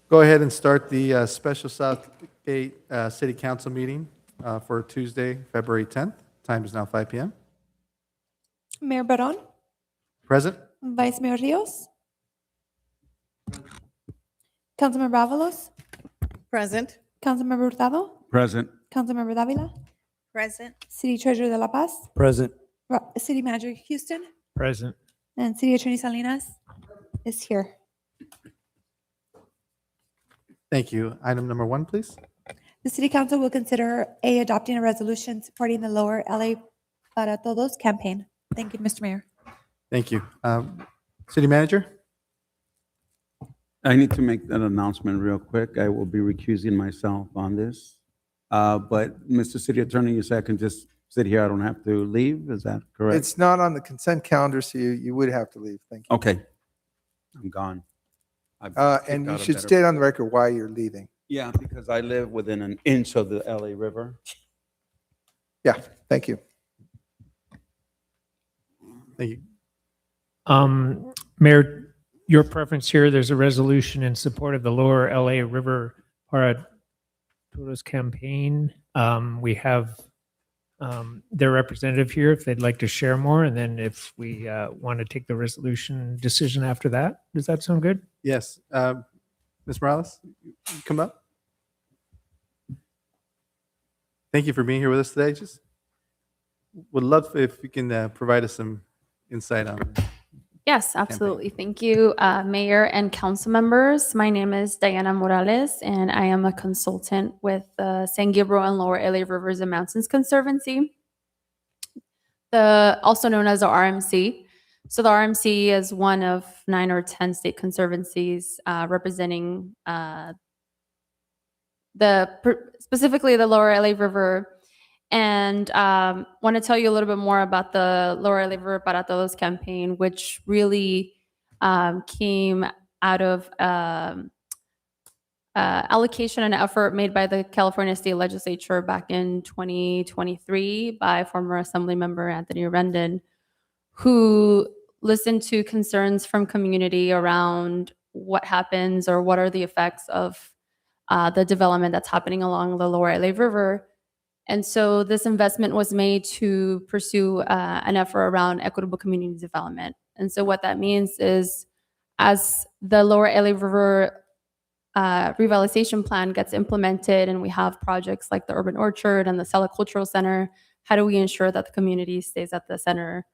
Go ahead and start the special Southgate City Council meeting for Tuesday, February 10th. Time is now 5 p.m. Mayor Barón, Present? Vice Mayor Rios, Councilmember Avalos, Present. Councilmember Hurtado, Present. Councilmember Davila, Present. City Treasurer De La Paz, Present. City Manager Houston, Present. and City Attorney Salinas is here. Thank you. Item number 1, please. The City Council will consider adopting a resolution supporting the Lower LA Para Todos campaign. Thank you, Mr. Mayor. Thank you. City Manager? I need to make that announcement real quick. I will be recusing myself on this. But Mr. City Attorney, you said I can just sit here. I don't have to leave. Is that correct? It's not on the consent calendar, so you would have to leave. Thank you. Okay. I'm gone. I've And kicked you out a should better- state on the record why you're leaving. Yeah, because I live within an inch of the LA River. Yeah, thank you. Thank you. Mayor, your preference here, there's a resolution in support of the Lower LA River Para Todos campaign. We have their representative here if they'd like to share more, and then if we want to take the resolution decision after that. Does that sound good? Yes. Ms. Morales, you come up. Thank you for being here with us today. Just would love if you can provide us some insight on it. Yes, absolutely. Thank you, Mayor and council members. My name is Diana Morales, and I am a consultant with the San Gabriel and Lower LA Rivers and Mountains Conservancy, also known as the RMC. So the RMC is one of 9 or 10 state conservancies representing specifically the Lower LA River. And want to tell you a little bit more about the Lower LA River Para Todos campaign, which really came out of allocation and effort made by the California State Legislature back in 2023 by former Assembly Member Anthony Rendon, who listened to concerns from community around what happens or what are the effects of the development that's happening along the Lower LA River. And so this investment was made to pursue an effort around equitable community development. And so what that means is as the Lower LA River revitalization plan gets implemented and we have projects like the Urban Orchard and the Sela Cultural Center, how do we ensure that the community stays at the center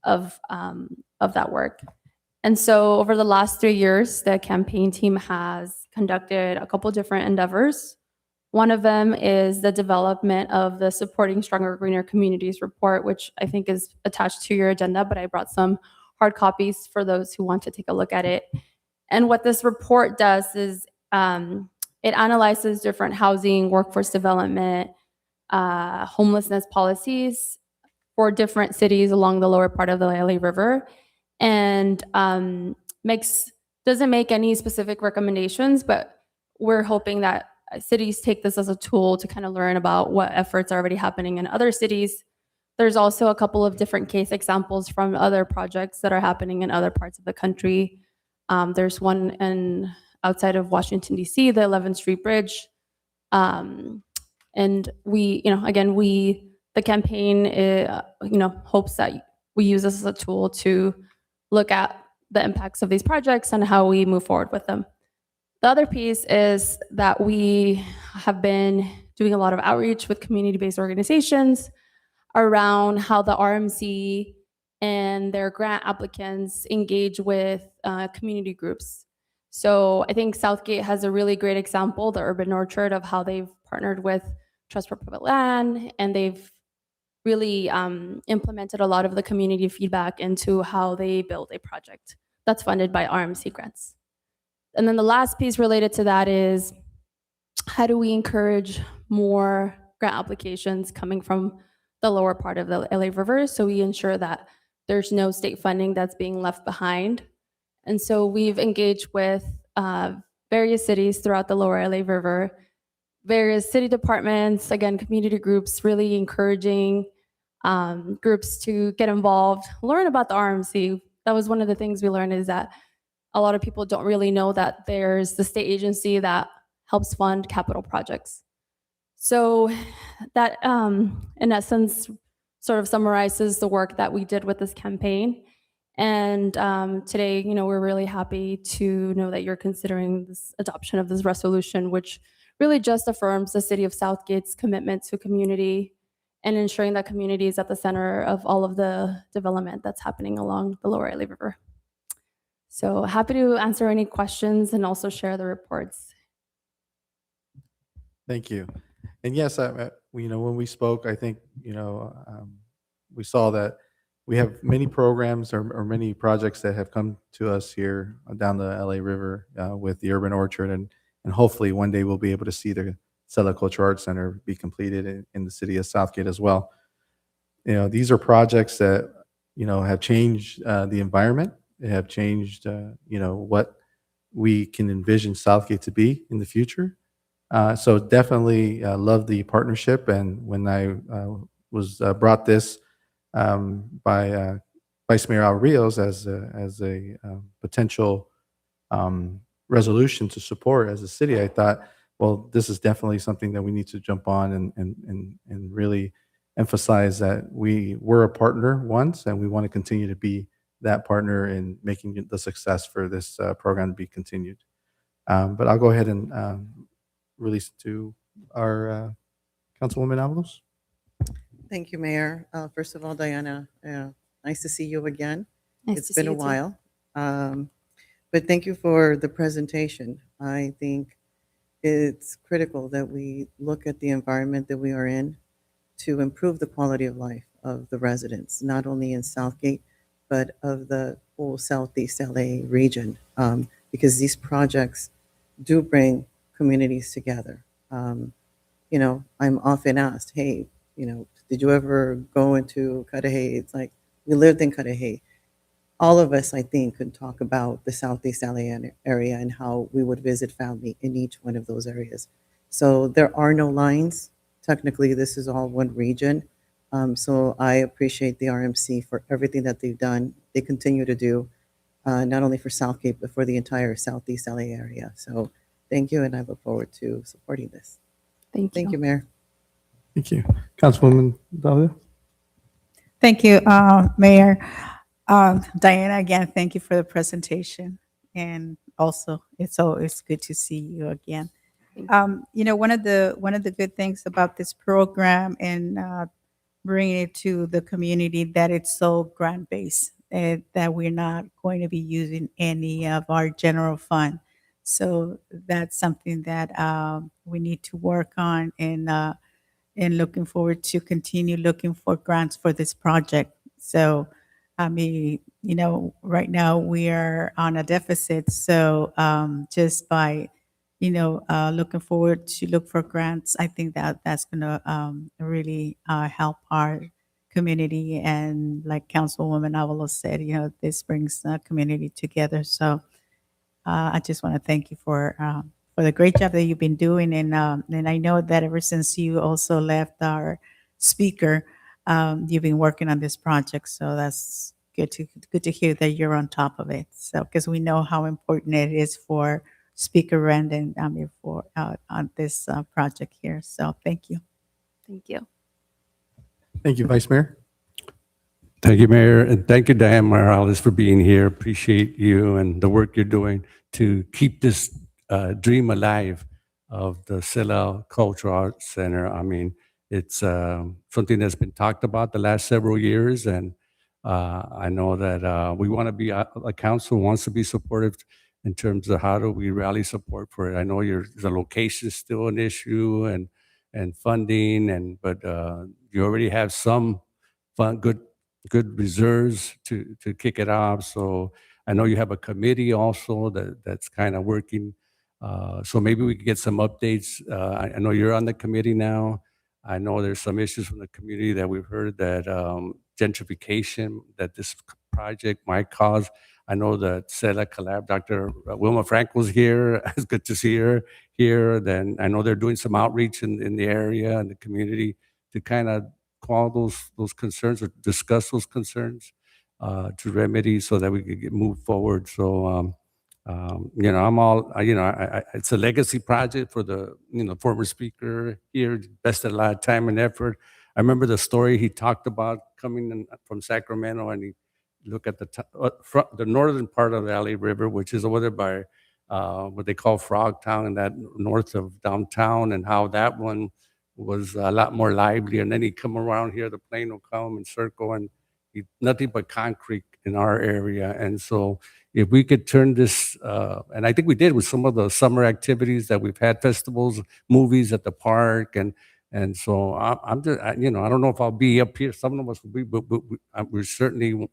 of that work? And so over the last 3 years, the campaign team has conducted a couple different endeavors. One of them is the development of the Supporting Stronger Greener Communities report, which I think is attached to your agenda, but I brought some hard copies for those who want to take a look at it. And what this report does is it analyzes different housing, workforce development, homelessness policies for different cities along the lower part of the LA River, and doesn't make any specific recommendations, but we're hoping that cities take this as a tool to kind of learn about what efforts are already happening in other cities. There's also a couple of different case examples from other projects that are happening in other parts of the country. There's one outside of Washington, D.C., the 11th Street Bridge. And the campaign, hopes that we use this as a tool to look at the impacts of these projects and how we move forward with them. The other piece is that we have been doing a lot of outreach with community-based organizations around how the RMC and their grant applicants engage with community groups. So I think Southgate has a really great example, the Urban Orchard, of how they've partnered with Trust for Public Land, and they've really implemented a lot of the community feedback into how they build a project that's funded by RMC grants. And then the last piece related to that is how do we encourage more grant applications coming from the lower part of the LA River so we ensure that there's no state funding that's being left behind. And so we've engaged with various cities throughout the lower LA River, various city departments, again, community groups, really encouraging groups to get involved, learn about the RMC. That was one of the things we learned, is that a lot of people don't really know that there's the state agency that helps fund capital projects. So that, in essence, sort of summarizes the work that we did with this campaign. And today, we're really happy to know that you're considering this adoption of this resolution, which really just affirms the city of Southgate's commitment to community and ensuring that community is at the center of all of the development that's happening along the Lower LA River. So happy to answer any questions and also share the reports. Thank you. And yes, when we spoke, I think, we saw that we have many programs or many projects that have come to us here down the LA River with the Urban Orchard. And hopefully one day we'll be able to see the Cella Cultural Arts Center be completed in the city of Southgate as well. These are projects that, have changed the environment. They have changed, what we can envision Southgate to be in the future. So definitely love the partnership. And when I was brought this by Vice Mayor Al Rios as a potential resolution to support as a city, I thought, well, this is definitely something that we need to jump on and really emphasize that we were a partner once, and we want to continue to be that partner in making the success for this program to be continued. But I'll go ahead and release it to our Councilwoman Avalos. Thank you, Mayor. First of all, Diana, nice to see you again. Nice It's to been see a you too. while. But thank you for the presentation. I think it's critical that we look at the environment that we are in to improve the quality of life of the residents, not only in Southgate, but of the whole Southeast LA region, because these projects do bring communities together. I'm often asked, hey, did you ever go into Cudahy? It's like, we lived in Cudahy. All of us, I think, could talk about the Southeast LA area and how we would visit family in each one of those areas. So there are no lines. Technically, this is all one region. So I appreciate the RMC for everything that they've done. They continue to do, not only for Southgate, but for the entire Southeast LA area. So thank you, and I look forward to supporting this. Thank you, Mayor. Thank you. Councilwoman Dahlia? Thank you, Mayor. Diana, again, thank you for the presentation. And also, it's always good to see you again. One of the good things about this program and bringing it to the community, that it's so grant-based, that we're not going to be using any of our general fund. So that's something that we need to work on, and looking forward to continue looking for grants for this project. So, right now we are on a deficit. So just by, looking forward to look for grants, I think that's going to really help our community. And like Councilwoman Avalos said, this brings the community together. So I just want to thank you for the great job that you've been doing. And I know that ever since you also left our speaker, you've been working on this project. So that's good to hear that you're on top of it. So because we know how important it is for Speaker Randon for on this project here. So thank you. Thank you. Thank you, Vice Mayor. Thank you, Mayor, and thank you, Diane Morales, for being here. Appreciate you and the work you're doing to keep this dream alive of the Cella Cultural Arts Center. I mean, it's something that's been talked about the last several years, and I know that we want to be, a council wants to be supportive in terms of how do we rally support for it. I know the location is still an issue and funding, but you already have some good reserves to kick it off. So I know you have a committee also that's kind of working. So maybe we could get some updates. I know you're on the committee now. I know there's some issues from the community that we've heard that gentrification, that this project might cause. I know that Cella Collab, Dr. Wilma Frankel's here. It's good to see her here. Then I know they're doing some outreach in the area and the community to kind of quell those concerns or discuss those concerns to remedy so that we could move forward. So I'm all, it's a legacy project for the, former speaker here, invested a lot of time and effort. I remember the story he talked about coming in from Sacramento, and he looked at the northern part of the LA River, which is over there by what they call Frogtown, and that north of downtown, and how that one was a lot more lively. And then he'd come around here, the plane will come and circle, and nothing but concrete in our area. And so if we could turn this, and I think we did with some of the summer activities that we've had, festivals, movies at the park, and so I'm just, I don't know if I'll be up here. Some of us will be, but we're certainly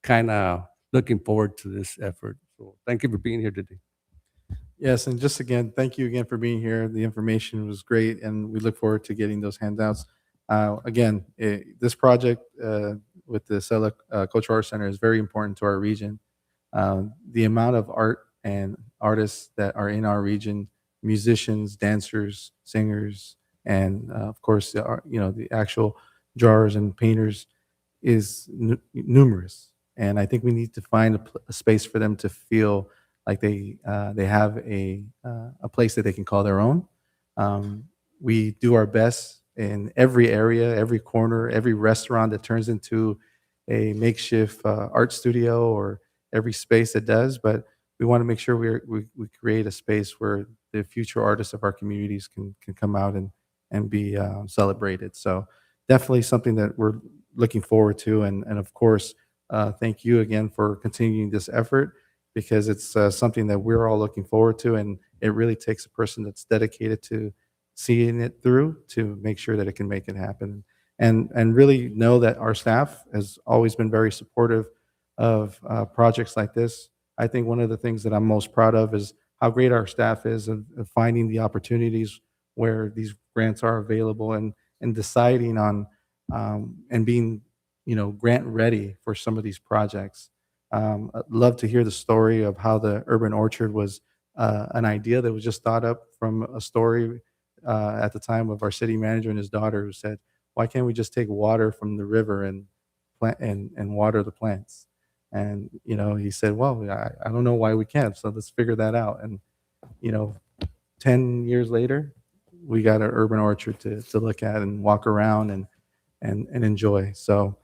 kind of looking forward to this effort. So thank you for being here today. Yes, and just again, thank you again for being here. The information was great, and we look forward to getting those handouts. Again, this project with the Sela Cultural Arts Center is very important to our region. The amount of art and artists that are in our region, musicians, dancers, singers, and of course, the actual drawers and painters is numerous. And I think we need to find a space for them to feel like they have a place that they can call their own. We do our best in every area, every corner, every restaurant that turns into a makeshift art studio, or every space that does. But we want to make sure we create a space where the future artists of our communities can come out and be celebrated. So definitely something that we're looking forward to. And of course, thank you again for continuing this effort, because it's something that we're all looking forward to. And it really takes a person that's dedicated to seeing it through to make sure that it can make it happen. And really know that our staff has always been very supportive of projects like this. I think one of the things that I'm most proud of is how great our staff is of finding the opportunities where these grants are available, and deciding on and being, grant ready for some of these projects. I'd love to hear the story of how the Urban Orchard was an idea that was just thought up from a story at the time of our city manager and his daughter, who said, "Why can't we just take water from the river and plant and water the plants?" And he said, "Well, I don't know why we can't. So let's figure that out." And 10 years later, we got an urban orchard to look at and walk around and enjoy. So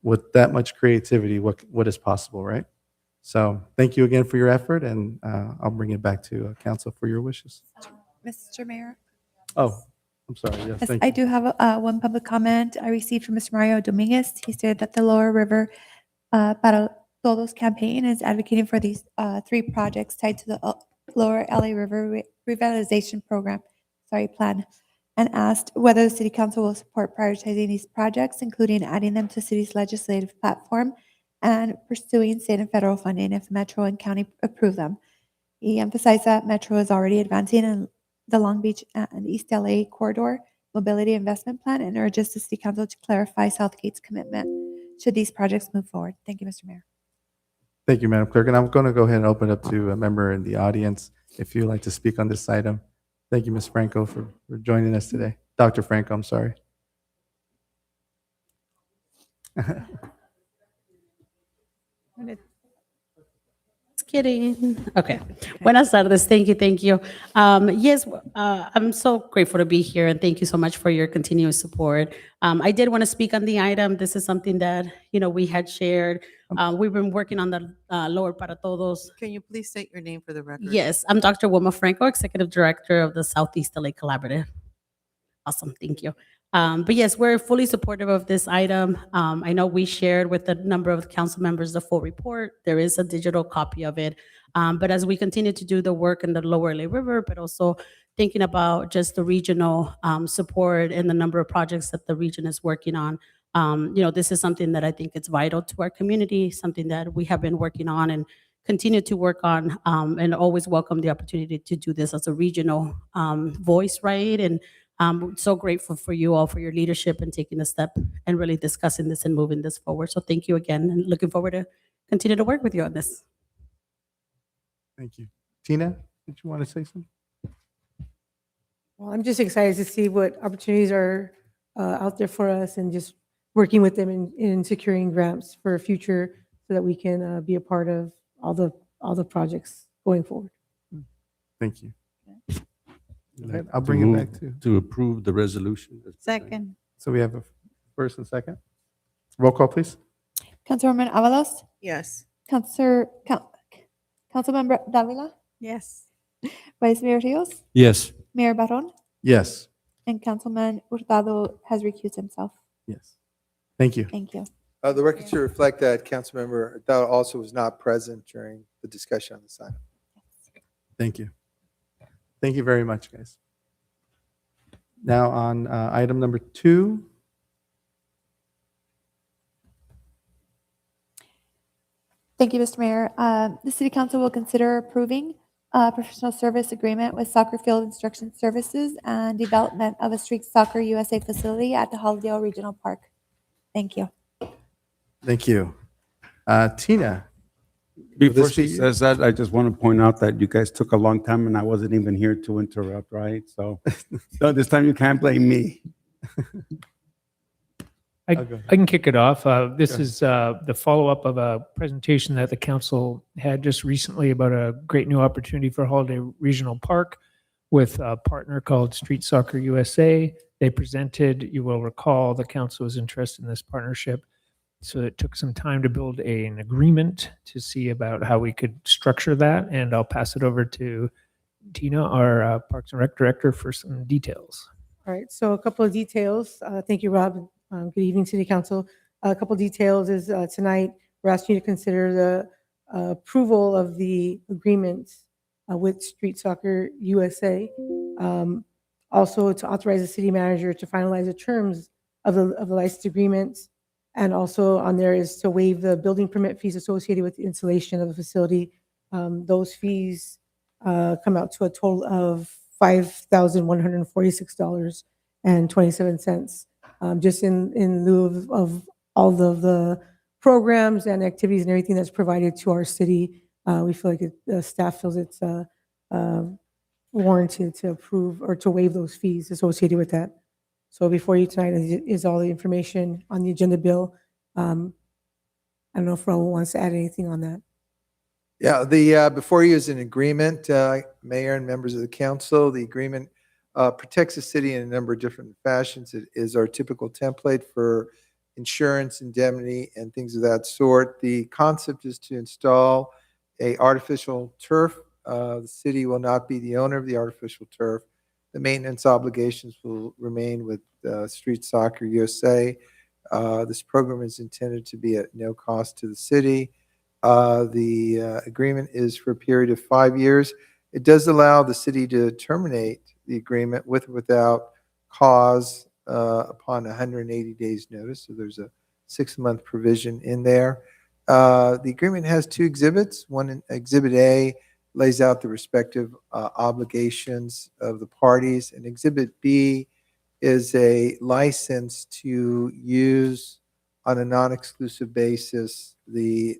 with that much creativity, what is possible, right? So thank you again for your effort, and I'll bring it back to council for your wishes. Mr. Mayor? Oh, I'm sorry. Yes, Yes, thank I you. do have one public comment I received from Mr. Mario Dominguez. He stated that the Lower River Para Todos campaign is advocating for these 3 projects tied to the Lower LA River Revitalization Plan, and asked whether the City Council will support prioritizing these projects, including adding them to City's legislative platform and pursuing state and federal funding if Metro and County approve them. He emphasized that Metro is already advancing in the Long Beach and East LA Corridor Mobility Investment Plan, and urges the City Council to clarify Southgate's commitment should these projects move forward. Thank you, Mr. Mayor. Thank you, Madam Clerk. And I'm going to go ahead and open up to a member in the audience if you'd like to speak on this item. Thank you, Ms. Franco, for joining us today. Dr. Franco, I'm sorry. Just kidding. Okay. Buenas tardes. Thank you. Yes, I'm so grateful to be here, and thank you so much for your continuous support. I did want to speak on the item. This is something that, we had shared. We've been working on the Lower Para Todos. Can you please state your name for the record? Yes, I'm Dr. Wilma Franco, Executive Director of the Southeast LA Collaborative. Awesome. Thank you. But yes, we're fully supportive of this item. I know we shared with a number of council members the full report. There is a digital copy of it. But as we continue to do the work in the Lower LA River, but also thinking about just the regional support and the number of projects that the region is working on, this is something that I think it's vital to our community, something that we have been working on and continue to work on, and always welcome the opportunity to do this as a regional voice, right? And I'm so grateful for you all for your leadership and taking a step and really discussing this and moving this forward. So thank you again, and looking forward to continue to work with you on this. Thank you. Tina, did you want to say something? Well, I'm just excited to see what opportunities are out there for us, and just working with them in securing grants for future, so that we can be a part of all the all the projects going forward. Thank you. ahead. I'll bring it back to. To approve the resolution. Second. So we have a first and second. Roll call, please. Councilwoman Avalos, Yes. Councilmember Davila, Yes. Vice Mayor Rios, Yes. Mayor Barron, Yes. and Councilman Hurtado has recused himself. Yes. Thank you. Thank you. The record should reflect that Councilmember Hurtado also was not present during the discussion on this item. Thank you. Thank you very much, guys. Now on item number 2. Thank you, Mr. Mayor. The City Council will consider approving a professional service agreement with Soccer Field Instruction Services and development of a Street Soccer USA facility at the Holydale Regional Park. Thank you. Thank you. Tina, Before this she be you? says that, I just want to point out that you guys took a long time and I wasn't even here to interrupt, right? So, so this time you can't blame me. I I'll go ahead. I can kick it off. This Go is the follow-up of a presentation that the council had just recently about a great new opportunity for Holiday Regional Park with a partner called Street Soccer USA. They presented, you will recall, the council was interested in this partnership. So it took some time to build an agreement to see about how we could structure that. And I'll pass it over to Tina, our Parks and Rec Director, for some details. All right, so a couple of details. Thank you, Rob. Good evening, City Council. A couple of details is tonight, we're asking you to consider the approval of the agreement with Street Soccer USA. Also to authorize the city manager to finalize the terms of the license agreement. And also on there is to waive the building permit fees associated with the installation of the facility. Those fees come out to a total of $5,146.27. Just in lieu of all of the programs and activities and everything that's provided to our city. We feel like the staff feels it's warranted to approve or to waive those fees associated with that. So before you tonight is all the information on the agenda bill. I don't know if Raul wants to add anything on that. Yeah, the before you is an agreement, Mayor and members of the council. The agreement protects the city in a number of different fashions. It is our typical template for insurance, indemnity, and things of that sort. The concept is to install a artificial turf. The city will not be the owner of the artificial turf. The maintenance obligations will remain with Street Soccer USA. This program is intended to be at no cost to the city. The agreement is for a period of 5 years. It does allow the city to terminate the agreement with or without cause upon 180 days notice. So there's a 6-month provision in there. The agreement has 2 exhibits. One, Exhibit A, lays out the respective obligations of the parties, and Exhibit B is a license to use on a non-exclusive basis a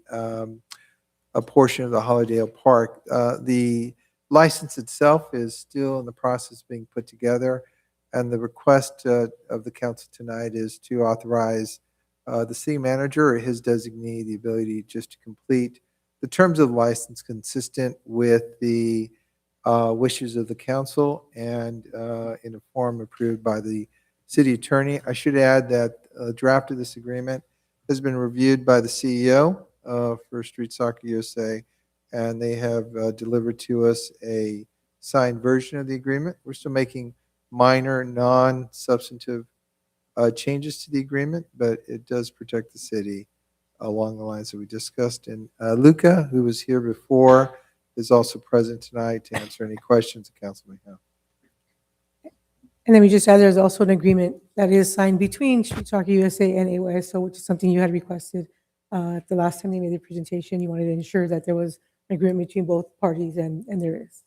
portion of the Holydale Park. The license itself is still in the process of being put together, and the request of the council tonight is to authorize the city manager or his designee the ability just to complete the terms of the license consistent with the wishes of the council and in a form approved by the city attorney. I should add that a draft of this agreement has been reviewed by the CEO for Street Soccer USA, and they have delivered to us a signed version of the agreement. We're still making minor, non-substantive changes to the agreement, but it does protect the city along the lines that we discussed. And Luca, who was here before, is also present tonight to answer any questions the council may have. And then we just add there's also an agreement that is signed between Street Soccer USA and AYSO, which is something you had requested at the last time they made the presentation. You wanted to ensure that there was an agreement between both parties, and there is.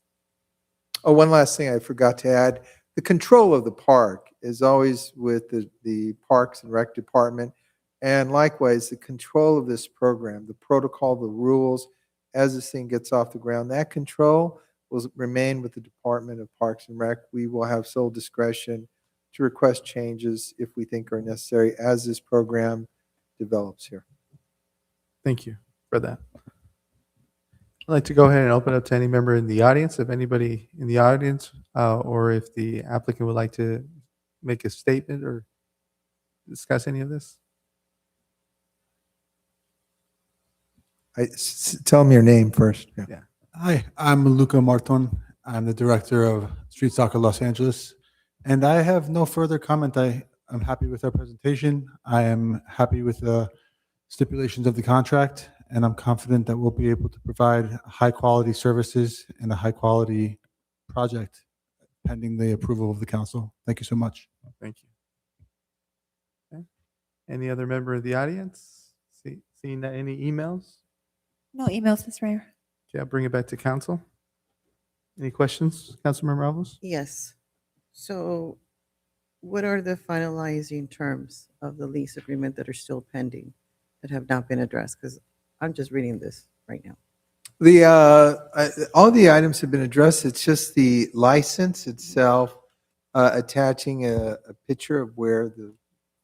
Oh, one last thing I forgot to add. The control of the park is always with the Parks and Rec Department. And likewise, the control of this program, the protocol, the rules, as this thing gets off the ground, that control will remain with the Department of Parks and Rec. We will have sole discretion to request changes if we think are necessary as this program develops here. Thank you for that. I'd like to go ahead and open up to any member in the audience. If anybody in the audience, or if the applicant would like to make a statement or discuss any of this. Tell me your name first. Yeah. Yeah. Hi, I'm Luca Marton. I'm the director of Street Soccer Los Angeles. And I have no further comment. I'm happy with our presentation. I am happy with the stipulations of the contract, and I'm confident that we'll be able to provide high-quality services and a high-quality project pending the approval of the council. Thank you so much. Thank you. Okay. Any other member of the audience? Seeing that any emails? No emails, Mr. Mayor. Okay, I'll bring it back to council. Any questions, Councilmember Alves? Yes. So what are the finalizing terms of the lease agreement that are still pending, that have not been addressed? Because I'm just reading this right now. All the items have been addressed. It's just the license itself, attaching a picture of where the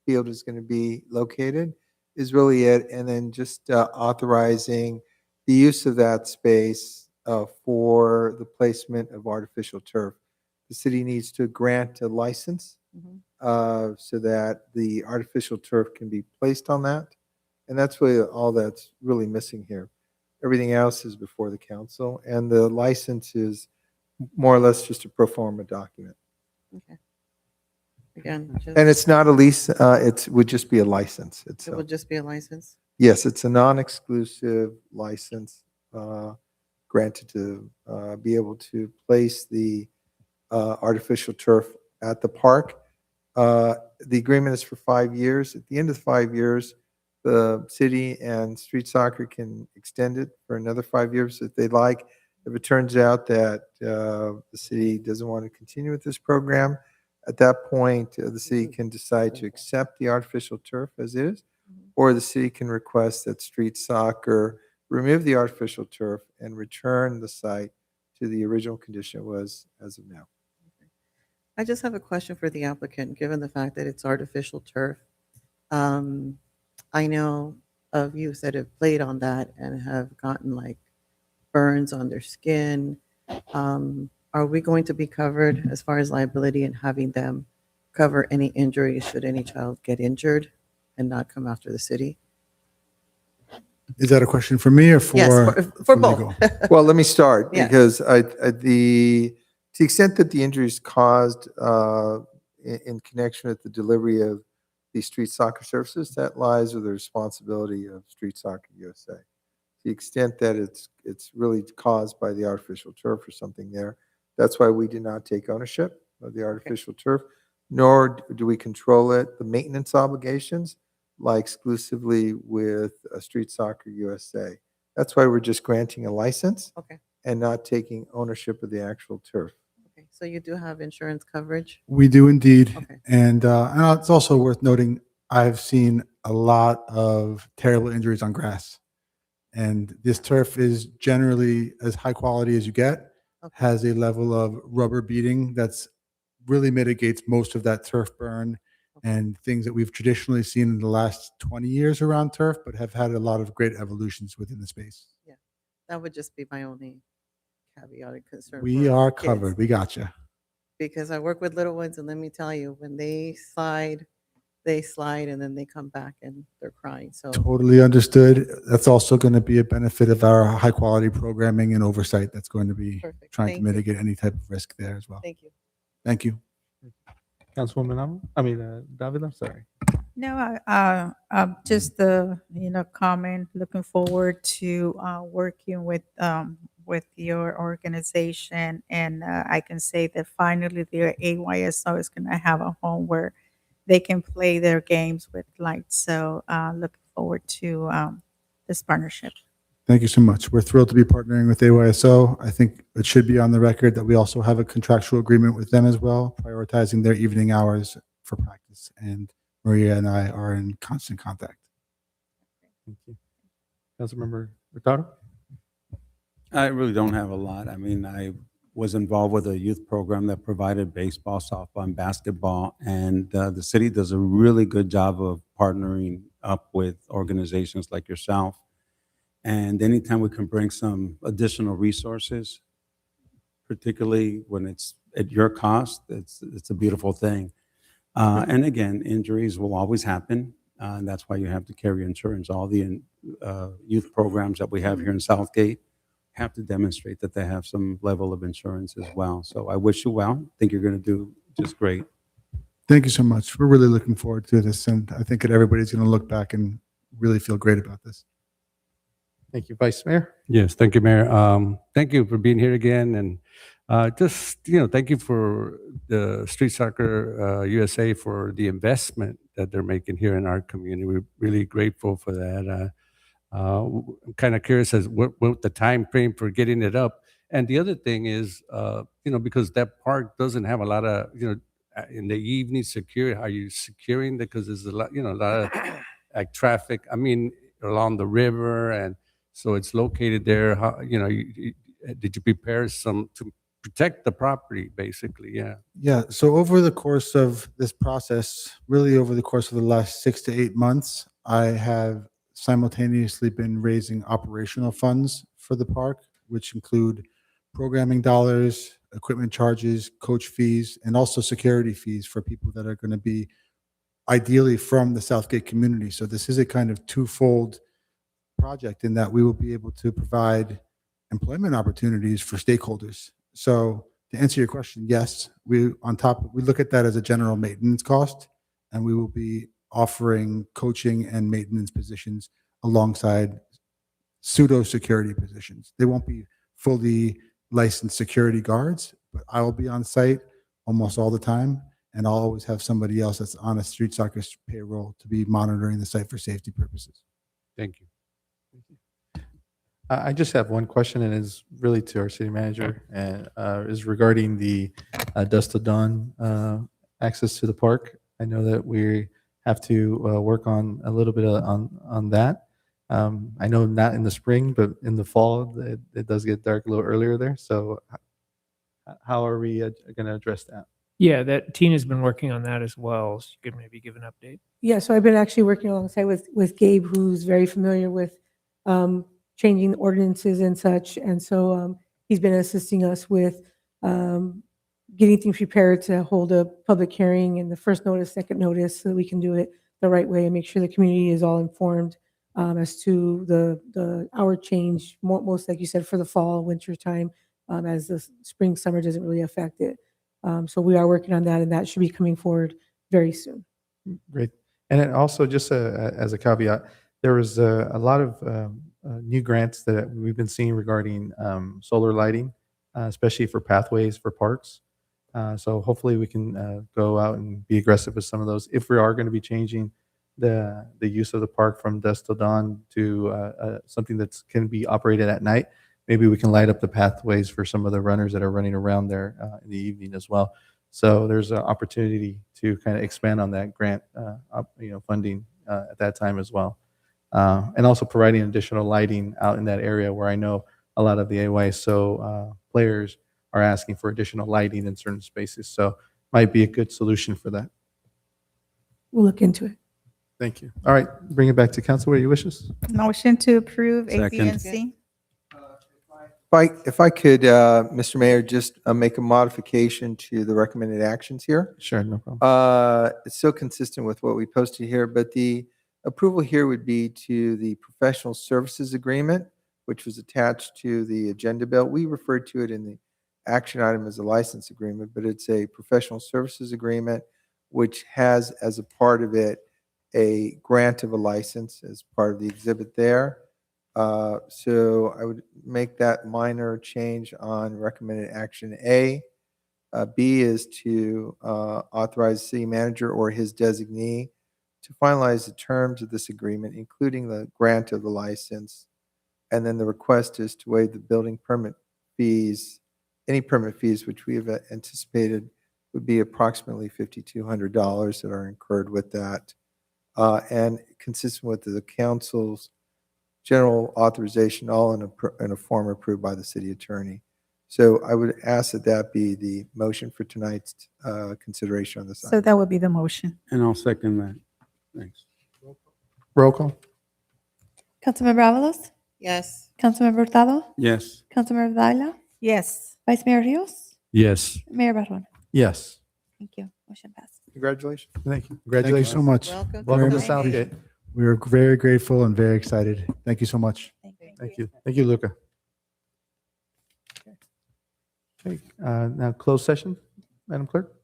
field is going to be located is really it. And then just authorizing the use of that space for the placement of artificial turf. The city needs to grant a license so that the artificial turf can be placed on that. And that's really all that's really missing here. Everything else is before the council, and the license is more or less just a pro forma document. Okay. Again, And it's not a lease, it would just be a license it itself. will just be a license? Yes, it's a non-exclusive license granted to be able to place the artificial turf at the park. The agreement is for 5 years. At the end of the 5 years, the city and street soccer can extend it for another 5 years if they'd like. If it turns out that the city doesn't want to continue with this program, at that point, the city can decide to accept the artificial turf as is, or the city can request that street soccer remove the artificial turf and return the site to the original condition it was as of now. I just have a question for the applicant, given the fact that it's artificial turf. I know of youth that have played on that and have gotten like burns on their skin. Are we going to be covered as far as liability and having them cover any injuries should any child get injured and not come after the city? Is that a question for me or for? Yes, for legal? both. Well, let me start Yeah. because to the extent that the injury is caused in connection with the delivery of the street soccer services, that lies with the responsibility of Street Soccer USA. The extent that it's really caused by the artificial turf or something there, that's why we do not take ownership of the artificial turf, nor do we control it. The maintenance obligations lie exclusively with Street Soccer USA. That's why we're just granting a license Okay, and not taking ownership of the actual turf. okay. So you do have insurance coverage? We do indeed. Okay. And it's also worth noting, I've seen a lot of terrible injuries on grass. And this turf is generally as high quality as you get, Okay. has a level of rubber beating that's really mitigates most of that turf burn and things that we've traditionally seen in the last 20 years around turf, but have had a lot of great evolutions within the space. That would just be my only caveat and concern. We for are kids. covered. We got you. Because I work with little ones, and let me tell you, when they slide, and then they come back and they're crying. So, Totally understood. That's also going to be a benefit of our high quality programming and oversight that's going to be perfect. trying Thank to you. mitigate any type of risk there as well. Thank you. Thank you. Councilwoman David, I'm sorry. No, just comment, looking forward to working with your organization. And I can say that finally their AYSO is going to have a home where they can play their games with lights. So looking forward to this partnership. Thank you so much. We're thrilled to be partnering with AYSO. I think it should be on the record that we also have a contractual agreement with them as well, prioritizing their evening hours for practice. And Maria and I are in constant contact. Thank you. Councilmember Hurtado? I really don't have a lot. I mean, I was involved with a youth program that provided baseball, softball, and basketball, and the city does a really good job of partnering up with organizations like yourself And anytime we can bring some additional resources, particularly when it's at your cost, it's a beautiful thing. And again, injuries will always happen. And that's why you have to carry insurance. All the youth programs that we have here in Southgate have to demonstrate that they have some level of insurance as well. So I wish you well. I think you're going to do just great. Thank you so much. We're really looking forward to this, and I think that everybody's going to look back and really feel great about this. Thank you, Vice Mayor. Yes, thank you, Mayor. Thank you for being here again, and thank you for the Street Soccer USA for the investment that they're making here in our community. We're really grateful for that. I'm kind of curious as what the time frame for getting it up. And the other thing is, because that park doesn't have a lot of, in the evening security. Are you securing that? Because there's a lot of like traffic. I mean, along the river, and so it's located there. How, did you prepare some to protect the property, basically? Yeah. Yeah, so over the course of this process, really over the course of the last 6 to 8 months, I have simultaneously been raising operational funds for the park, which include programming dollars, equipment charges, coach fees, and also security fees for people that are going to be ideally from the Southgate community. So this is a kind of twofold project in that we will be able to provide employment opportunities for stakeholders. So to answer your question, yes, we look at that as a general maintenance cost, and we will be offering coaching and maintenance positions alongside pseudo security positions. They won't be fully licensed security guards, but I will be on site almost all the time, and I'll always have somebody else that's on a Street Soccer payroll to be monitoring the site for safety purposes. Thank you. I just have one question, and it's really to our city manager, and is regarding the dusk to dawn access to the park. I know that we have to work on a little bit on that. I know not in the spring, but in the fall, it does get dark a little earlier there. So how are we going to address that? Yeah, that Tina's been working on that as well. So you could maybe give an update. Yeah, so I've been actually working alongside with Gabe, who's very familiar with changing ordinances and such. And so he's been assisting us with getting things prepared to hold a public hearing and the first notice, second notice, so that we can do it the right way and make sure the community is all informed as to the hour change, most like you said, for the fall, winter time, as the spring, summer doesn't really affect it. So we are working on that, and that should be coming forward very soon. Great. And then also, just as a caveat, there was a lot of new grants that we've been seeing regarding solar lighting, especially for pathways for parks. So hopefully we can go out and be aggressive with some of those. If we are going to be changing the use of the park from dusk till dawn to something that can be operated at night, maybe we can light up the pathways for some of the runners that are running around there in the evening as well. So there's an opportunity to kind of expand on that grant, funding at that time as well. And also providing additional lighting out in that area where I know a lot of the AYSO players are asking for additional lighting in certain spaces. So might be a good solution for that. We'll look into it. Thank you. All right, bring it back to council. What are your wishes? Motion to approve A, B, Second. and C. If I could, Mr. Mayor, just make a modification to the recommended actions here. Sure, no problem. It's still consistent with what we posted here, but the approval here would be to the professional services agreement, which was attached to the agenda bill. We referred to it in the action item as a license agreement, but it's a professional services agreement, which has as a part of it a grant of a license as part of the exhibit there. So I would make that minor change on recommended action A. B is to authorize the city manager or his designee to finalize the terms of this agreement, including the grant of the license. And then the request is to waive the building permit fees, any permit fees which we have anticipated would be approximately $5,200 that are incurred with that. And consistent with the council's general authorization, all in a form approved by the city attorney. So I would ask that that be the motion for tonight's consideration on this So item. that would be the motion. And I'll second that. Thanks. Roll call. Councilmember Avalos, Yes. Councilmember Hurtado, Yes. Councilmember Dávila, Yes. Vice Mayor Rios, Yes. Mayor Barron. Yes. Thank you. Motion passes. Congratulations. Thank you. Thank you Congratulations. so much. Welcome. Welcome to Very much. Southgate. We are very grateful and very excited. Thank you so much. Thank you. Thank you, Luca. Okay, now closed session, Madam Clerk?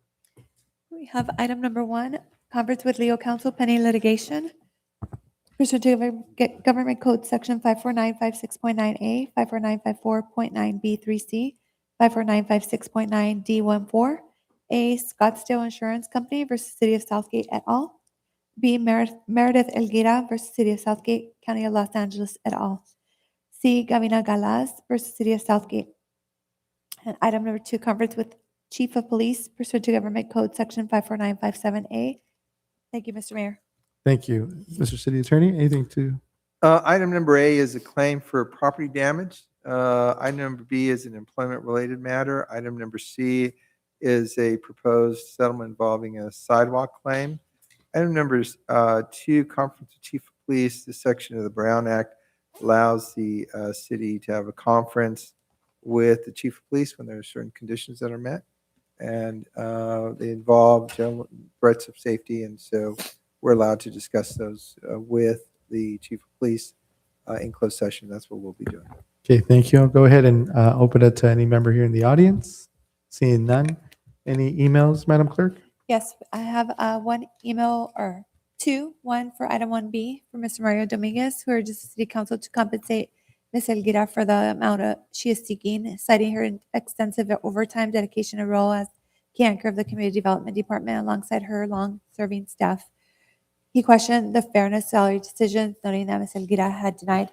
We have item number 1, conference with legal counsel pending litigation. Pursuant to Government Code Section 54956.9A, 54954.9B3C, 54956.9D14, A, Scottsdale Insurance Company versus City of Southgate et al. B, Meredith Elguera versus City of Southgate, County of Los Angeles et al. C, Gavina Galaz versus City of Southgate. And item number 2, conference with Chief of Police pursuant to Government Code Section 54957A. Thank you, Mr. Mayor. Thank you. Mr. City Attorney, anything to? Item number A is a claim for property damage. Item number B is an employment-related matter. Item number C is a proposed settlement involving a sidewalk claim. Item number 2, conference with chief of police. This section of the Brown Act allows the city to have a conference with the chief of police when there are certain conditions that are met. And they involve general threats of safety, and so we're allowed to discuss those with the chief of police in closed session. That's what we'll be doing. Okay, thank you. I'll go ahead and open it to any member here in the audience. Seeing none. Any emails, Madam Clerk? Yes, I have one email or two. One for item 1B from Mr. Mario Dominguez, who urges the city council to compensate Ms. Elguera for the amount she is seeking, citing her extensive overtime, dedication, and role as key anchor of the Community Development Department alongside her long-serving staff. He questioned the fairness salary decisions, noting that Ms. Elguera had denied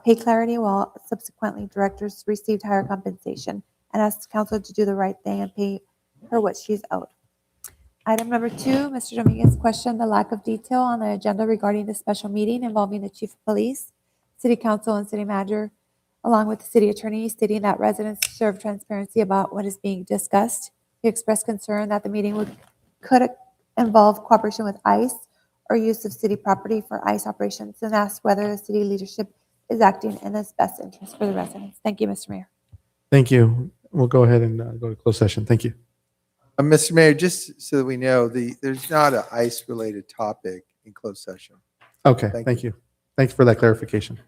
pay clarity while subsequently directors received higher compensation, and asked council to do the right thing and pay her what she's owed. Item number 2, Mr. Dominguez questioned the lack of detail on the agenda regarding the special meeting involving the chief of police, city council, and city manager, along with the city attorney, stating that residents deserve transparency about what is being discussed. He expressed concern that the meeting could involve cooperation with ICE or use of city property for ICE operations, and asked whether the city leadership is acting in its best interest for the residents. Thank you, Mr. Mayor. Thank you. We'll go ahead and go to closed session. Thank you. Mr. Mayor, just so that we know, there's not an ICE-related topic in closed session. Okay, Thank thank you. Thanks for that clarification.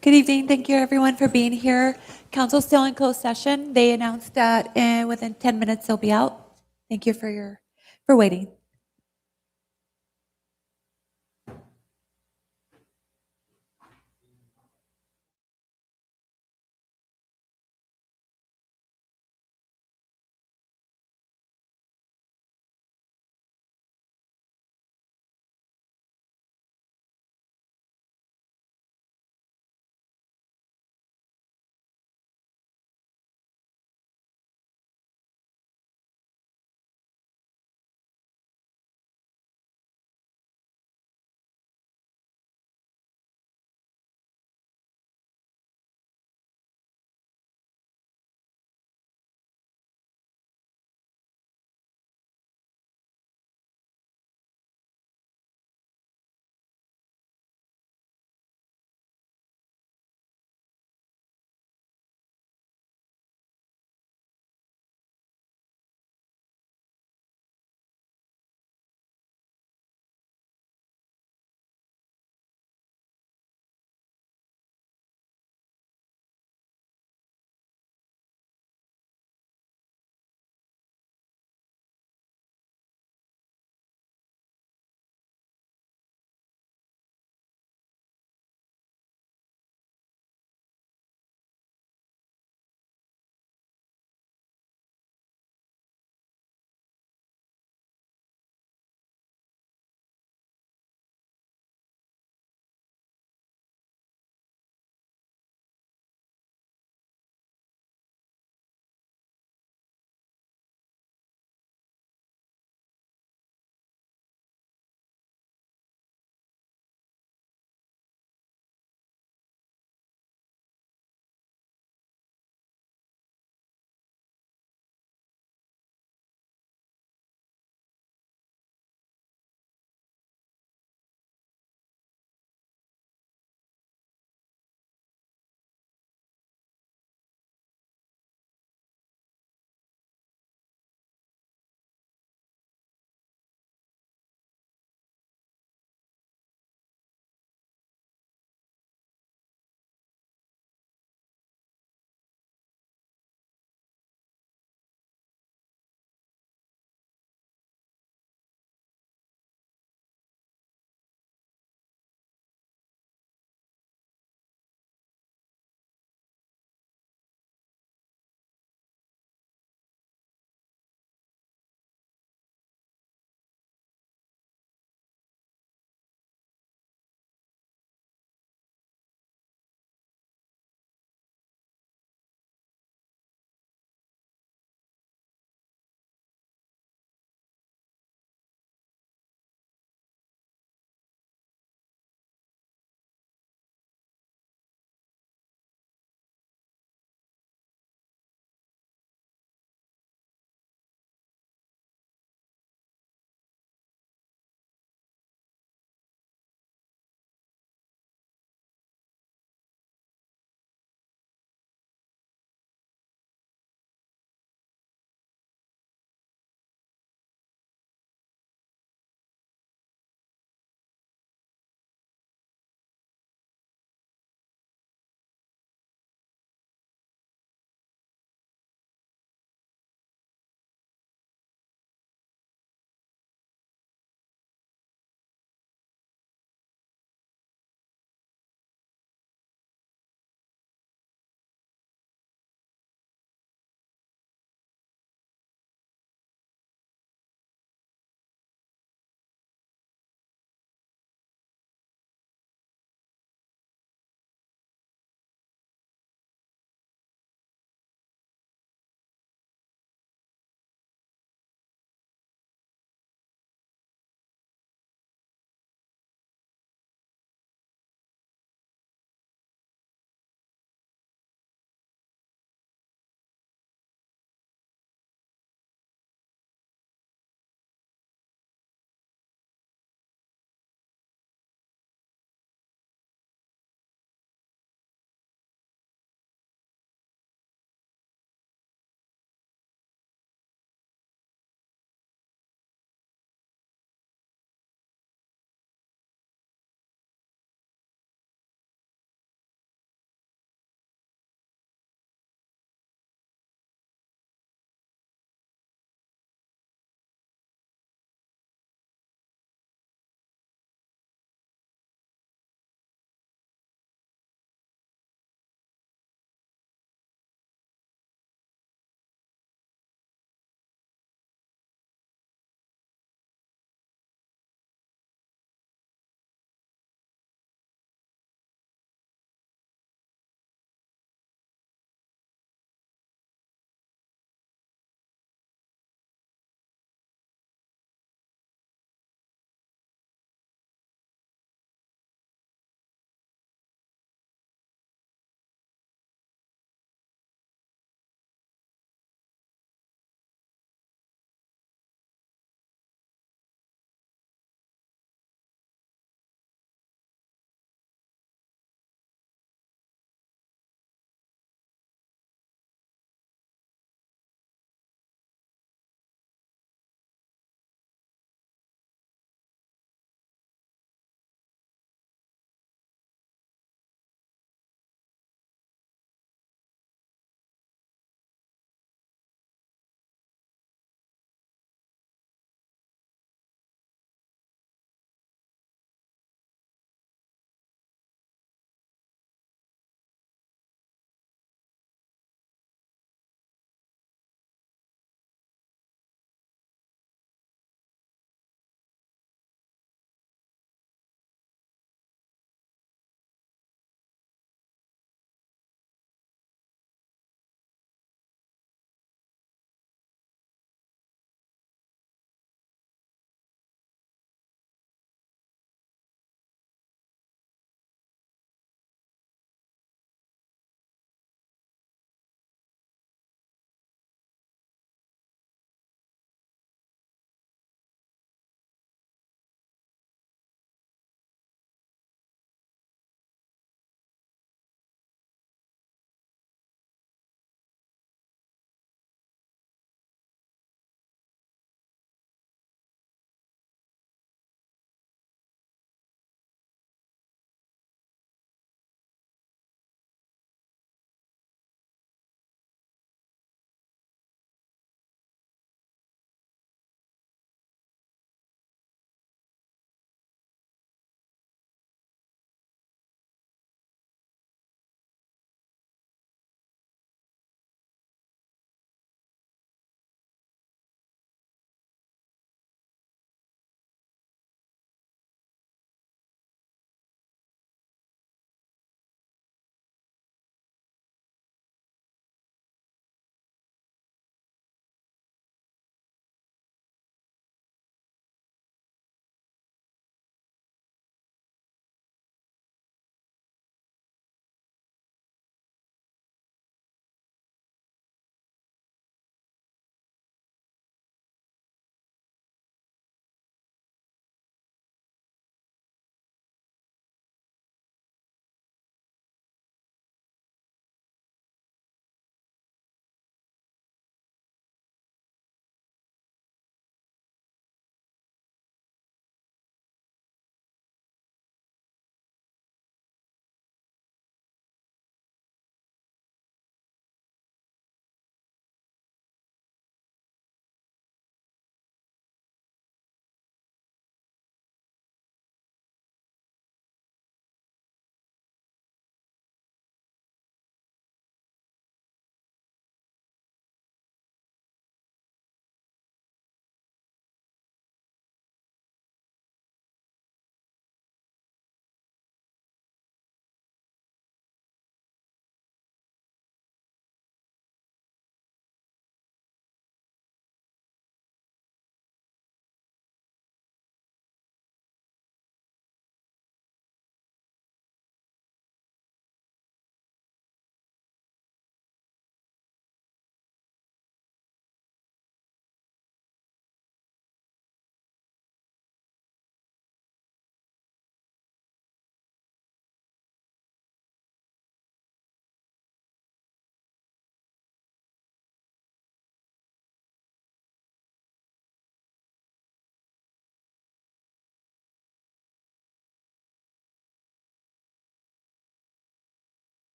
Good evening. Thank you, everyone, for being here. Council's still in closed session. They announced that within 10 minutes they'll be out. Thank you for waiting.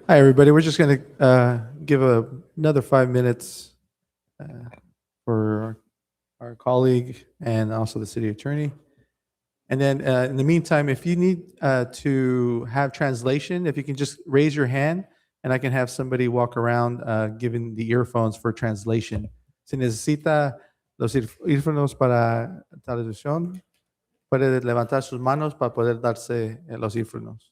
Hi, everybody. We're just going to give another 5 minutes for our colleague and also the city attorney. And then in the meantime, if you need to have translation, if you can just raise your hand and I can have somebody walk around giving the earphones for translation. Si necesita los earphones para traducción, puede levantar sus manos para poder darse los earphones.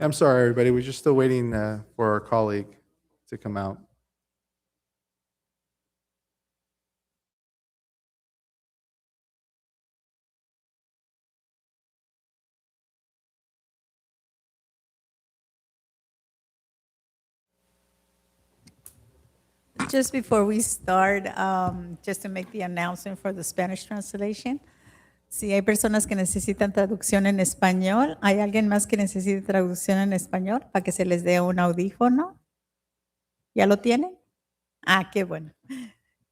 I'm sorry, everybody. We're just still waiting for our colleague to come out. Just before we start, just to make the announcement for the Spanish translation. Si hay personas que necesitan traducción en español, ¿hay alguien más que necesite traducción en español para que se les dé un audífono? ¿Ya lo tienen? Ah, qué bueno.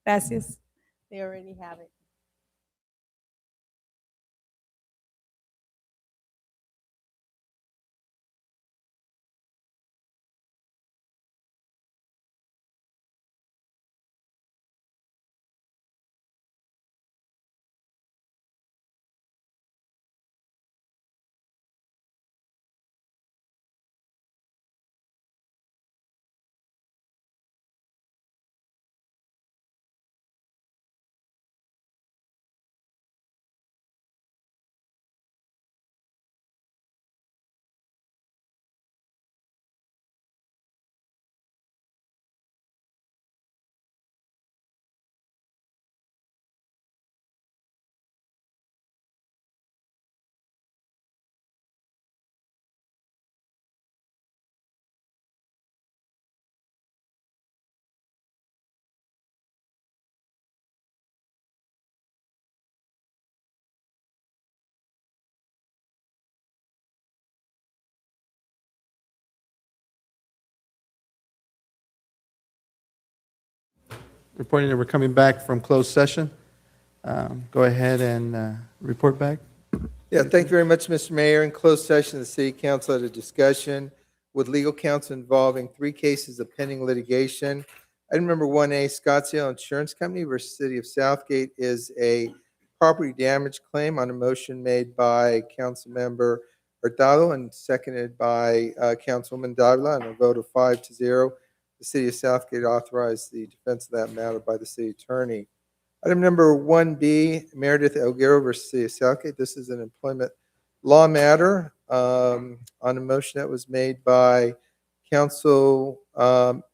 Gracias. They already have it. Reporting that we're coming back from closed session. Go ahead and report back. Yeah, thank you very much, Mr. Mayor. In closed session, the city council had a discussion with legal counsel involving 3 cases of pending litigation. Item number 1A, Scottsdale Insurance Company versus City of Southgate is a property damage claim on a motion made by Councilmember Hurtado and seconded by Councilwoman Davila on a vote of 5-0. The City of Southgate authorized the defense of that matter by the city attorney. Item number 1B, Meredith Elguero versus City of Southgate. This is an employment law matter on a motion that was made by Council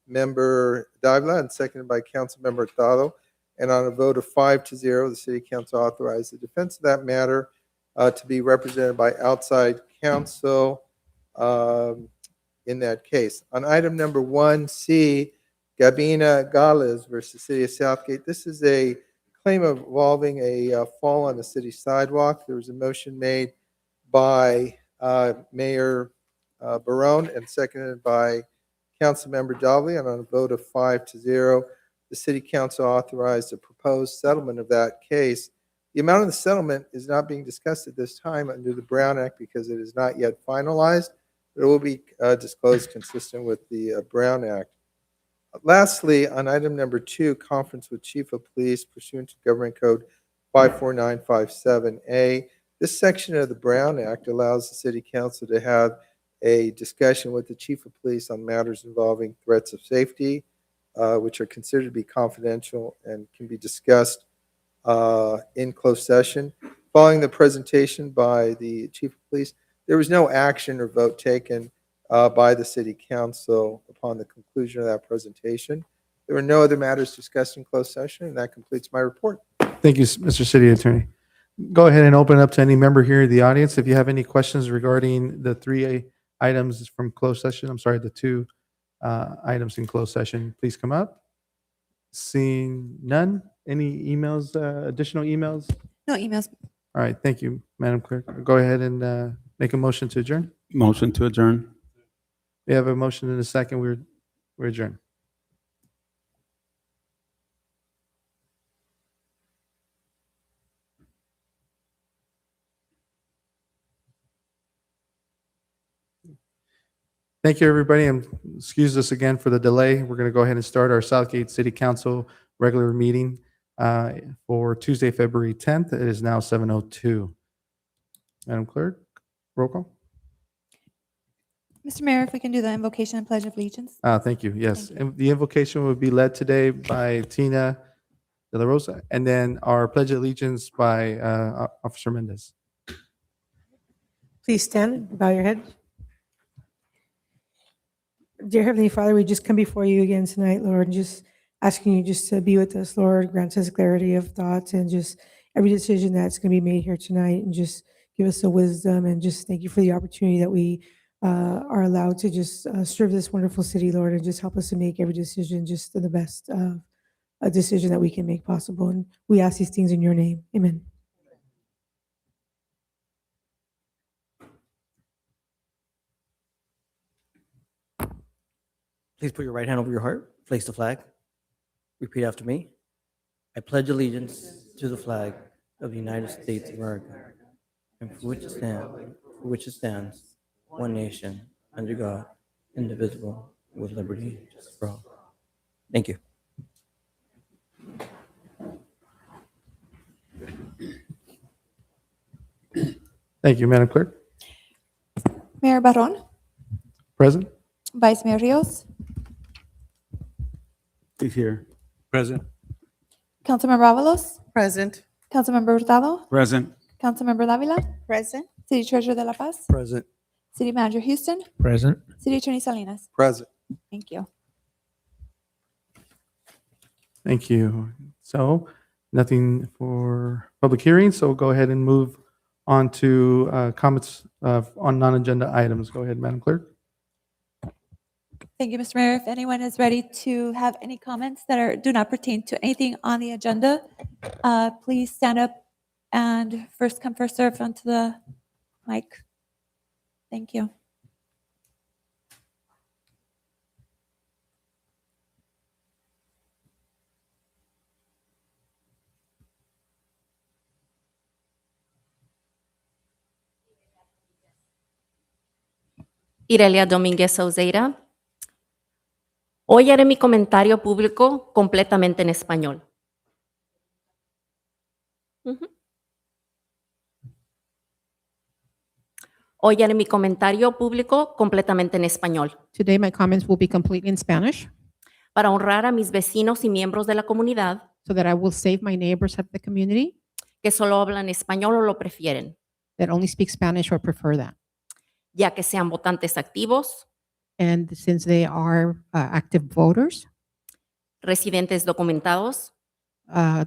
Member Davila and seconded by Council Member Hurtado. And on a vote of 5-0, the City Council authorized the defense of that matter to be represented by outside counsel in that case. On item number 1C, Gabina Gales versus City of Southgate. This is a claim involving a fall on the city sidewalk. There was a motion made by Mayor Barone and seconded by Councilmember Davila, and on a vote of 5-0, the City Council authorized a proposed settlement of that case. The amount of the settlement is not being discussed at this time under the Brown Act because it is not yet finalized. It will be disclosed consistent with the Brown Act. Lastly, on item number 2, conference with Chief of Police pursuant to Government Code 54957A. This section of the Brown Act allows the City Council to have a discussion with the Chief of Police on matters involving threats of safety, which are considered to be confidential and can be discussed in closed session. Following the presentation by the Chief of Police, there was no action or vote taken by the City Council upon the conclusion of that presentation. There were no other matters discussed in closed session, and that completes my report. Thank you, Mr. City Attorney. Go ahead and open up to any member here in the audience. If you have any questions regarding the 3 items from closed session, I'm sorry, the 2 items in closed session, please come up. Seeing none, any emails, additional emails? No emails. All right, thank you, Madam Clerk. Go ahead and make a motion to adjourn. Motion to adjourn. We have a motion and a second. We're adjourned. Thank you, everybody, and excuse us again for the delay. We're going to go ahead and start our Southgate City Council regular meeting for Tuesday, February 10th. It is now 7:02. Madam Clerk, roll call. Mr. Mayor, if we can do the invocation and pledge of allegiance. Thank you. Yes, Thank you. the invocation will be led today by Tina De La Rosa, and then our pledge of allegiance by Officer Mendez. Please stand and bow your head. Dear Heavenly Father, we just come before you again tonight, Lord, and just asking you just to be with us, Lord, grant us clarity of thoughts and just every decision that's going to be made here tonight, and just give us the wisdom, and just thank you for the opportunity that we are allowed to just serve this wonderful city, Lord, and just help us to make every decision just the best a decision that we can make possible. And we ask these things in your name. Amen. Please put your right hand over your heart, place the flag. Repeat after me. I pledge allegiance to the flag of the United States of America, and for which it stands, one nation, under God, indivisible, with liberty and justice for all. Thank you. Thank you, Madam Clerk. Mayor Barron, Present? Vice Mayor Rios, He's here. Present. Councilmember Avalos, Present. Councilmember Hurtado, Present. Councilmember Davila, Present. City Treasurer De La Paz, Present. City Manager Houston, Present. City Attorney Salinas. Present. Thank you. Thank you. So nothing for public hearing, so we'll go ahead and move on to comments on non-agenda items. Go ahead, Madam Clerk. Thank you, Mr. Mayor. If anyone is ready to have any comments that do not pertain to anything on the agenda, please stand up and first come, first serve onto the mic. Thank you. Irelia Domínguez Oseira. Hoy haré mi comentario público completamente en español. Hoy haré mi comentario público completamente en español. Today, my comments will be completely in Spanish Para honrar a mis vecinos y miembros de la comunidad so that I will save my neighbors of the community que solo hablan español o lo prefieren, that only speak Spanish or prefer that. ya que sean votantes activos, And since they are active voters, residentes documentados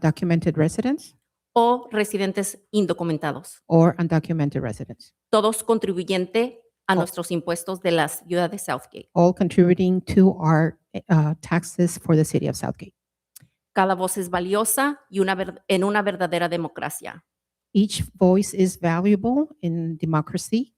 documented residents, o residentes indocumentados, or undocumented residents, todos contribuyentes a nuestros impuestos de la ciudad de Southgate. all contributing to our taxes for the city of Southgate. Cada voz es valiosa y en una verdadera democracia. Each voice is valuable in democracy.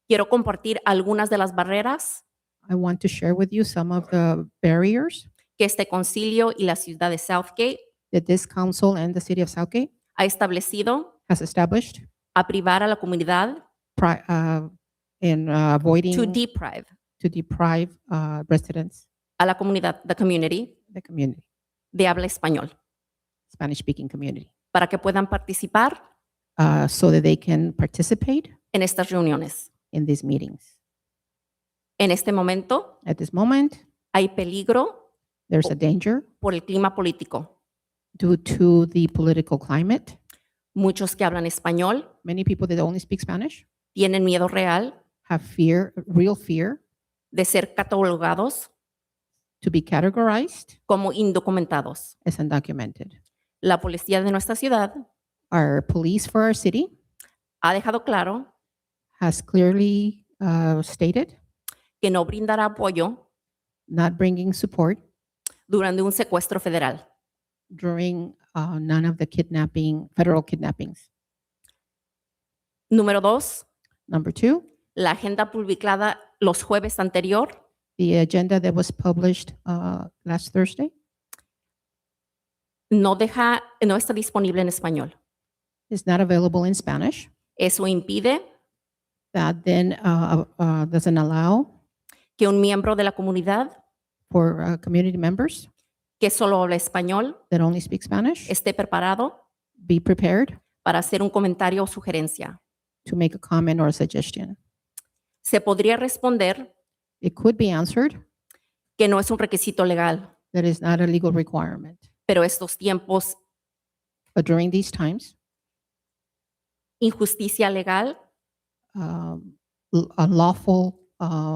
Quiero compartir algunas de las barreras I want to share with you some of the barriers que este concilio y la ciudad de Southgate that this council and the city of Southgate ha establecido has established a privar a la comunidad in avoiding to deprive residents, a la comunidad, the community, the community, de habla español, Spanish-speaking community, para que puedan participar so that they can participate en estas reuniones. in these meetings. En este momento At this moment, hay peligro there's a danger por el clima político. due to the political climate. Muchos que hablan español Many people that only speak Spanish tienen miedo real have fear, real fear, de ser catalogados to be categorized como indocumentados. as undocumented. La policía de nuestra ciudad Our police for our city ha dejado claro has clearly stated que no brindará apoyo not bringing support durante un secuestro federal. during none of the federal kidnappings. Número 2, Number two, la agenda publicada los jueves anterior the agenda that was published last Thursday no está disponible en español. is not available in Spanish. Eso impide That then doesn't allow que un miembro de la comunidad for community members que solo habla español that only speak Spanish esté preparado be prepared para hacer un comentario o sugerencia. to make a comment or a suggestion. Se podría responder It could be answered que no es un requisito legal, that is not a legal requirement. pero estos tiempos, But during these times, injusticia legal unlawful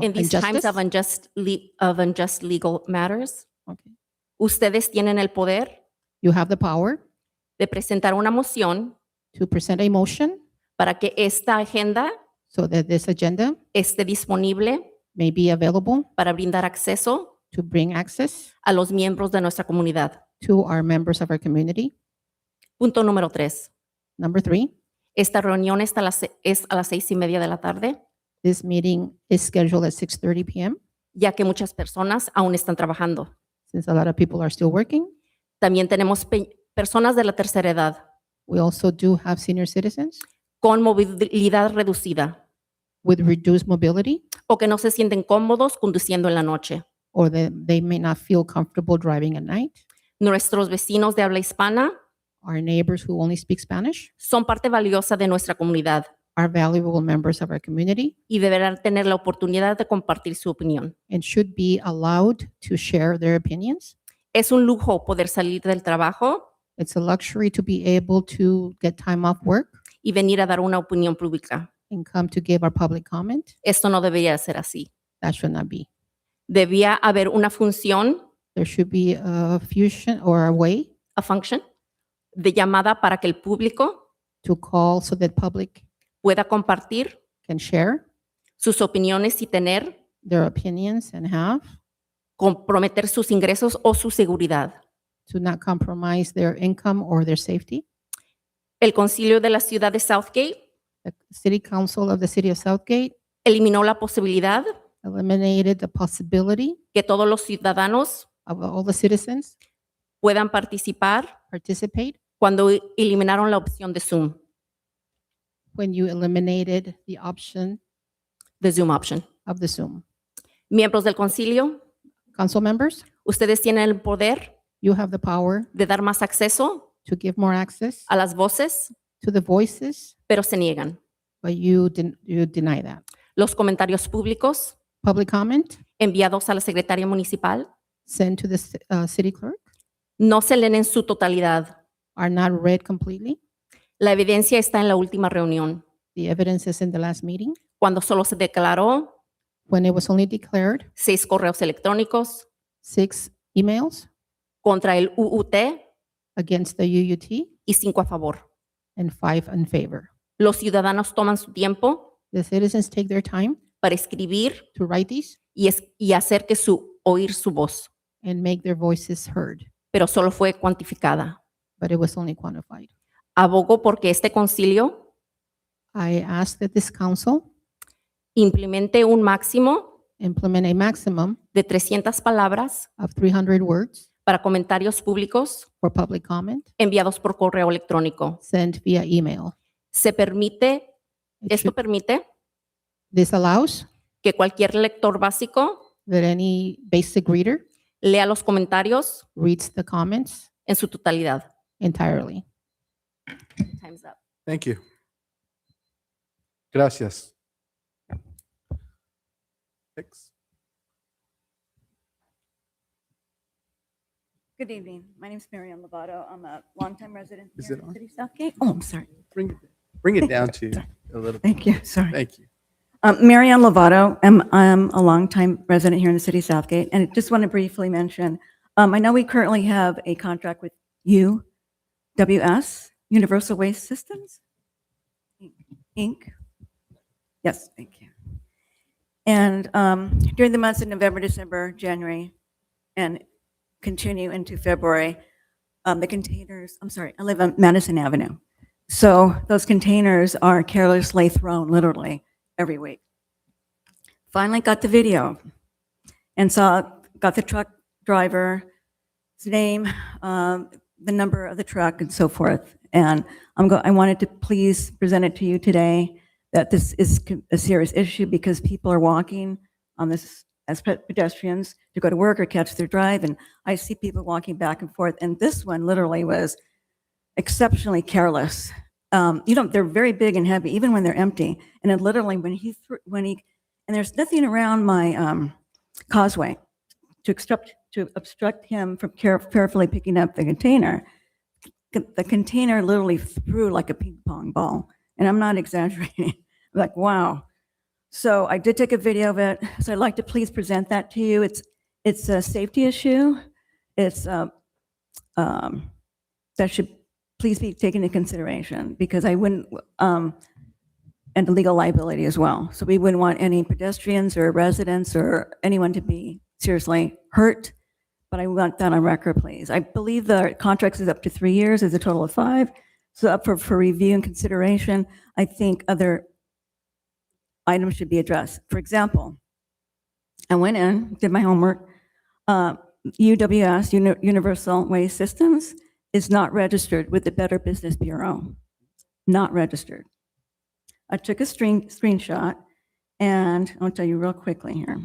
En these times injustice. of unjust legal matters, Okay. ustedes tienen el poder You have the power de presentar una moción to present a motion para que esta agenda so that this agenda esté disponible may be available para brindar acceso to bring access a los miembros de nuestra comunidad. to our members of our community. Punto número 3. Number 3, Esta reunión es a las 6:30 de la tarde, this meeting is scheduled at 6:30 p.m. ya que muchas personas aún están trabajando. since a lot of people are still working. También tenemos personas de la tercera edad We also do have senior citizens con movilidad reducida with reduced mobility, o que no se sienten cómodos conduciendo en la noche. or that they may not feel comfortable driving at night. Nuestros vecinos de habla hispana Our neighbors who only speak Spanish son parte valiosa de nuestra comunidad are valuable members of our community y deberán tener la oportunidad de compartir su opinión. and should be allowed to share their opinions. Es un lujo poder salir del trabajo It's a luxury to be able to get time off work y venir a dar una opinión pública. and come to give our public comment. Esto no debería ser así. That should not be. Debía haber una función, There should be a fusion or a way a function, de llamada para que el público to call so that public pueda compartir can share sus opiniones y tener, their opinions and have comprometer sus ingresos o su seguridad. to not compromise their income or their safety. El concilio de la ciudad de Southgate The City Council of the City of Southgate eliminó la posibilidad eliminated the possibility que todos los ciudadanos of all the citizens puedan participar participate cuando eliminaron la opción de Zoom, when you eliminated the option de Zoom option. of the Zoom. Miembros del concilio, Council members, ustedes tienen el poder you have the power de dar más acceso to give more access a las voces, to the voices, pero se niegan. but you deny that. Los comentarios públicos Public comment enviados a la secretaria municipal sent to the city clerk no se leen en su totalidad. are not read completely. La evidencia está en la última reunión, The evidence is in the last meeting cuando solo se declaró when it was only declared 6 correos electrónicos 6 emails contra el UUT against the UUT y 5 a favor. and 5 in favor. Los ciudadanos toman su tiempo The citizens take their time para escribir to write these y hacer que oír su voz, and make their voices heard, pero solo fue cuantificada. but it was only quantified. Abogo porque este concilio I ask that this council implemente un máximo implement a maximum de 300 palabras of 300 words para comentarios públicos for public comment enviados por correo electrónico. sent via email. Esto permite This allows que cualquier lector básico that any basic reader lea los comentarios reads the comments en su totalidad. entirely. Time's up. Thank you. Gracias. Next. Good evening. My name is Marianne Lovato. I'm a longtime resident Is here it in on? the city of Southgate. Oh, I'm sorry. Bring it down to a little. Thank you. Sorry. Thank you. Marianne Lovato. I'm a longtime resident here in the city of Southgate. And I just want to briefly mention, I know we currently have a contract with UWS, Universal Waste Systems, Inc. Yes, thank you. And during the months of November, December, January, and continue into February, the containers, I'm sorry, I live on Madison Avenue. So those containers are carelessly thrown literally every week. Finally got the video and got the truck driver's name, the number of the truck and so forth. And I wanted to please present it to you today that this is a serious issue because people are walking on this as pedestrians to go to work or catch their drive. And I see people walking back and forth. And this one literally was exceptionally careless. They're very big and heavy, even when they're empty. And then literally and there's nothing around my causeway to obstruct him from carefully picking up the container. The container literally threw like a ping pong ball. And I'm not exaggerating. Like, wow. So I did take a video of it, so I'd like to please present that to you. It's a safety issue. It's, that should please be taken into consideration because I wouldn't, and the legal liability as well. So we wouldn't want any pedestrians or residents or anyone to be seriously hurt, but I want that on record, please. I believe the contract is up to 3 years, it's a total of 5. So up for review and consideration, I think other items should be addressed. For example, I went in, did my homework. UWS, Universal Waste Systems, is not registered with the Better Business Bureau. Not registered. I took a screenshot, and I'll tell you real quickly here.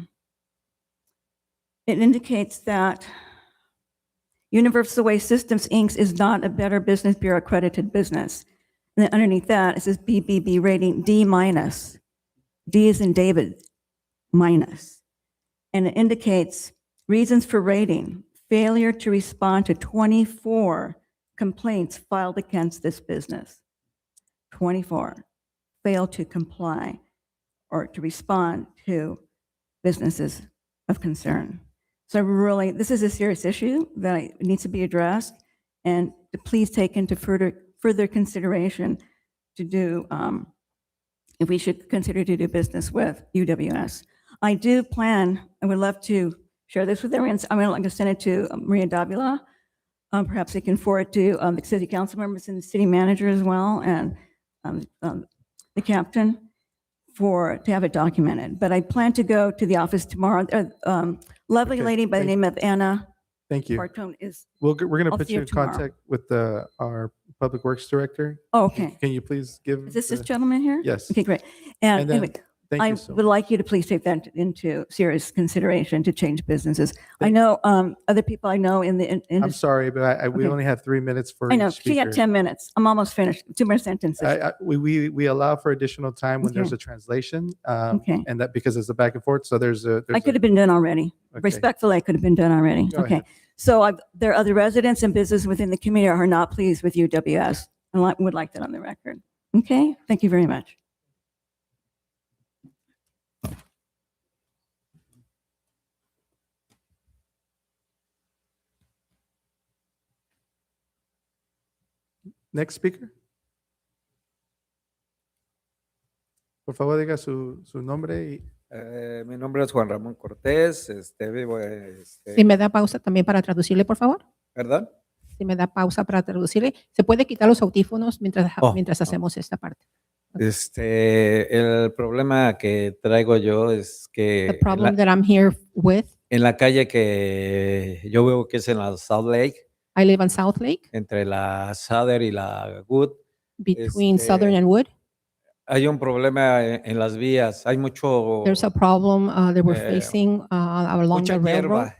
It indicates that Universal Waste Systems, Inc. is not a Better Business Bureau accredited business. And then underneath that, it says BBB rating D minus. D is in David, minus. And it indicates reasons for rating, failure to respond to 24 complaints filed against this business. 24 failed to comply or to respond to businesses of concern. So really, this is a serious issue that needs to be addressed and to please take into further consideration to do, if we should consider to do business with UWS. I do plan, I would love to share this with everyone. I'm going to send it to Maria Davila. Perhaps they can forward it to the city council members and the city manager as well, and the captain to have it documented. But I plan to go to the office tomorrow. Lovely Okay, lady by the name of Anna Thank you. Bartone is, We're going to I'll put see you her in tomorrow. contact with our Public Works Director. oh, okay. Can you please give? Is this the- gentleman here? Yes. Okay, great. And And then- anyway, Thank I you so would much. like you to please take that into serious consideration to change businesses. I Thank- know other people I know in the I'm industry. sorry, but we Okay. only have 3 minutes for I know, each she got speaker. 10 minutes. I'm almost finished. 2 more sentences. We allow for additional time when there's Okay. a translation, Okay. and that because it's a back and forth. So there's a. I could have been done already. Okay. Respectfully, I could have been done already. Go Okay. ahead. So there are other residents and businesses within the community are not pleased with UWS. I would like that on the record. Okay? Thank you very much. Next speaker. Por favor, diga su nombre y Mi nombre es Juan Ramón Cortés, vivo, Si me da pausa también para traducirle, por favor. ¿perdón? Si me da pausa para traducirle. Se puede quitar los audífonos mientras Oh, hacemos esta parte. El problema que traigo yo es The que problem that I'm here with, en la calle que yo veo que es en la South Lake, I live on South Lake, entre la Southern y la Wood, between Southern and Wood. hay un problema en las vías, hay mucho, There's a problem that we're eh, facing along mucha the railroad. hierba.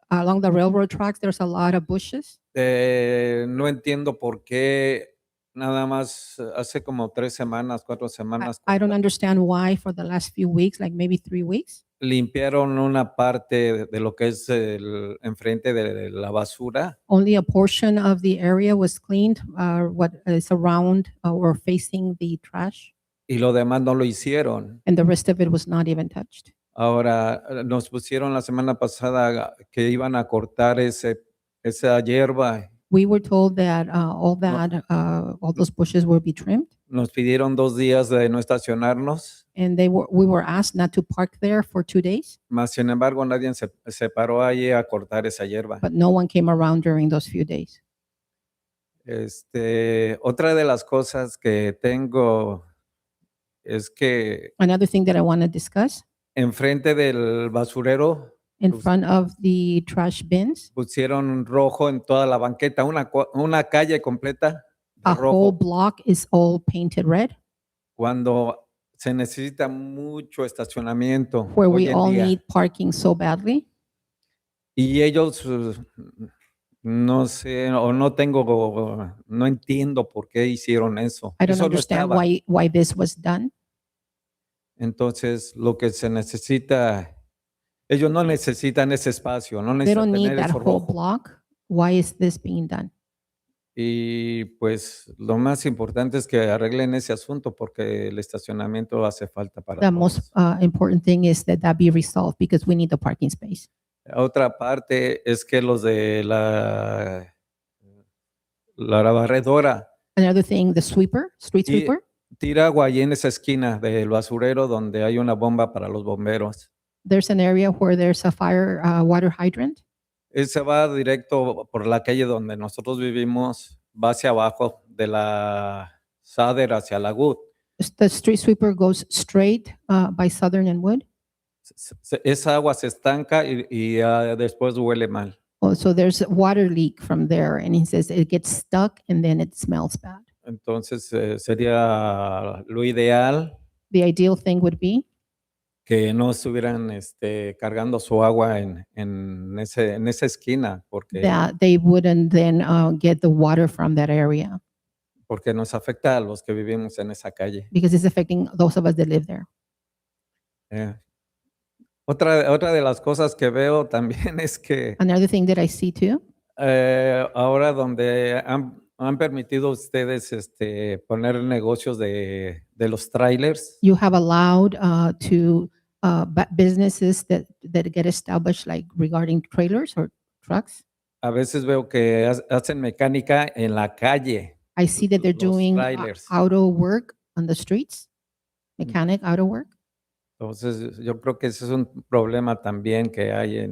Along the railroad tracks, there's a lot of bushes. No entiendo por qué nada más hace como 3 semanas, 4 semanas, I don't understand why for the last few weeks, like maybe 3 weeks, limpiaron una parte de lo que es el enfrente de la basura. only a portion of the area was cleaned, what is around or facing the trash, Y lo demás no lo hicieron. and the rest of it was not even touched. Ahora nos pusieron la semana pasada que iban a cortar esa hierba. We were told that all those bushes will be trimmed, Nos pidieron 2 días de no estacionarnos, and we were asked not to park there for 2 days, mas sin embargo nadie se paró allí a cortar esa hierba. but no one came around during those few days. Otra de las cosas que tengo es que Another thing that I want to discuss, enfrente del basurero in front of the trash bins, pusieron rojo en toda la banqueta, una calle completa de a whole rojo, block is all painted red, cuando se necesita mucho estacionamiento where hoy we en all día. need parking so badly. Y ellos, no sé, o no entiendo por qué hicieron eso. I don't Eso no understand estaba. why this was done. Entonces, lo que se necesita, ellos no necesitan ese espacio, no They necesitan don't need tener that eso whole rojo. block. Why is this being done? Y pues lo más importante es que arreglen ese asunto porque el estacionamiento hace falta para The most todos. important thing is that that be resolved because we need the parking space. Otra parte es que los de la barredora Another thing, the sweeper, street y sweeper, tira agua ahí en esa esquina del basurero donde hay una bomba para los bomberos. there's an area where there's a fire water hydrant. Ese va directo por la calle donde nosotros vivimos, va hacia abajo de la Sader hacia la Wood. The street sweeper goes straight by Southern and Wood. Esa agua se estanca y después huele mal. Oh, so there's a water leak from there, and he says it gets stuck and then it smells bad. Entonces sería lo ideal The ideal thing would be que no estuvieran cargando su agua en esa esquina that they wouldn't then get the water from that area porque nos afecta a los que vivimos en esa calle. because it's affecting those of us that live there. Otra de las cosas que veo también es que Another thing that I see too, ahora donde han permitido ustedes poner negocios de los trailers, you have allowed businesses that get established like regarding trailers or trucks. a veces veo que hacen mecánica en la calle. I see that they're Los doing trailers. auto work on the streets, mechanic auto work. Entonces yo creo que ese es un problema también que hay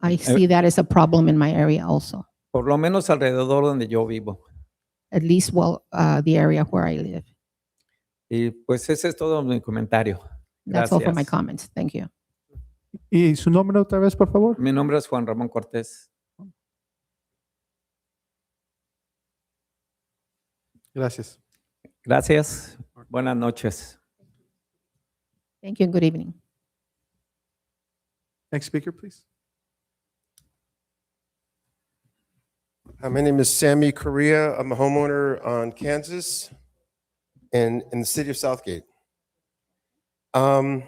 I see that as a problem in my area also, por lo menos alrededor donde yo vivo. at least the area where I live. Y pues ese es todo mi comentario. That's all for my Gracias. comments. Thank you. ¿Y su nombre otra vez, por favor? Mi nombre es Juan Ramón Cortés. Gracias. Gracias. Buenas noches. Thank you and good evening. Next speaker, please. My name is Sammy Correa. I'm a homeowner on Kansas and in the city of Southgate. I've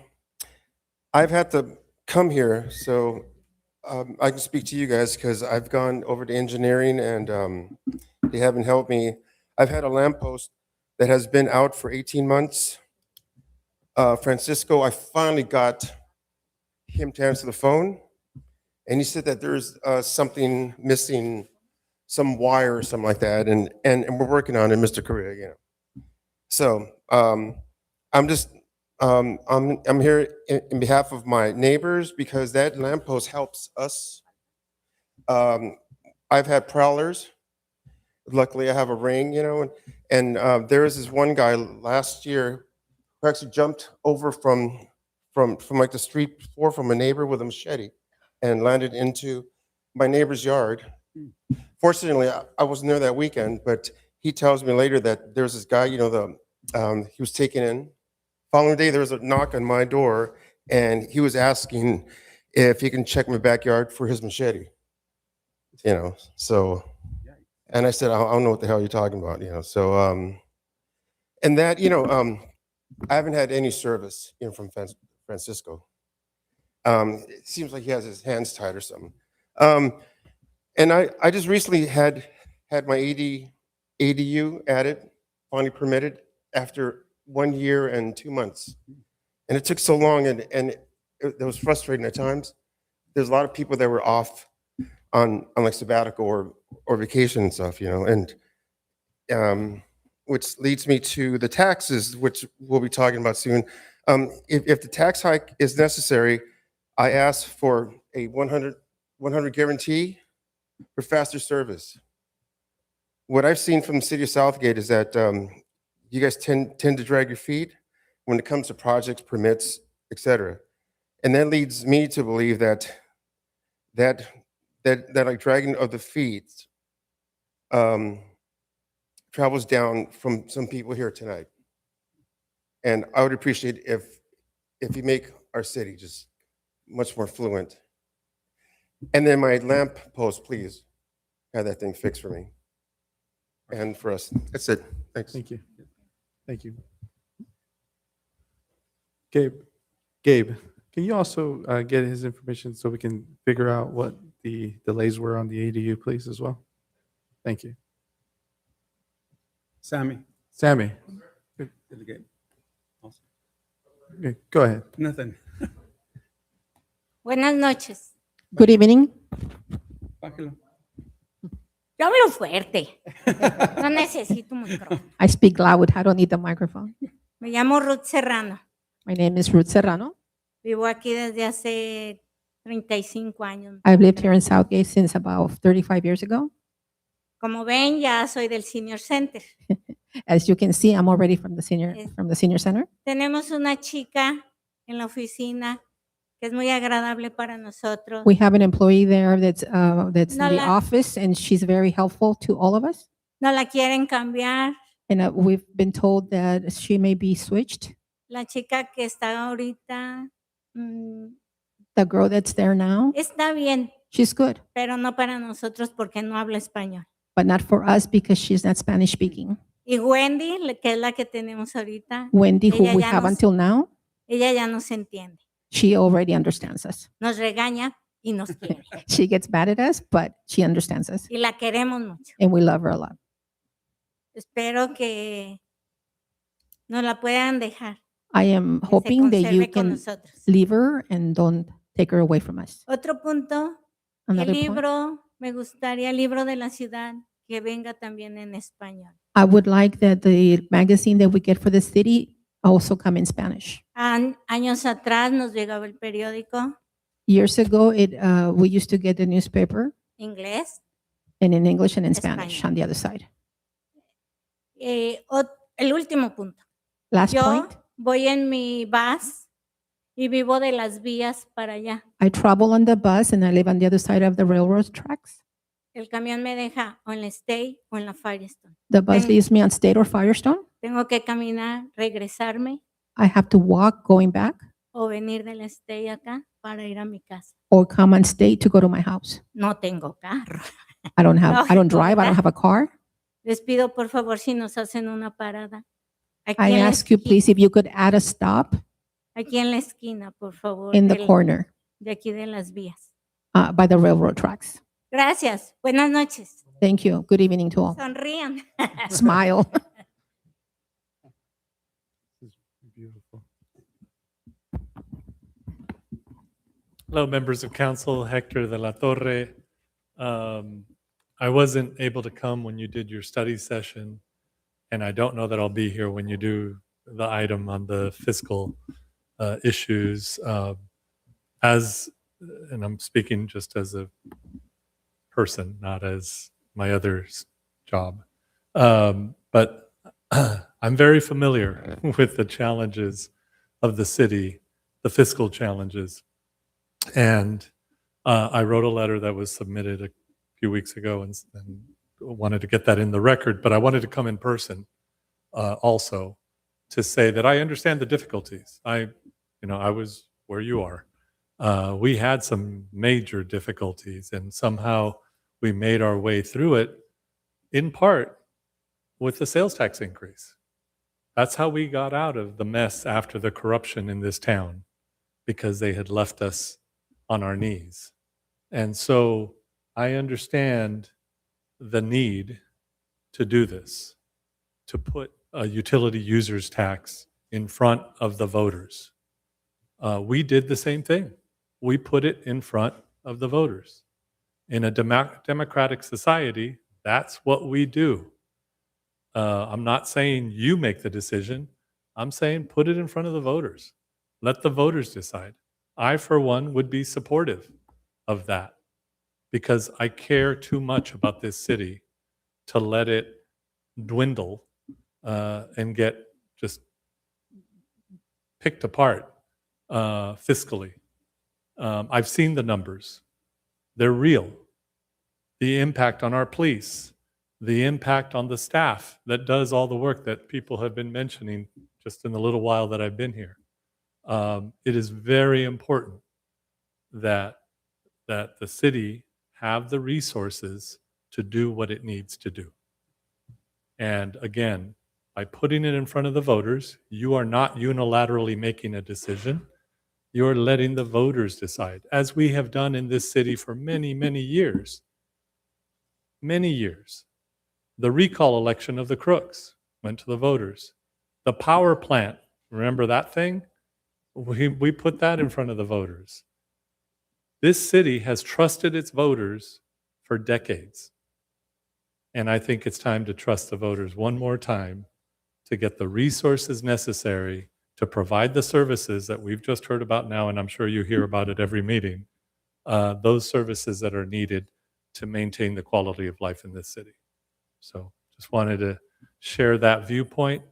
had to come here, so I can speak to you guys because I've gone over to engineering and they haven't helped me. I've had a lamppost that has been out for 18 months. Francisco, I finally got him to answer the phone, and he said that there's something missing, some wire or something like that, and we're working on it, Mr. Correa, you know. So I'm just I'm here in behalf of my neighbors because that lamppost helps us. I've had prowlers. Luckily, I have a ring, you know, and there was this one guy last year who actually jumped over from like the street floor from a neighbor with a machete and landed into my neighbor's yard. Fortunately, I wasn't there that weekend, but he tells me later that there's this guy, you know, he was taken in. Following day, there was a knock on my door, and he was asking if he can check my backyard for his machete. You know, so, and I said, I don't know what the hell you're talking about, you know. So, and that, you know, I haven't had any service, you know, from Francisco. It seems like he has his hands tied or something. And I just recently had my ADU added, finally permitted after 1 year and 2 months. And it took so long, and it was frustrating at times. There's a lot of people that were off on like sabbatical or vacation and stuff, you know, and which leads me to the taxes, which we'll be talking about soon. If the tax hike is necessary, I ask for a 100 guarantee for faster service. What I've seen from the city of Southgate is that you guys tend to drag your feet when it comes to projects, permits, et cetera. And that leads me to believe that like dragging of the feet travels down from some people here tonight. And I would appreciate if you make our city just much more fluent. And then my lamp post, please have that thing fixed for me and for us. That's it. Thanks. Thank you. Thank you. Gabe, can you also get his information so we can figure out what the delays were on the ADU, please, as well? Thank you. Sammy. Sammy, Delegate. okay, go ahead. Nothing. Buenas noches. Good evening. Bájalo. Yo hablo fuerte. No necesito un micrófono. I speak loud. I don't need the microphone. Me llamo Ruth Serrano. My name is Ruth Serrano. Vivo aquí desde hace 35 años. I've lived here in Southgate since about 35 years ago. Como ven, ya soy del Senior Center. As you can see, I'm already from the senior center. Tenemos una chica en la oficina que es muy agradable para nosotros. We have an employee there that's No in the la- office, and she's very helpful to all of us. No la quieren cambiar. And we've been told that she may be switched. La chica que está ahorita The girl that's there now, está bien, she's good, pero no para nosotros porque no habla español. but not for us because she's not Spanish speaking. Y Wendy, que es la que tenemos ahorita, Wendy, who ella we ya have nos- until now, ella ya nos entiende. she already understands us. Nos regaña y nos quiere. She gets mad at us, but she understands us, Y la queremos mucho. and we love her a lot. Espero que nos la puedan dejar. I am que se hoping that you conserve con can nosotros. leave her and don't take her away from us. Otro punto, Another el point. libro, me gustaría el libro de la ciudad que venga también en español. I would like that the magazine that we get for the city also come in Spanish. Años atrás nos llegaba el periódico Years ago, we used to get the newspaper inglés. and in English and in Spanish on the other side. El último punto. Last Yo point, voy en mi bus y vivo de las vías para allá. I travel on the bus and I live on the other side of the railroad tracks. El camión me deja o en la State o en la Firestone. The bus leaves me on State or Firestone. Tengo que caminar, regresarme I have to walk going back o venir de la State acá para ir a mi casa. or come on State to go to my house. No tengo carro. I don't drive, I don't ¿verdad? have a car. Les pido por favor si nos hacen una parada. Aquí, I en la, ask you, please, if you could add a stop aquí en la esquina, por favor. in the corner De aquí de las vías. by the railroad tracks. Gracias. Buenas noches. Thank you. Good evening to all. Sonrían. Smile. Beautiful. Hello, members of council. Hector de la Torre. I wasn't able to come when you did your study session, and I don't know that I'll be here when you do the item on the fiscal issues. And I'm speaking just as a person, not as my other job. But I'm very familiar with the challenges of the city, the fiscal challenges. And I wrote a letter that was submitted a few weeks ago and wanted to get that in the record, but I wanted to come in person also to say that I understand the difficulties. I was where you are. We had some major difficulties, and somehow we made our way through it, in part with the sales tax increase. That's how we got out of the mess after the corruption in this town, because they had left us on our knees. And so I understand the need to do this, to put a utility users tax in front of the voters. We did the same thing. We put it in front of the voters. In a democratic society, that's what we do. I'm not saying you make the decision. I'm saying put it in front of the voters. Let the voters decide. I, for one, would be supportive of that because I care too much about this city to let it dwindle and get just picked apart fiscally. I've seen the numbers. They're real. The impact on our police, the impact on the staff that does all the work that people have been mentioning just in the little while that I've been here. It is very important that the city have the resources to do what it needs to do. And again, by putting it in front of the voters, you are not unilaterally making a decision. You're letting the voters decide, as we have done in this city for many, many years. Many years. The recall election of the crooks went to the voters. The power plant, remember that thing? We put that in front of the voters. This city has trusted its voters for decades. And I think it's time to trust the voters one more time to get the resources necessary to provide the services that we've just heard about now, and I'm sure you hear about at every meeting, those services that are needed to maintain the quality of life in this city. So just wanted to share that viewpoint.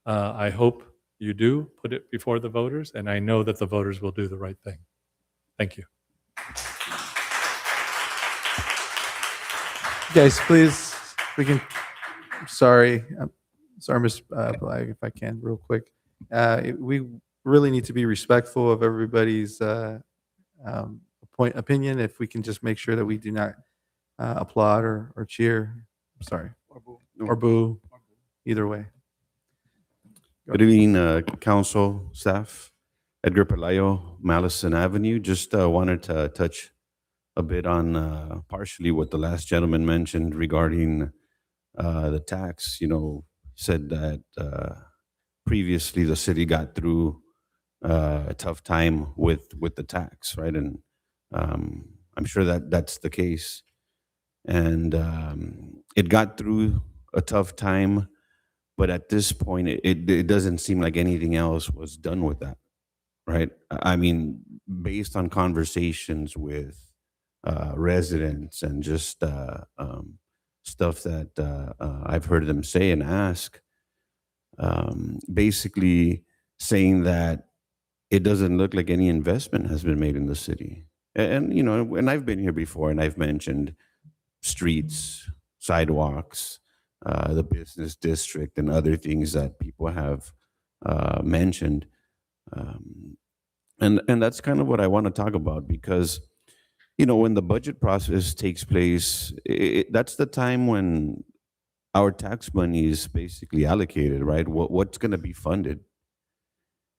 I hope you do put it before the voters, and I know that the voters will do the right thing. Thank you. Guys, please, we can, sorry, Ms. Black, if I can, real quick. We really need to be respectful of everybody's opinion. If we can just make sure that we do not applaud or cheer, sorry, or boo, either way. Good evening, council, staff. Edgar Pelayo, Madison Avenue. Just wanted to touch a bit on partially what the last gentleman mentioned regarding the tax. You know, said that previously the city got through a tough time with the tax, right? And I'm sure that that's the case. And it got through a tough time, but at this point, it doesn't seem like anything else was done with that, right? I mean, based on conversations with residents and just stuff that I've heard them say and ask, basically saying that it doesn't look like any investment has been made in the city. And you know, and I've been here before, and I've mentioned streets, sidewalks, the business district, and other things that people have mentioned. And that's kind of what I want to talk about, because you know, when the budget process takes place, that's the time when our tax money is basically allocated, right? What's going to be funded.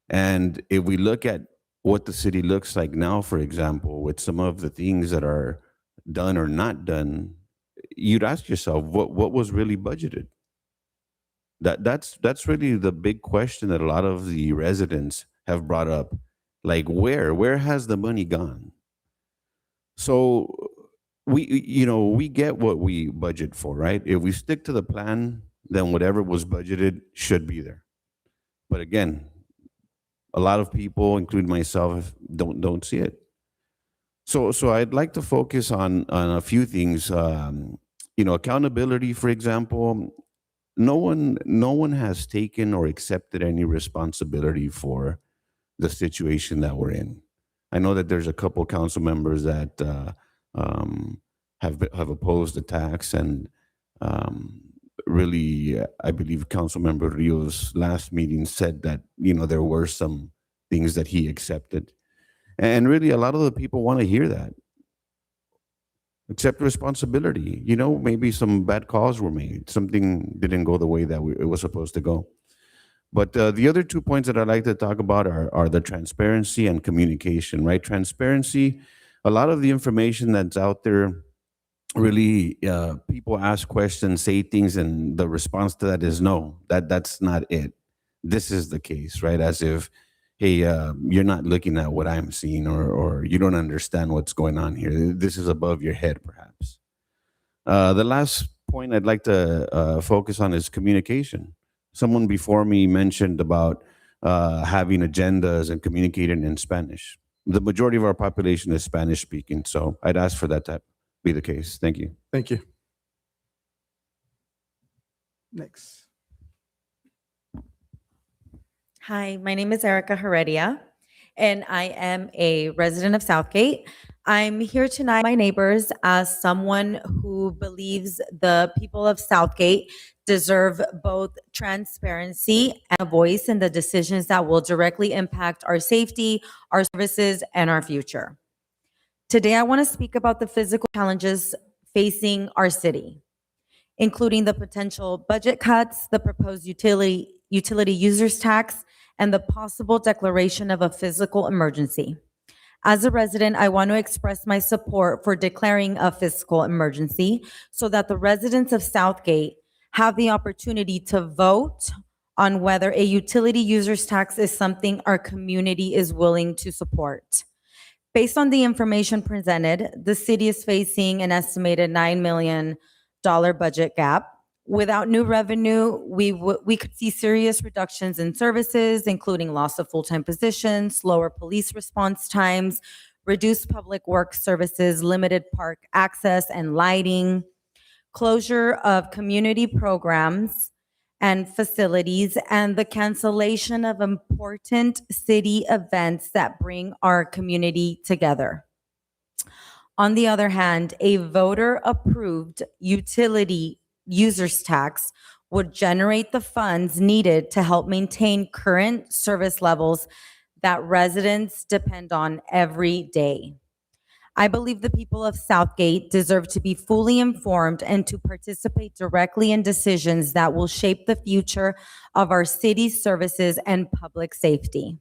And if we look at what the city looks like now, for example, with some of the things that are done or not done, you'd ask yourself, what was really budgeted? That's really the big question that a lot of the residents have brought up. Like, where has the money gone? So we get what we budget for, right? If we stick to the plan, then whatever was budgeted should be there. But again, a lot of people, including myself, don't see it. So I'd like to focus on a few things. You know, accountability, for example. No one has taken or accepted any responsibility for the situation that we're in. I know that there's a couple council members that have opposed the tax, and really, I believe Councilmember Rios' last meeting said that, you know, there were some things that he accepted. And really, a lot of the people want to hear that. Accept responsibility. You know, maybe some bad calls were made. Something didn't go the way that it was supposed to go. But the other 2 points that I'd like to talk about are the transparency and communication, right? Transparency, a lot of the information that's out there, really, people ask questions, say things, and the response to that is no, that's not it. This is the case, right? As if, hey, you're not looking at what I'm seeing, or you don't understand what's going on here. This is above your head, perhaps. The last point I'd like to focus on is communication. Someone before me mentioned about having agendas and communicating in Spanish. The majority of our population is Spanish speaking, so I'd ask for that to be the case. Thank you. Thank you. Next. Hi, my name is Erica Heredia, and I am a resident of Southgate. I'm here tonight, my neighbors, as someone who believes the people of Southgate deserve both transparency and a voice in the decisions that will directly impact our safety, our services, and our future. Today, I want to speak about the physical challenges facing our city, including the potential budget cuts, the proposed utility users tax, and the possible declaration of a physical emergency. As a resident, I want to express my support for declaring a fiscal emergency so that the residents of Southgate have the opportunity to vote on whether a utility users tax is something our community is willing to support. Based on the information presented, the city is facing an estimated $9 million budget gap. Without new revenue, we could see serious reductions in services, including loss of full-time positions, lower police response times, reduced public works services, limited park access and lighting, closure of community programs and facilities, and the cancellation of important city events that bring our community together. On the other hand, a voter-approved utility users tax would generate the funds needed to help maintain current service levels that residents depend on every day. I believe the people of Southgate deserve to be fully informed and to participate directly in decisions that will shape the future of our city's services and public safety.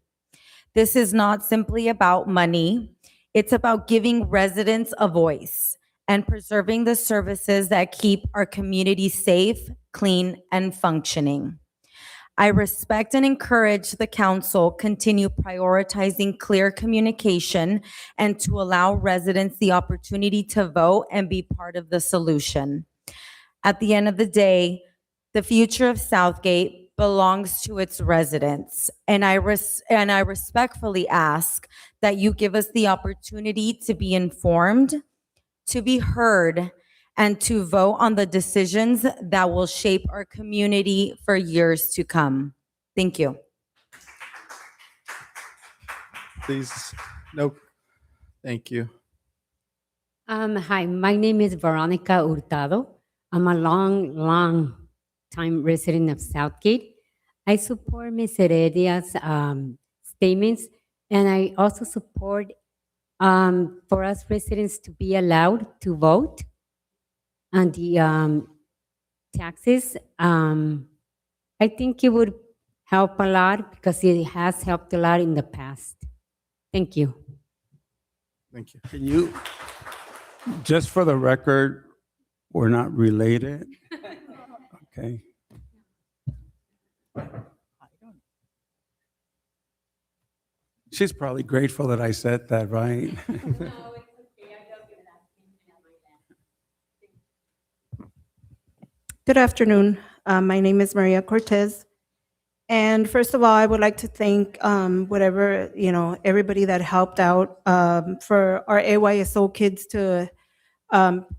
This is not simply about money. It's about giving residents a voice and preserving the services that keep our community safe, clean, and functioning. I respect and encourage the council continue prioritizing clear communication and to allow residents the opportunity to vote and be part of the solution. At the end of the day, the future of Southgate belongs to its residents, and I respectfully ask that you give us the opportunity to be informed, to be heard, and to vote on the decisions that will shape our community for years to come. Thank you. Please, no, thank you. Hi, my name is Veronica Hurtado. I'm a long time resident of Southgate. I support Ms. Heredia's statements, and I also support for us residents to be allowed to vote on the taxes. I think it would help a lot because it has helped a lot in the past. Thank you. Thank you. Can you, just for the record, we're not related, okay? She's probably grateful that I said that, right? Good afternoon. My name is Maria Cortez. And first of all, I would like to thank everybody that helped out for our AYSO kids to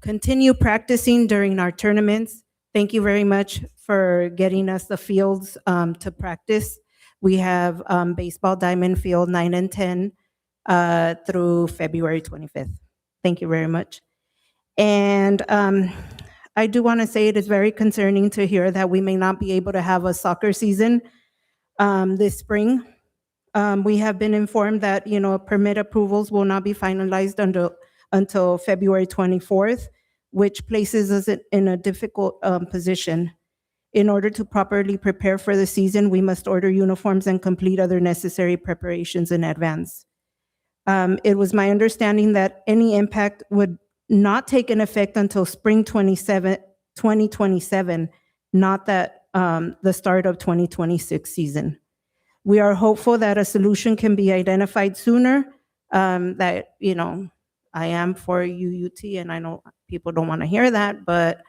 continue practicing during our tournaments. Thank you very much for getting us the fields to practice. We have baseball diamond field 9 and 10 through February 25th. Thank you very much. And I do want to say it is very concerning to hear that we may not be able to have a soccer season this spring. We have been informed that, permit approvals will not be finalized until February 24th, which places us in a difficult position. In order to properly prepare for the season, we must order uniforms and complete other necessary preparations in advance. It was my understanding that any impact would not take an effect until spring 2027, not that the start of 2026 season. We are hopeful that a solution can be identified sooner, I am for UUT, and I know people don't want to hear that, but,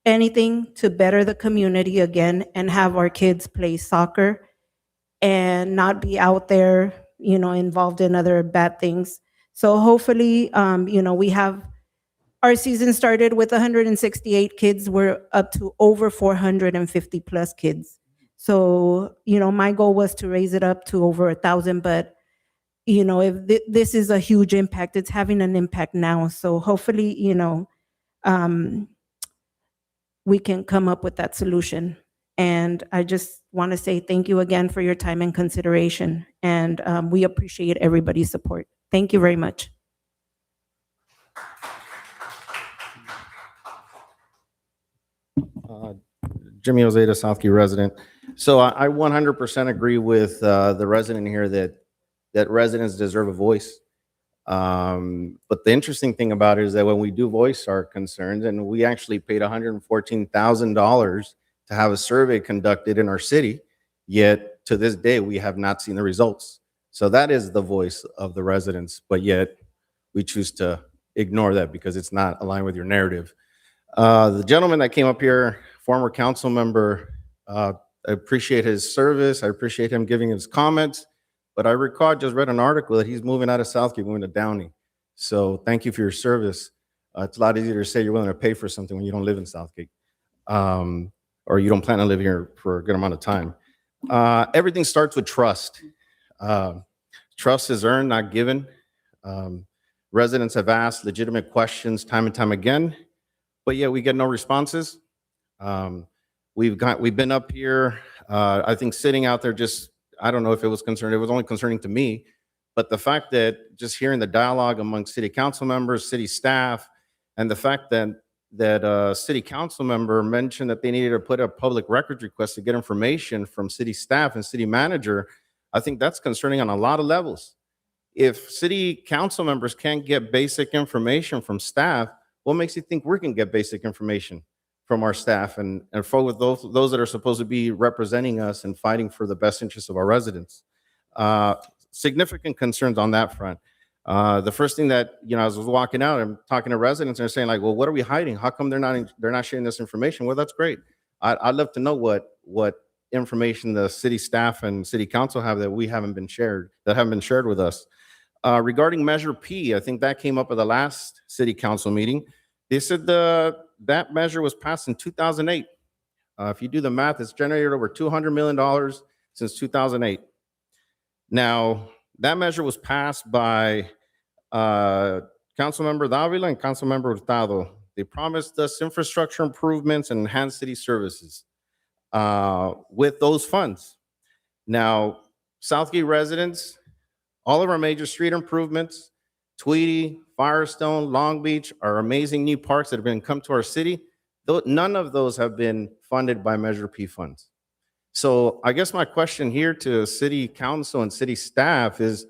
anything to better the community again and have our kids play soccer and not be out there, involved in other bad things. So hopefully, we have our season started with 168 kids. We're up to over 450 plus kids. So, my goal was to raise it up to over 1,000, but if this is a huge impact, it's having an impact now. So hopefully, we can come up with that solution. And I just want to say thank you again for your time and consideration. And we appreciate everybody's support. Thank you very much. Jimmy Ozeta, Southgate resident. So I 100% agree with the resident here that residents deserve a voice. But the interesting thing about it is that when we do voice our concerns, and we actually paid $114,000 to have a survey conducted in our city, yet to this day, we have not seen the results. So that is the voice of the residents, but yet we choose to ignore that because it's not aligned with your narrative. The gentleman that came up here, former council member, I appreciate his service. I appreciate him giving his comments. But I recall, I just read an article that he's moving out of Southgate, moving to Downey. So thank you for your service. It's a lot easier to say you're willing to pay for something when you don't live in Southgate, or you don't plan to live here for a good amount of time. Everything starts with trust. Trust is earned, not given. Residents have asked legitimate questions time and time again, but yet we get no responses. We've been up here, I think sitting out there just, I don't know if it was only concerning to me, but the fact that just hearing the dialogue among city council members, city staff, and the fact that city council member mentioned that they needed to put a public records request to get information from city staff and city manager, I think that's concerning on a lot of levels. If city council members can't get basic information from staff, what makes you think we can get basic information from our staff and with those that are supposed to be representing us and fighting for the best interests of our residents? Significant concerns on that front. The first thing that, as I was walking out, I'm talking to residents and they're saying like, well, what are we hiding? How come they're not sharing this information? Well, that's great. I'd love to know what information the city staff and city council have that haven't been shared with us. Regarding Measure P, I think that came up at the last city council meeting. They said that measure was passed in 2008. If you do the math, it's generated over $200 million since 2008. Now, that measure was passed by Councilmember Davila and Councilmember Hurtado. They promised us infrastructure improvements and enhanced city services with those funds. Now, Southgate residents, all of our major street improvements, Tweedy, Firestone, Long Beach, are amazing new parks that have been come to our city. None of those have been funded by Measure P funds. So I guess my question here to city council and city staff is,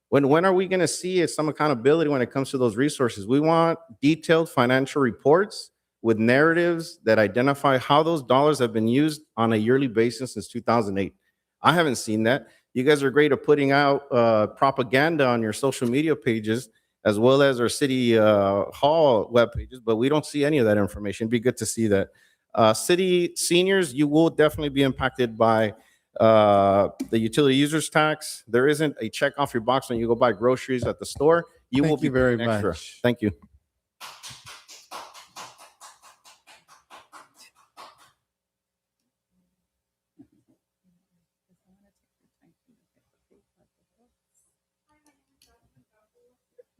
when are we going to see some accountability when it comes to those resources? We want detailed financial reports with narratives that identify how those dollars have been used on a yearly basis since 2008. I haven't seen that. You guys are great at putting out propaganda on your social media pages, as well as our city hall web pages, but we don't see any of that information. It'd be good to see that. City seniors, you will definitely be impacted by the utility users tax. There isn't a check off your box when you go buy groceries at the store. You will be very paying extra. much. Thank you.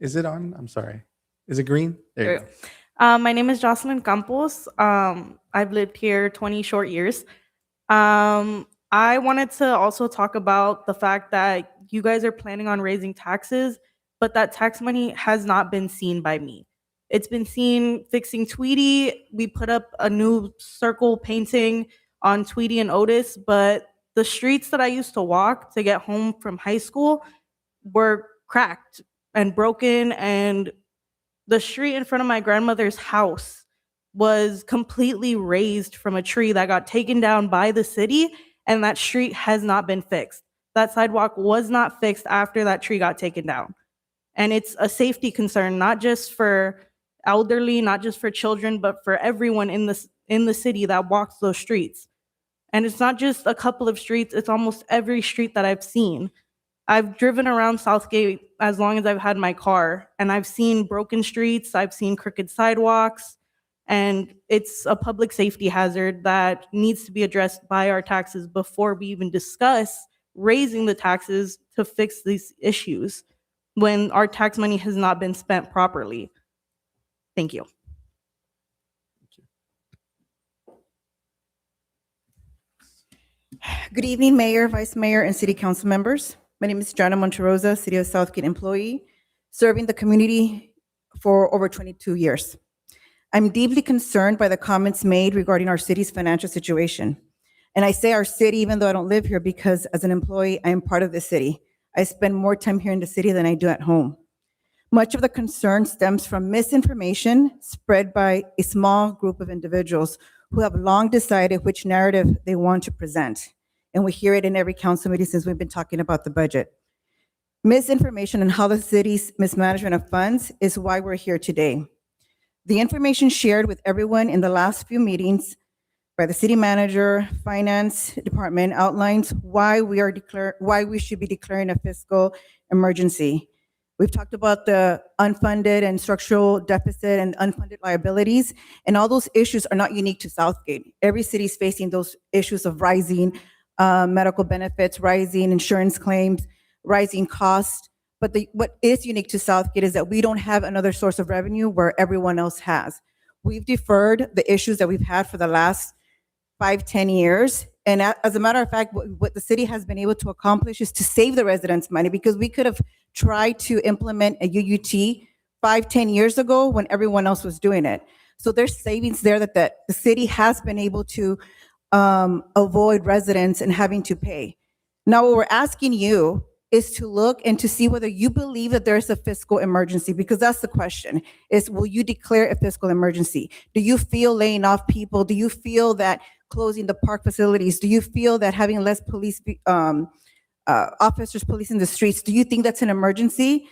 Is it on? I'm sorry. Is it green? There you go. My name is Jocelyn Campos. I've lived here 20 short years. I wanted to also talk about the fact that you guys are planning on raising taxes, but that tax money has not been seen by me. It's been seen fixing Tweedy. We put up a new circle painting on Tweedy and Otis, but the streets that I used to walk to get home from high school were cracked and broken, and the street in front of my grandmother's house was completely raised from a tree that got taken down by the city, and that street has not been fixed. That sidewalk was not fixed after that tree got taken down. And it's a safety concern, not just for elderly, not just for children, but for everyone in the city that walks those streets. And it's not just a couple of streets, it's almost every street that I've seen. I've driven around Southgate as long as I've had my car, and I've seen broken streets, I've seen crooked sidewalks, and it's a public safety hazard that needs to be addressed by our taxes before we even discuss raising the taxes to fix these issues when our tax money has not been spent properly. Thank you. Good evening, Mayor, Vice Mayor, and City Council members. My name is Joanna Monterosa, City of Southgate employee, serving the community for over 22 years. I'm deeply concerned by the comments made regarding our city's financial situation. And I say our city, even though I don't live here, because as an employee, I am part of the city. I spend more time here in the city than I do at home. Much of the concern stems from misinformation spread by a small group of individuals who have long decided which narrative they want to present. And we hear it in every council meeting since we've been talking about the budget. Misinformation on how the city's mismanagement of funds is why we're here today. The information shared with everyone in the last few meetings by the city manager, finance department outlines why we should be declaring a fiscal emergency. We've talked about the unfunded and structural deficit and unfunded liabilities, and all those issues are not unique to Southgate. Every city is facing those issues of rising medical benefits, rising insurance claims, rising costs. But what is unique to Southgate is that we don't have another source of revenue where everyone else has. We've deferred the issues that we've had for the last 5-10 years. And as a matter of fact, what the city has been able to accomplish is to save the residents money, because we could have tried to implement a UUT 5-10 years ago when everyone else was doing it. So there's savings there that the city has been able to avoid residents and having to pay. Now, what we're asking you is to look and to see whether you believe that there's a fiscal emergency, because that's the question, is will you declare a fiscal emergency? Do you feel laying off people? Do you feel that closing the park facilities? Do you feel that having less police officers policing the streets, do you think that's an emergency?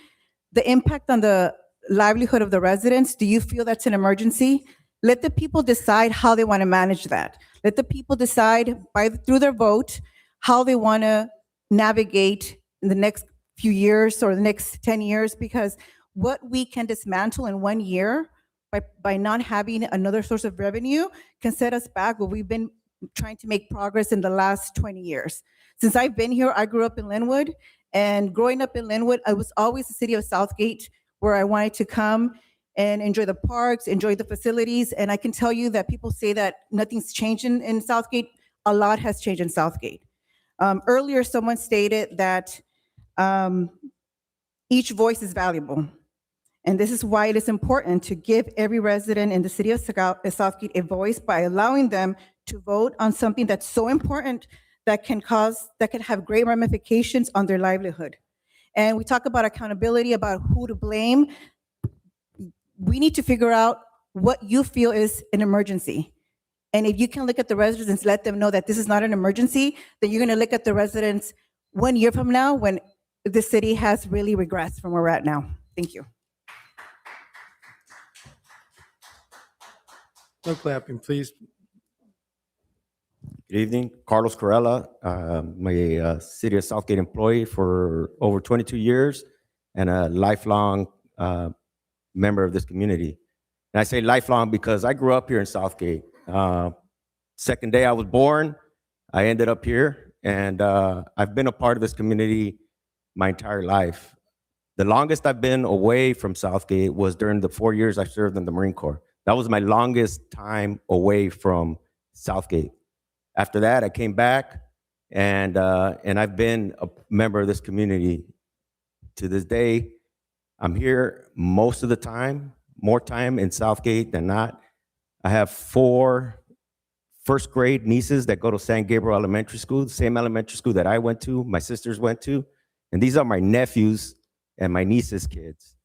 The impact on the livelihood of the residents, do you feel that's an emergency? Let the people decide how they want to manage that. Let the people decide through their vote how they want to navigate in the next few years or the next 10 years, because what we can dismantle in 1 year by not having another source of revenue can set us back where we've been trying to make progress in the last 20 years. Since I've been here, I grew up in Linwood, and growing up in Linwood, I was always the city of Southgate where I wanted to come and enjoy the parks, enjoy the facilities. And I can tell you that people say that nothing's changed in Southgate. A lot has changed in Southgate. Earlier, someone stated that each voice is valuable. And this is why it is important to give every resident in the city of Southgate a voice by allowing them to vote on something that's so important that can have great ramifications on their livelihood. And we talk about accountability, about who to blame. We need to figure out what you feel is an emergency. And if you can look at the residents, let them know that this is not an emergency, then you're going to look at the residents 1 year from now when the city has really regressed from where we're at now. Thank you. No clapping, please. Good evening, Carlos Corella. I'm a City of Southgate employee for over 22 years and a lifelong member of this community. And I say lifelong because I grew up here in Southgate. Second day I was born, I ended up here, and I've been a part of this community my entire life. The longest I've been away from Southgate was during the 4 years I served in the Marine Corps. That was my longest time away from Southgate. After that, I came back, and I've been a member of this community to this day. I'm here most of the time, more time in Southgate than not. I have 4 first grade nieces that go to San Gabriel Elementary School, the same elementary school that I went to, my sisters went to, and these are my nephews and my niece's kids.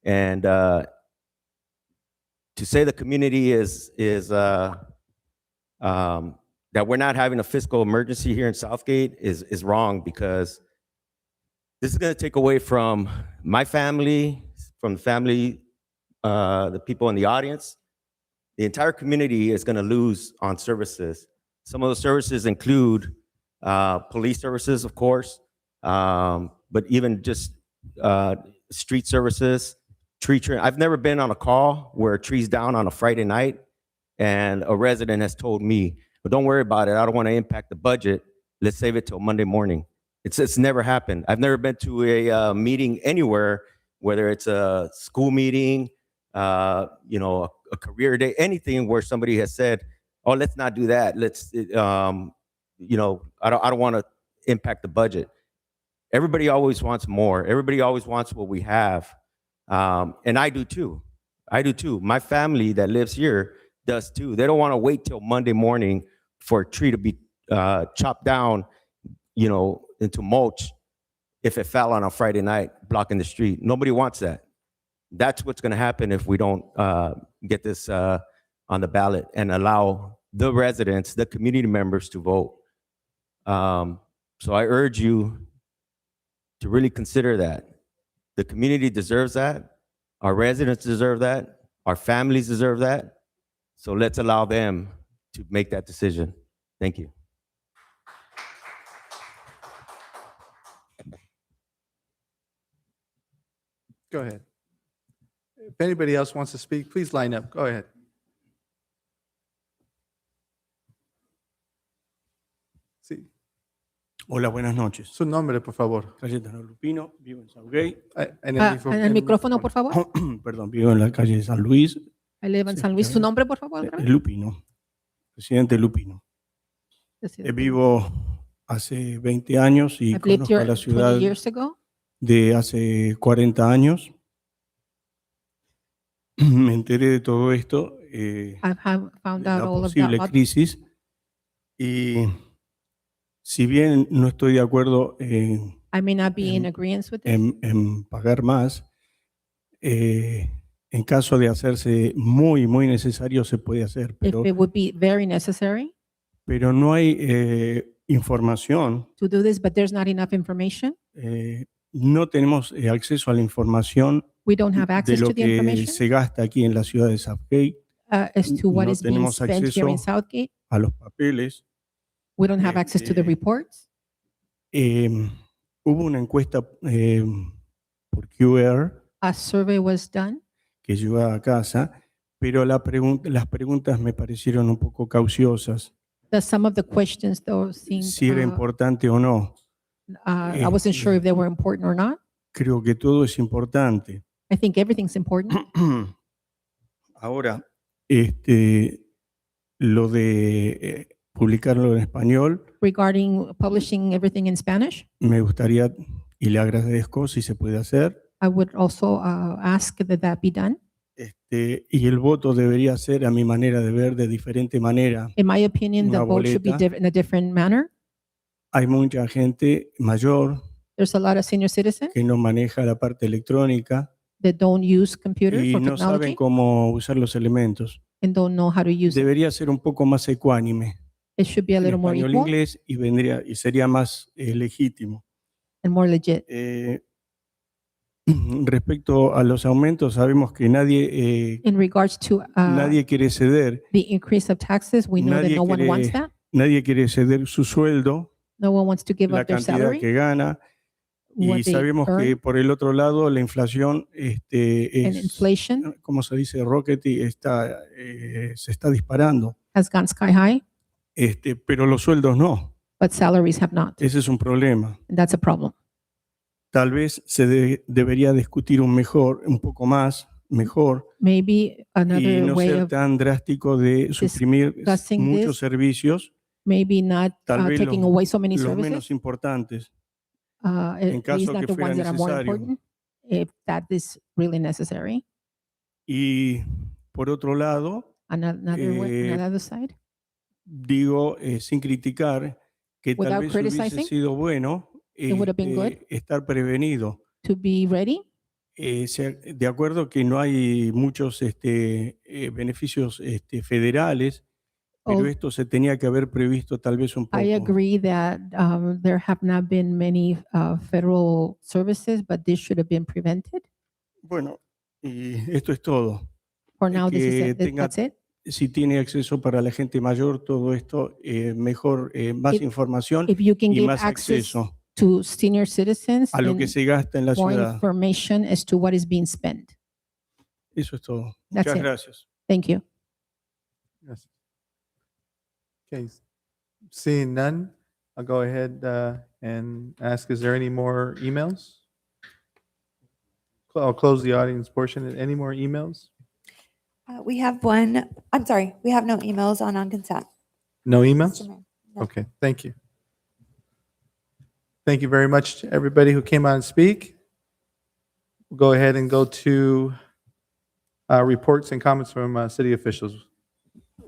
And to say the community is that we're not having a fiscal emergency here in Southgate is wrong, because this is going to take away from my family, from the family, the people in the audience. The entire community is going to lose on services. Some of the services include police services, of course, but even just street services, tree trim. I've never been on a call where a tree's down on a Friday night and a resident has told me, but don't worry about it, I don't want to impact the budget, let's save it till Monday morning. It's never happened. I've never been to a meeting anywhere, whether it's a school meeting, a career day, anything where somebody has said, oh, let's not do that. Let's, I don't want to impact the budget. Everybody always wants more. Everybody always wants what we have. And I do too. My family that lives here does too. They don't want to wait till Monday morning for a tree to be chopped down, into mulch if it fell on a Friday night blocking the street. Nobody wants that. That's what's going to happen if we don't get this on the ballot and allow the residents, the community members to vote. So I urge you to really consider that. The community deserves that. Our residents deserve that. Our families deserve that. So let's allow them to make that decision. Thank you. Go ahead. If anybody else wants to speak, please line up. Go ahead. Sí. Hola, buenas noches. Su nombre, por favor. Cayetano Lupino, vivo en Southgate. En En el micrófono, por favor. Perdón, vivo en la calle San Luis. I live in San Luis. Su nombre, por favor. otra vez. Lupino, presidente Lupino. Vivo hace 20 años y I've lived conozco a here la 20 ciudad years ago. de hace 40 años. Me enteré de todo esto, Found de out la all of posible that. crisis. Y si bien no estoy de acuerdo en I may not be in agreement with this. en pagar más, en caso de hacerse muy, muy necesario, se puede hacer, If it would be very necessary pero no hay información, to do this, but there's not enough information. no tenemos acceso a la información We don't have de access lo to the que information se gasta aquí en la ciudad de Southgate, as to what no is being tenemos spent here acceso in Southgate. a los papeles. We don't have access to the reports. Hubo una encuesta por QR A survey was done, que llegó a casa, pero las preguntas me parecieron un poco cauciosas, that some of the questions though seemed, si era importante o no. I wasn't sure if they were important or not. Creo que todo es importante. I think everything's important. Ahora, lo de publicarlo en español, Regarding publishing everything in Spanish, me gustaría y le agradezco si se puede hacer. I would also ask that that be done. Y el voto debería ser, a mi manera de ver, de diferente manera. In my opinion, the Una vote should be boleta. in a different manner. Hay mucha gente mayor There's a lot of senior citizens que no maneja la parte electrónica that don't use computers y or no saben technology cómo usar los elementos. and don't know how to use it. Debería ser un poco más ecuánime It should be a en little more español equal inglés y sería más legítimo. and more legit. Respecto a los aumentos, sabemos que In regards to nadie quiere ceder, the increase of taxes, we know that nadie no one wants quiere, that. nadie quiere ceder su sueldo, No one wants to give la up their cantidad salary. que gana, y what they sabemos que earn. por el otro lado la inflación And es, inflation como se dice, rockety, se está disparando, has gone sky high, pero los sueldos no. but salaries have not. Ese es un problema. And that's a problem. Tal vez debería discutir un poco más, mejor, Maybe y another no way ser of tan drástico de suprimir discussing muchos this, servicios, maybe not tal vez taking away so many los services, menos importantes, at en least caso not que the fuera ones that are more necesario. important, if that is really necessary. Y por otro lado, Another side, digo, sin criticar, que tal Without vez hubiese criticizing, sido bueno it would have been good estar prevenido. to be ready. De acuerdo que no hay muchos beneficios federales, pero Oh. esto se tenía que haber previsto tal vez un poco. I agree that there have not been many federal services, but this should have been prevented. Bueno, y esto es todo. For now, this is Que it. tenga- That's it. Si tiene acceso para la gente mayor, todo esto, mejor, más If- información If you can y give más access acceso to senior citizens, a lo then que se gasta en la more ciudad. information as to what is being spent. Eso es todo. That's Muchas it. gracias. Thank you. Yes. Okay. Seeing none, I'll go ahead and ask, is there any more emails? I'll close the audience portion. Any more emails? We have one, I'm sorry, we have no emails on consent. No emails? Mr. Mayor. No. Okay, thank you. Thank you very much to everybody who came out and speak. We'll go ahead and go to reports and comments from city officials.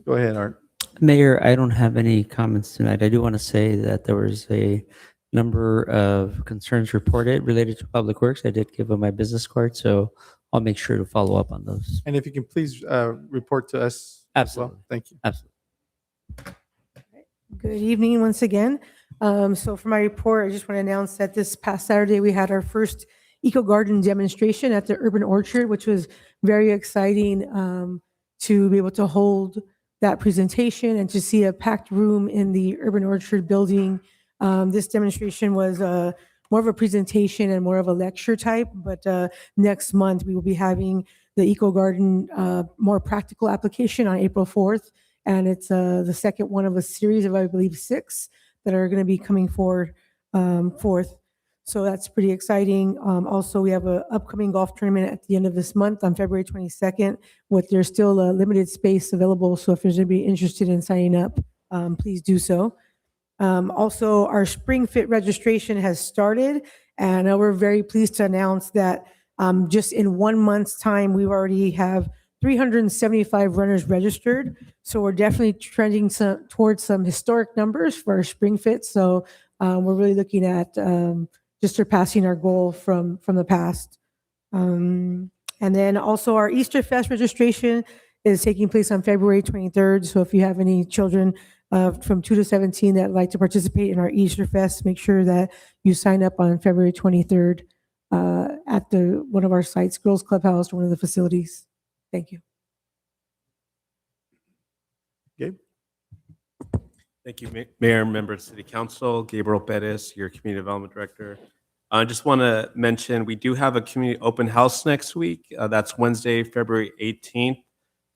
Go ahead, Art. Mayor, I don't have any comments tonight. I do want to say that there was a number of concerns reported related to Public Works. I did give them my business card, so I'll make sure to follow up on those. And if you can please report to us as well. Absolutely. Thank you. Absolutely. Good evening once again. So for my report, I just want to announce that this past Saturday, we had our first Eco Garden demonstration at the Urban Orchard, which was very exciting to be able to hold that presentation and to see a packed room in the Urban Orchard building. This demonstration was more of a presentation and more of a lecture type, but next month we will be having the Eco Garden more practical application on April 4th. And it's the second one of a series of, I believe, 6 that are going to be coming forth. So that's pretty exciting. Also, we have an upcoming golf tournament at the end of this month on February 22nd. There's still a limited space available. So if there's anybody interested in signing up, please do so. Also, our Spring Fit registration has started, and we're very pleased to announce that just in 1 month's time, we already have 375 runners registered. So we're definitely trending towards some historic numbers for our Spring Fit. So we're really looking at just surpassing our goal from the past. And then also our Easter Fest registration is taking place on February 23rd. So if you have any children from 2 to 17 that like to participate in our Easter Fest, make sure that you sign up on February 23rd at one of our sites, Girls Clubhouse, or one of the facilities. Thank you. Gabe? Thank you, Mayor and Member of City Council. Gabriel Perez, your Community Development Director. I just want to mention we do have a community open house next week. That's Wednesday, February 18th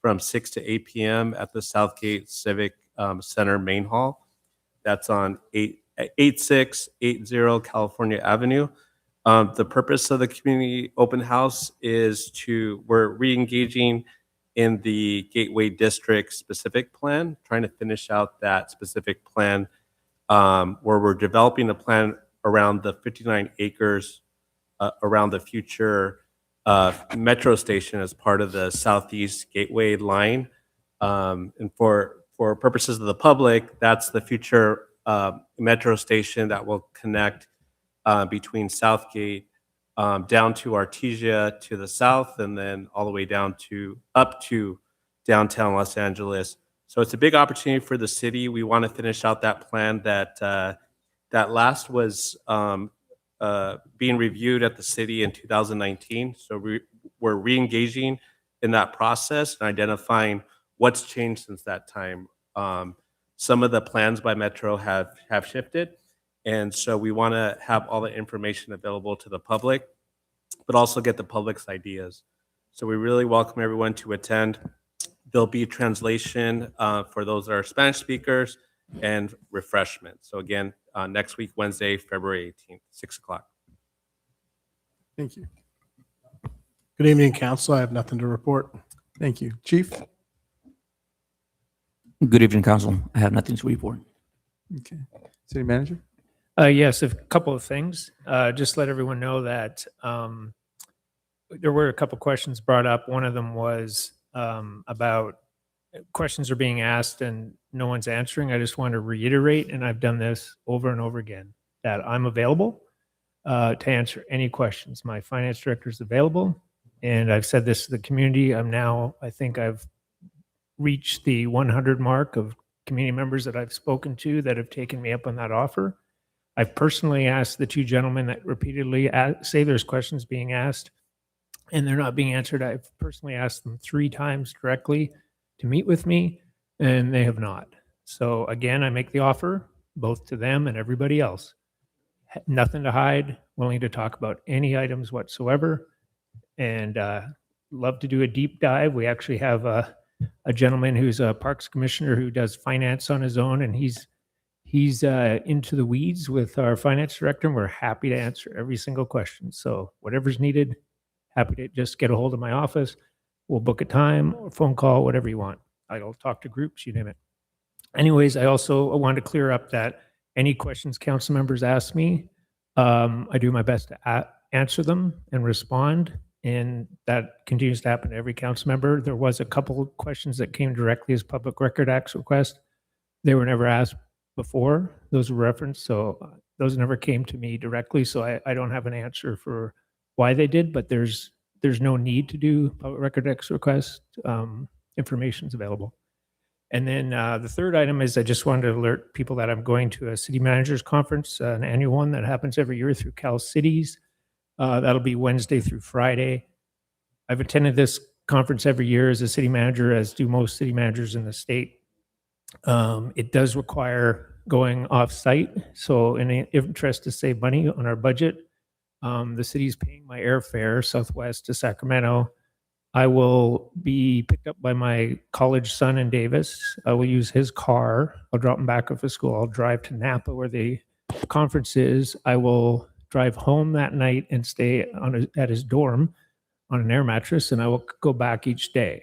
from 6 to 8 p.m. at the Southgate Civic Center Main Hall. That's on 8680 California Avenue. The purpose of the community open house is we're re-engaging in the Gateway District specific plan, trying to finish out that specific plan where we're developing a plan around the 59 acres around the future metro station as part of the Southeast Gateway line. And for purposes of the public, that's the future metro station that will connect between Southgate down to Artesia to the south, and then all the way down up to downtown Los Angeles. So it's a big opportunity for the city. We want to finish out that plan that last was being reviewed at the city in 2019. So we're re-engaging in that process and identifying what's changed since that time. Some of the plans by Metro have shifted. And so we want to have all the information available to the public, but also get the public's ideas. So we really welcome everyone to attend. There'll be translation for those that are Spanish speakers and refreshment. So again, next week, Wednesday, February 18th, 6 o'clock. Thank you. Good evening, Council. I have nothing to report. Thank you. Chief? Good evening, Council. I have nothing to report. Okay. City Manager? Yes, a couple of things. Just let everyone know that there were a couple questions brought up. One of them was about questions are being asked and no one's answering. I just want to reiterate, and I've done this over and over again, that I'm available to answer any questions. My finance director is available, and I've said this to the community. I think I've reached the 100 mark of community members that I've spoken to that have taken me up on that offer. I've personally asked the 2 gentlemen that repeatedly say there's questions being asked and they're not being answered. I've personally asked them 3 times directly to meet with me, and they have not. So again, I make the offer both to them and everybody else. Nothing to hide, willing to talk about any items whatsoever, and love to do a deep dive. We actually have a gentleman who's a parks commissioner who does finance on his own, and he's into the weeds with our finance director, and we're happy to answer every single question. So whatever's needed, happy to just get a hold of my office. We'll book a time or phone call, whatever you want. I'll talk to groups, you name it. Anyways, I also want to clear up that any questions council members ask me, I do my best to answer them and respond. And that continues to happen to every council member. There was a couple of questions that came directly as Public Record Act's request. They were never asked before. Those were referenced, so those never came to me directly. So I don't have an answer for why they did, but there's there's no need to do public record X request. Information's available. And then the third item is I just wanted to alert people that I'm going to a city managers conference, an annual one that happens every year through Cal Cities. That'll be Wednesday through Friday. I've attended this conference every year as a city manager, as do most city managers in the state. It does require going off-site. So in the interest to save money on our budget, the city's paying my airfare Southwest to Sacramento. I will be picked up by my college son in Davis. I will use his car. I'll drop him back off at school. I'll drive to Napa where the conference is. I will drive home that night and stay at his dorm on an air mattress, and I will go back each day.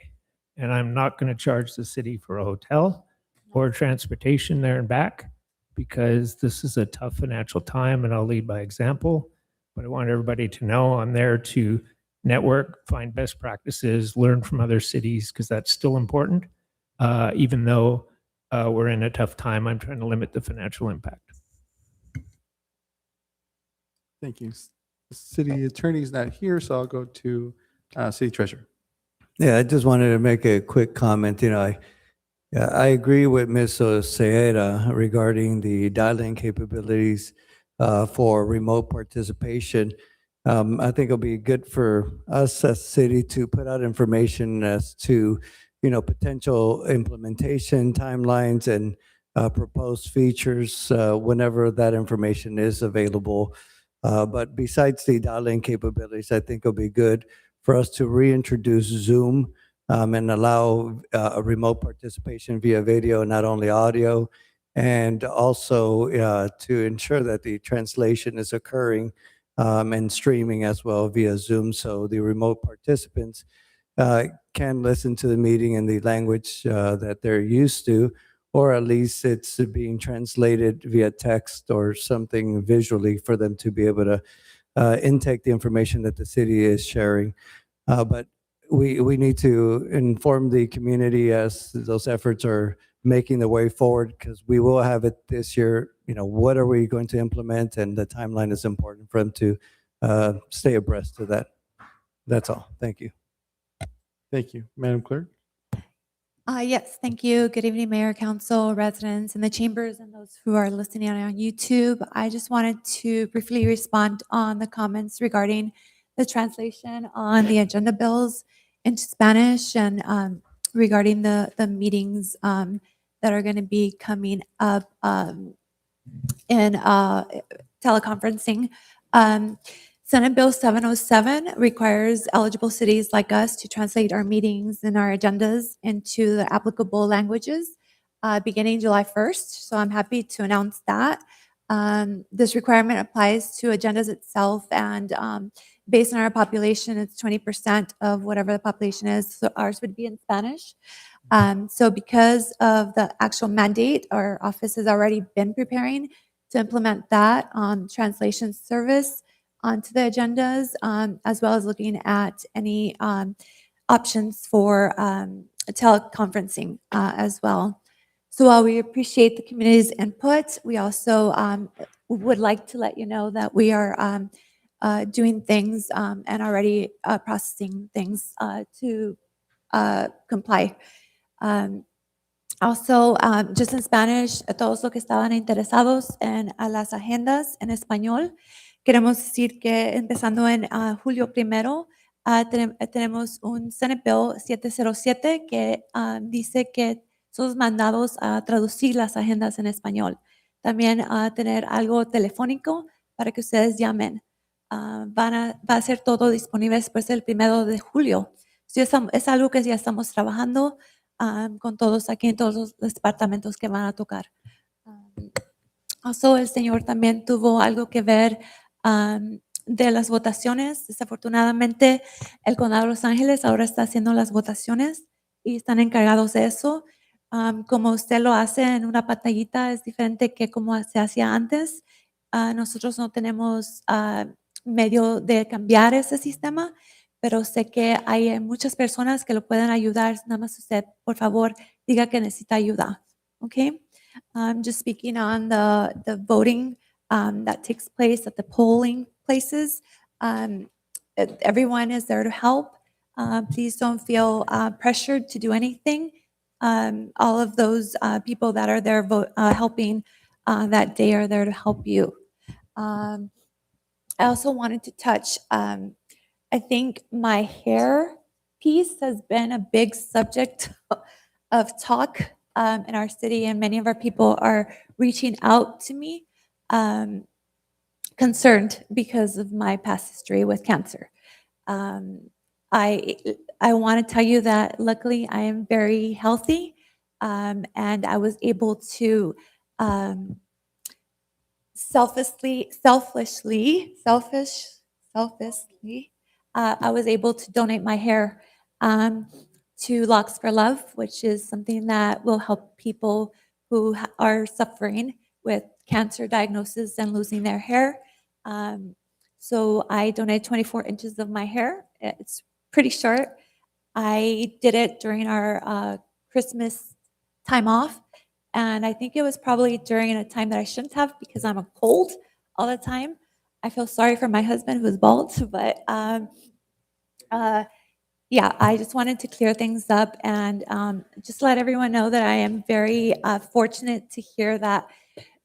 And I'm not going to charge the city for a hotel or transportation there and back, because this is a tough financial time, and I'll lead by example. But I want everybody to know I'm there to network, find best practices, learn from other cities, because that's still important. Even though we're in a tough time, I'm trying to limit the financial impact. Thank you. The city attorney's not here, so I'll go to city treasurer. Yeah, I just wanted to make a quick comment. I agree with Ms. Ceeda regarding the dial-in capabilities for remote participation. I think it'll be good for us as a city to put out information as to, potential implementation timelines and proposed features whenever that information is available. But besides the dial-in capabilities, I think it'll be good for us to reintroduce Zoom and allow a remote participation via video, not only audio, and also to ensure that the translation is occurring and streaming as well via Zoom, so the remote participants can listen to the meeting in the language that they're used to, or at least it's being translated via text or something visually for them to be able to intake the information that the city is sharing. But we need to inform the community as those efforts are making the way forward, because we will have it this year. What are we going to implement? And the timeline is important for them to stay abreast of that. That's all. Thank you. Thank you. Madam Clerk? Yes, thank you. Good evening, Mayor, Council, residents in the chambers, and those who are listening on YouTube. I just wanted to briefly respond on the comments regarding the translation on the agenda bills into Spanish, and regarding the meetings that are going to be coming up in teleconferencing. Senate Bill 707 requires eligible cities like us to translate our meetings and our agendas into the applicable languages beginning July 1st. So I'm happy to announce that. This requirement applies to agendas itself, and based on our population, it's 20% of whatever the population is. So ours would be in Spanish. So because of the actual mandate, our office has already been preparing to implement that translation service onto the agendas, as well as looking at any options for teleconferencing as well. So while we appreciate the community's input, we also would like to let you know that we are doing things and already processing things to comply. Also, just in Spanish, a todos los que estaban interesados en las agendas en español, queremos decir que empezando en julio 1, tenemos un Senate Bill 707 que dice que somos mandados a traducir las agendas en español. También a tener algo telefónico para que ustedes llamen. Va a ser todo disponible después del 1 de julio. Sí, es algo que ya estamos trabajando con todos aquí en todos los departamentos que van a tocar. Also, el señor también tuvo algo que ver de las votaciones. Desafortunadamente, el Condado de Los Ángeles ahora está haciendo las votaciones y están encargados de eso. Como usted lo hace en una pantallita, es diferente que como se hacía antes. Nosotros no tenemos medio de cambiar ese sistema, pero sé que hay muchas personas que lo pueden ayudar. Nada más usted, por favor, diga que necesita ayuda. Okay? Just speaking on the voting that takes place at the polling places. everyone is there to help. Please don't feel pressured to do anything. All of those people that are there helping that day are there to help you. I also wanted to touch, I think my hair piece has been a big subject of talk in our city, and many of our people are reaching out to me concerned because of my past history with cancer. I want to tell you that luckily I am very healthy, and I was able to selfishly, I was able to donate my hair to Locks for Love, which is something that will help people who are suffering with cancer diagnosis and losing their hair. So I donated 24 inches of my hair. It's pretty short. I did it during our Christmas time off. And I think it was probably during a time that I shouldn't have because I'm a cold all the time. I feel sorry for my husband who's bald, but yeah, I just wanted to clear things up and just let everyone know that I am very fortunate to hear that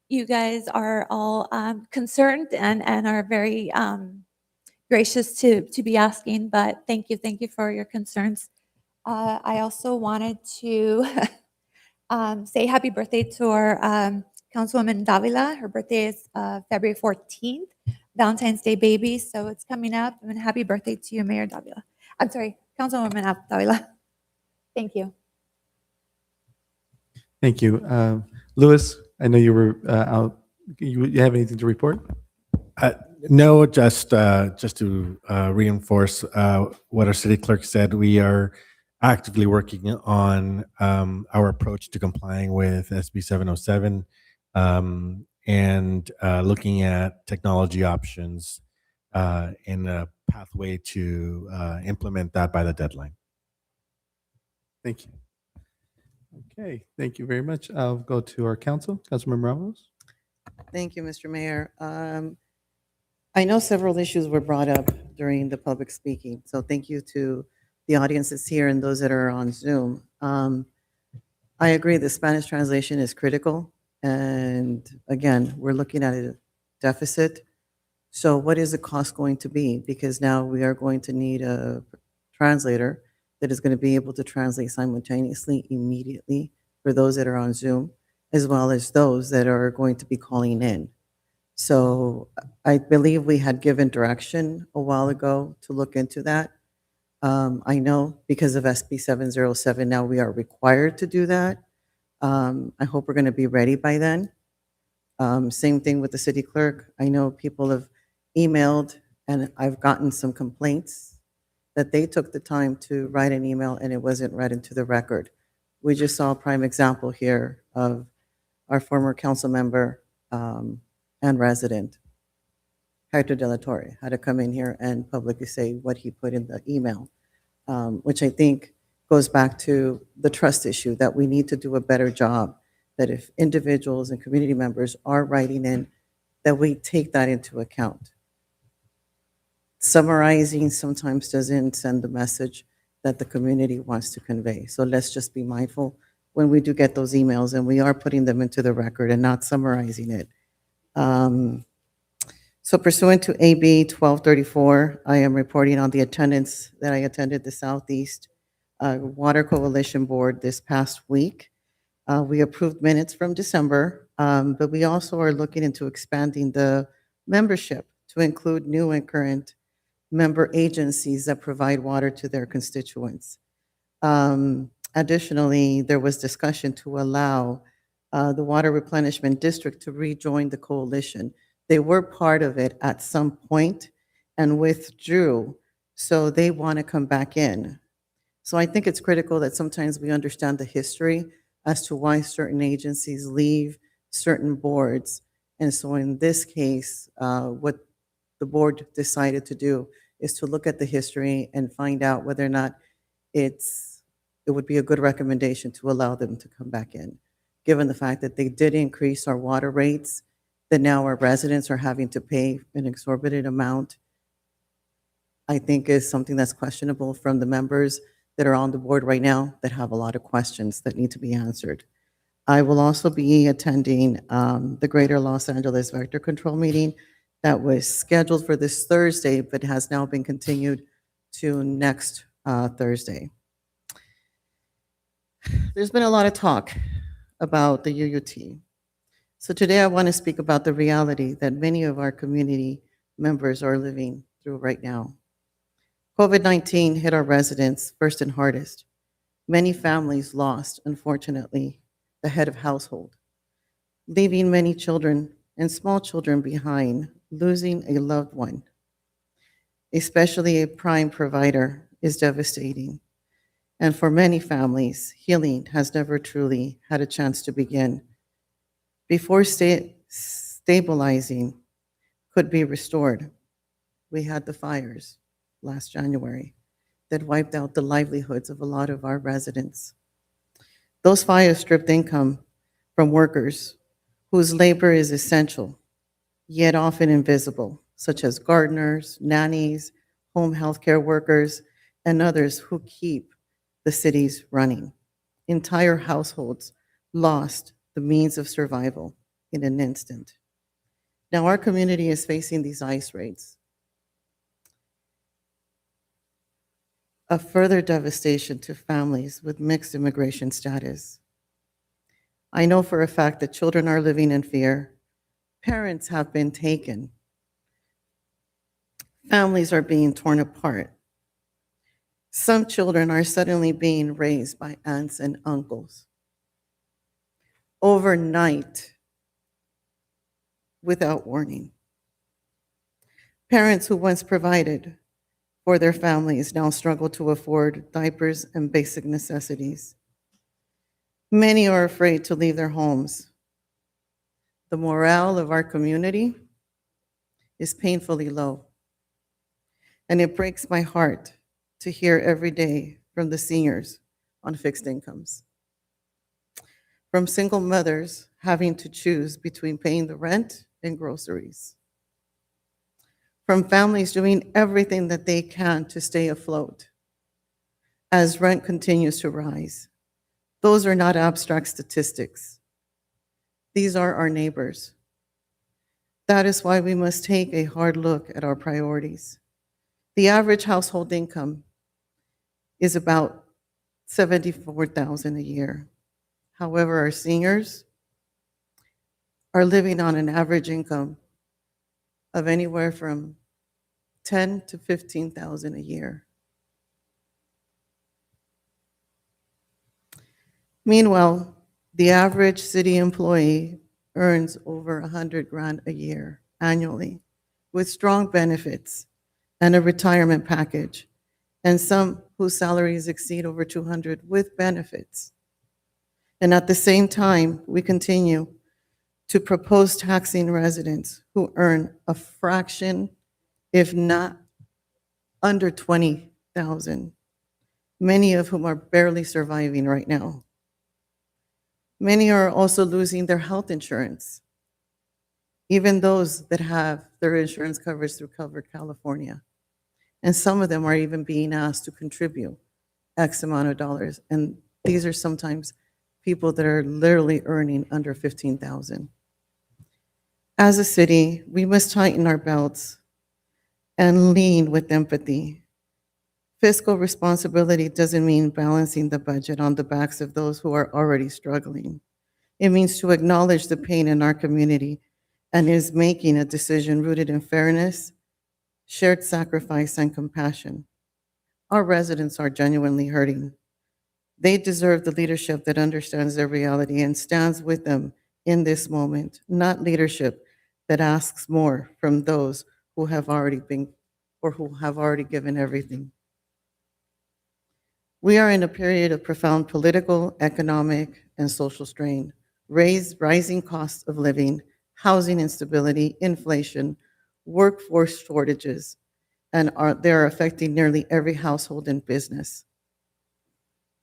you guys are all concerned and are very gracious to be asking. But thank you for your concerns. I also wanted to say happy birthday to our Councilwoman Davila. Her birthday is February 14th, Valentine's Day baby, so it's coming up. And happy birthday to you, Mayor Davila. I'm sorry, Councilwoman Davila. Thank you. Thank you. Louis, I know you were out. You have anything to report? No, just to reinforce what our city clerk said, we are actively working on our approach to complying with SB 707 and looking at technology options in a pathway to implement that by the deadline. Thank you. Okay, thank you very much. I'll go to our council, Councilmember Ramos. Thank you, Mr. Mayor. I know several issues were brought up during the public speaking, so thank you to the audiences here and those that are on Zoom. I agree the Spanish translation is critical, and again, we're looking at a deficit. So what is the cost going to be? Because now we are going to need a translator that is going to be able to translate simultaneously, immediately, for those that are on Zoom, as well as those that are going to be calling in. So I believe we had given direction a while ago to look into that. I know because of SB 707, now we are required to do that. I hope we're going to be ready by then. Same thing with the city clerk. I know people have emailed, and I've gotten some complaints that they took the time to write an email and it wasn't read into the record. We just saw a prime example here of our former council member and resident, Hector De La Torre, had to come in here and publicly say what he put in the email, which I think goes back to the trust issue, that we need to do a better job, that if individuals and community members are writing in, that we take that into account. Summarizing sometimes doesn't send the message that the community wants to convey. So let's just be mindful when we do get those emails and we are putting them into the record and not summarizing it. So pursuant to AB 1234, I am reporting on the attendance that I attended the Southeast Water Coalition Board this past week. We approved minutes from December, but we also are looking into expanding the membership to include new and current member agencies that provide water to their constituents. Additionally, there was discussion to allow the Water Replenishment District to rejoin the coalition. They were part of it at some point and withdrew, so they want to come back in. So I think it's critical that sometimes we understand the history as to why certain agencies leave certain boards. And so in this case, what the board decided to do is to look at the history and find out whether or not it would be a good recommendation to allow them to come back in, given the fact that they did increase our water rates, that now our residents are having to pay an exorbitant amount. I think is something that's questionable from the members that are on the board right now that have a lot of questions that need to be answered. I will also be attending the Greater Los Angeles Vector Control meeting that was scheduled for this Thursday, but has now been continued to next Thursday. There's been a lot of talk about the UUT. So today I want to speak about the reality that many of our community members are living through right now. COVID-19 hit our residents first and hardest. Many families lost, unfortunately, the head of household, leaving many children and small children behind, losing a loved one, especially a prime provider, is devastating. And for many families, healing has never truly had a chance to begin. Before stabilizing could be restored, we had the fires last January that wiped out the livelihoods of a lot of our residents. Those fires stripped income from workers whose labor is essential, yet often invisible, such as gardeners, nannies, home healthcare workers, and others who keep the cities running. Entire households lost the means of survival in an instant. Now our community is facing these ice raids, a further devastation to families with mixed immigration status. I know for a fact that children are living in fear. Parents have been taken. Families are being torn apart. Some children are suddenly being raised by aunts and uncles overnight without warning. Parents who once provided for their families now struggle to afford diapers and basic necessities. Many are afraid to leave their homes. The morale of our community is painfully low, and it breaks my heart to hear every day from the seniors on fixed incomes, from single mothers having to choose between paying the rent and groceries, from families doing everything that they can to stay afloat as rent continues to rise. Those are not abstract statistics. These are our neighbors. That is why we must take a hard look at our priorities. The average household income is about $74,000 a year. However, our seniors are living on an average income of anywhere from $10,000 to $15,000 a year. Meanwhile, the average city employee earns over $100,000 a year annually, with strong benefits and a retirement package, and some whose salaries exceed over $200,000 with benefits. And at the same time, we continue to propose taxing residents who earn a fraction, if not under $20,000, many of whom are barely surviving right now. Many are also losing their health insurance, even those that have their insurance coverage through Covered California. And some of them are even being asked to contribute X amount of dollars. And these are sometimes people that are literally earning under $15,000. As a city, we must tighten our belts and lean with empathy. Fiscal responsibility doesn't mean balancing the budget on the backs of those who are already struggling. It means to acknowledge the pain in our community and is making a decision rooted in fairness, shared sacrifice, and compassion. Our residents are genuinely hurting. They deserve the leadership that understands their reality and stands with them in this moment, not leadership that asks more from those who have already been or who have already given everything. We are in a period of profound political, economic, and social strain, rising costs of living, housing instability, inflation, workforce shortages, and they're affecting nearly every household and business.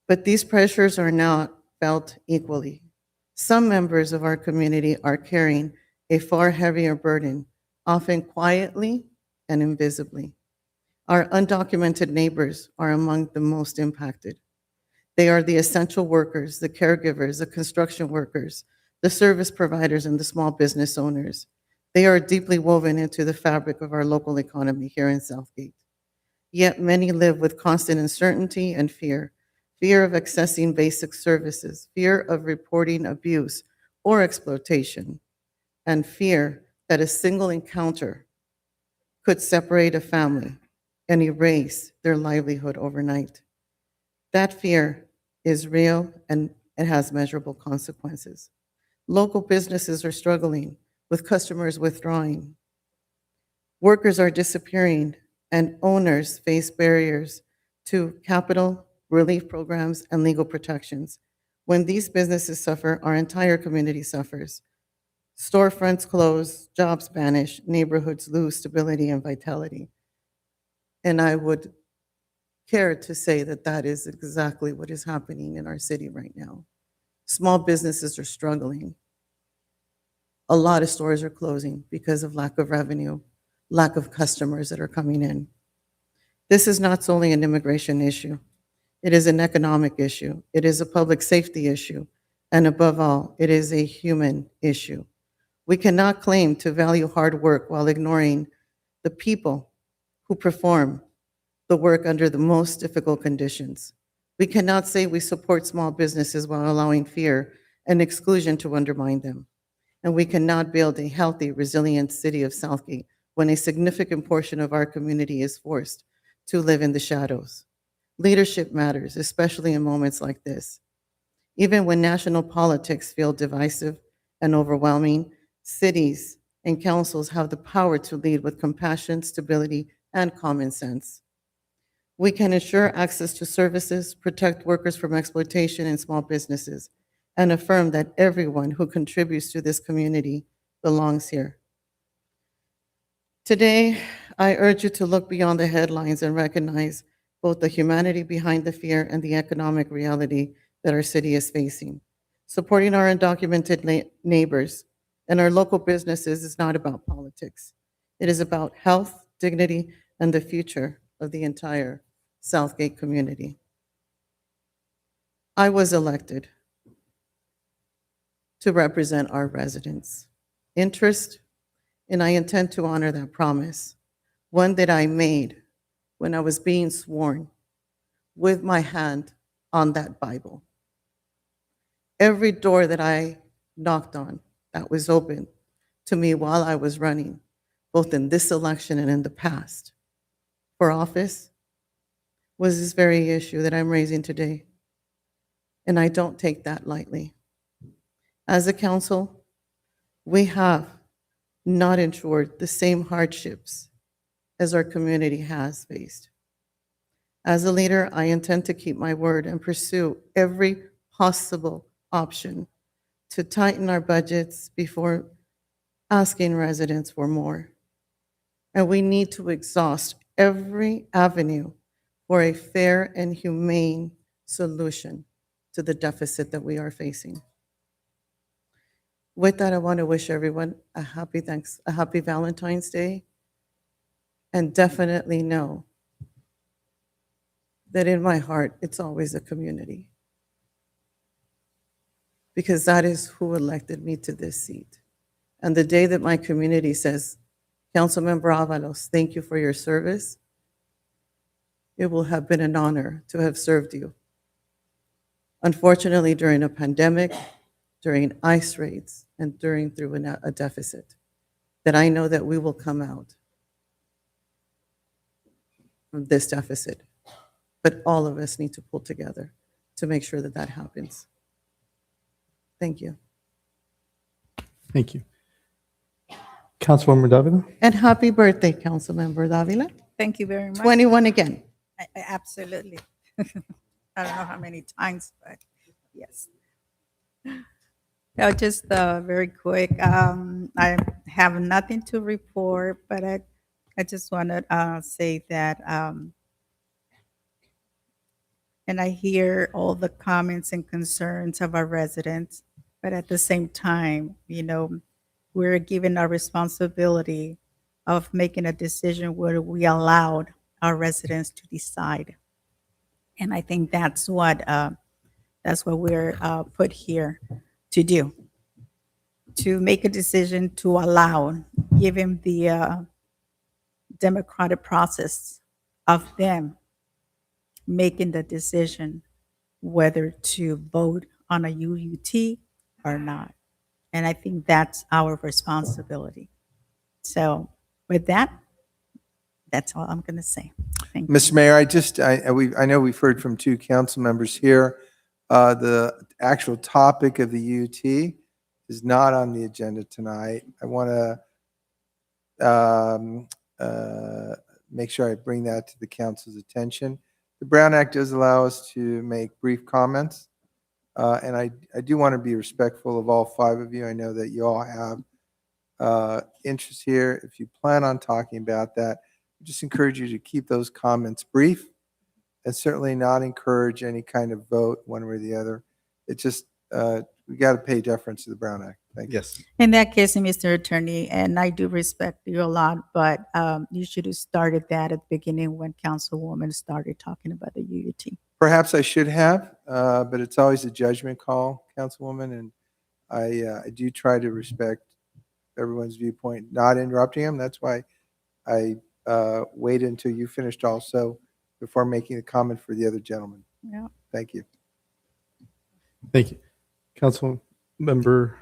But these pressures are not felt equally. Some members of our community are carrying a far heavier burden, often quietly and invisibly. Our undocumented neighbors are among the most impacted. They are the essential workers, the caregivers, the construction workers, the service providers, and the small business owners. They are deeply woven into the fabric of our local economy here in Southgate. Yet many live with constant uncertainty and fear of accessing basic services, fear of reporting abuse or exploitation, and fear that a single encounter could separate a family and erase their livelihood overnight. That fear is real and it has measurable consequences. Local businesses are struggling with customers withdrawing. Workers are disappearing and owners face barriers to capital, relief programs, and legal protections. When these businesses suffer, our entire community suffers. Storefronts close, jobs vanish, neighborhoods lose stability and vitality. And I would care to say that that is exactly what is happening in our city right now. Small businesses are struggling. A lot of stores are closing because of lack of revenue, lack of customers that are coming in. This is not solely an immigration issue. It is an economic issue. It is a public safety issue. And above all, it is a human issue. We cannot claim to value hard work while ignoring the people who perform the work under the most difficult conditions. We cannot say we support small businesses while allowing fear and exclusion to undermine them. And we cannot build a healthy, resilient city of Southgate when a significant portion of our community is forced to live in the shadows. Leadership matters, especially in moments like this. Even when national politics feel divisive and overwhelming, cities and councils have the power to lead with compassion, stability, and common sense. We can ensure access to services, protect workers from exploitation in small businesses, and affirm that everyone who contributes to this community belongs here. Today, I urge you to look beyond the headlines and recognize both the humanity behind the fear and the economic reality that our city is facing. Supporting our undocumented neighbors and our local businesses is not about politics. It is about health, dignity, and the future of the entire Southgate community. I was elected to represent our residents' interest, and I intend to honor that promise, one that I made when I was being sworn with my hand on that Bible. Every door that I knocked on that was open to me while I was running, both in this election and in the past, for office, was this very issue that I'm raising today. And I don't take that lightly. As a council, we have not endured the same hardships as our community has faced. As a leader, I intend to keep my word and pursue every possible option to tighten our budgets before asking residents for more. And we need to exhaust every avenue for a fair and humane solution to the deficit that we are facing. With that, I want to wish everyone a happy Valentine's Day, and definitely know that in my heart, it's always a community, because that is who elected me to this seat. And the day that my community says, Councilmember Avalos, thank you for your service, it will have been an honor to have served you. Unfortunately, during a pandemic, during ICE raids, and through a deficit, that I know that we will come out from this deficit. But all of us need to pull together to make sure that that happens. Thank you. Thank you. Councilwoman Davila? And happy birthday, Councilmember Davila. Thank you very much. 21 again. Absolutely. I don't know how many times, but yes. No, just very quick. I have nothing to report, but I just want to say that, and I hear all the comments and concerns of our residents, but at the same time, we're given our responsibility of making a decision whether we allowed our residents to decide. And I think that's what we're put here to do, to make a decision to allow, given the democratic process of them making the decision whether to vote on a UUT or not. And I think that's our responsibility. So with that, that's all I'm going to say. Thank you. Mr. Mayor, I know we've heard from two council members here. The actual topic of the UT is not on the agenda tonight. I want to make sure I bring that to the council's attention. The Brown Act does allow us to make brief comments. And I do want to be respectful of all five of you. I know that you all have interest here. If you plan on talking about that, I just encourage you to keep those comments brief and certainly not encourage any kind of vote one way or the other. It just, we got to pay deference to the Brown Act. Thank you. Yes. In that case, Mr. Attorney, and I do respect you a lot, but you should have started that at the beginning when Councilwoman started talking about the UUT. Perhaps I should have, but it's always a judgment call, Councilwoman, and I do try to respect everyone's viewpoint, not interrupting them. That's why I waited until you finished also before making a comment for the other gentleman. Yeah. Thank you. Thank you. Councilmember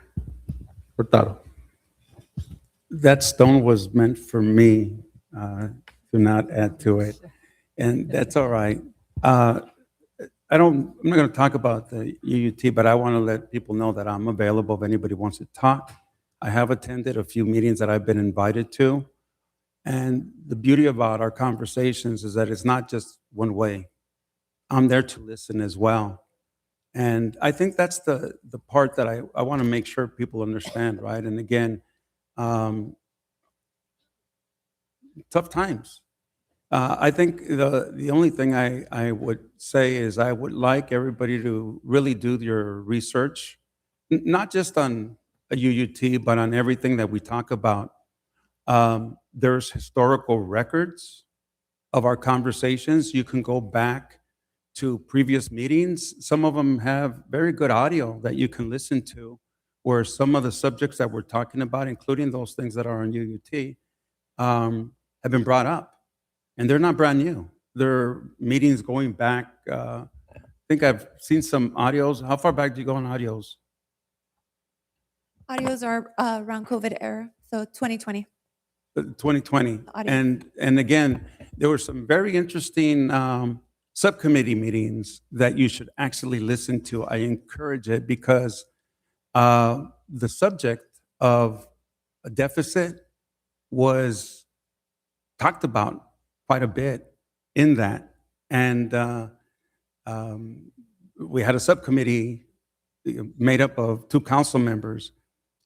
Hurtado. That stone was meant for me, to not add to it, and that's all right. I'm not going to talk about the UUT, but I want to let people know that I'm available if anybody wants to talk. I have attended a few meetings that I've been invited to. And the beauty about our conversations is that it's not just one way. I'm there to listen as well. And I think that's the part that I want to make sure people understand, right? And again, tough times. I think the only thing I would say is I would like everybody to really do your research, not just on a UUT, but on everything that we talk about. There's historical records of our conversations. You can go back to previous meetings. Some of them have very good audio that you can listen to, where some of the subjects that we're talking about, including those things that are on UUT, have been brought up. And they're not brand new. They're meetings going back. I think I've seen some audios. How far back do you go on audios? Audios are around COVID era, so 2020. 2020. Audio. And again, there were some very interesting subcommittee meetings that you should actually listen to. I encourage it because the subject of a deficit was talked about quite a bit in that. And we had a subcommittee made up of 2 council members,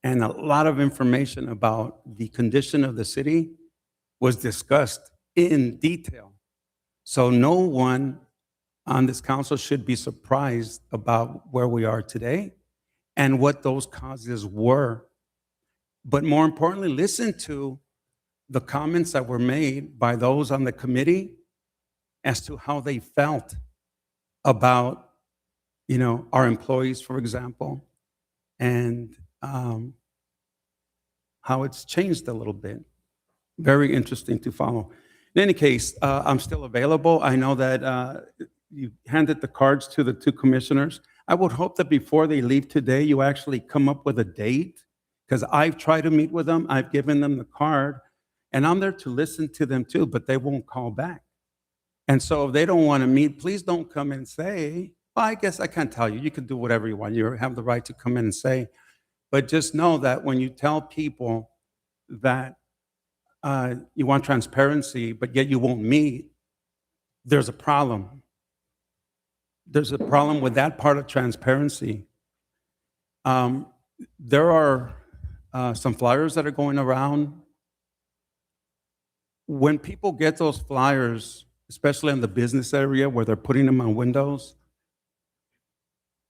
and a lot of information about the condition of the city was discussed in detail. So no one on this council should be surprised about where we are today and what those causes were. But more importantly, listen to the comments that were made by those on the committee as to how they felt about, our employees, for example, and how it's changed a little bit. Very interesting to follow. In any case, I'm still available. I know that you handed the cards to the 2 commissioners. I would hope that before they leave today, you actually come up with a date, because I've tried to meet with them. I've given them the card. And I'm there to listen to them too, but they won't call back. And so if they don't want to meet, please don't come and say, well, I guess I can't tell you. You can do whatever you want. You have the right to come in and say. But just know that when you tell people that you want transparency, but yet you won't meet, there's a problem. There's a problem with that part of transparency. There are some flyers that are going around. When people get those flyers, especially in the business area where they're putting them on windows,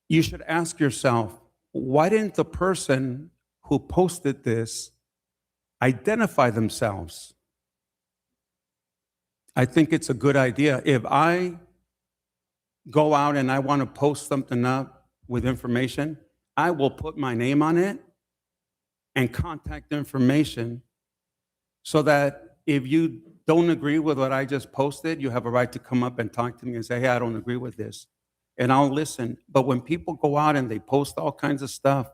you should ask yourself, why didn't the person who posted this identify themselves? I think it's a good idea. If I go out and I want to post something up with information, I will put my name on it and contact information so that if you don't agree with what I just posted, you have a right to come up and talk to me and say, hey, I don't agree with this. And I'll listen. But when people go out and they post all kinds of stuff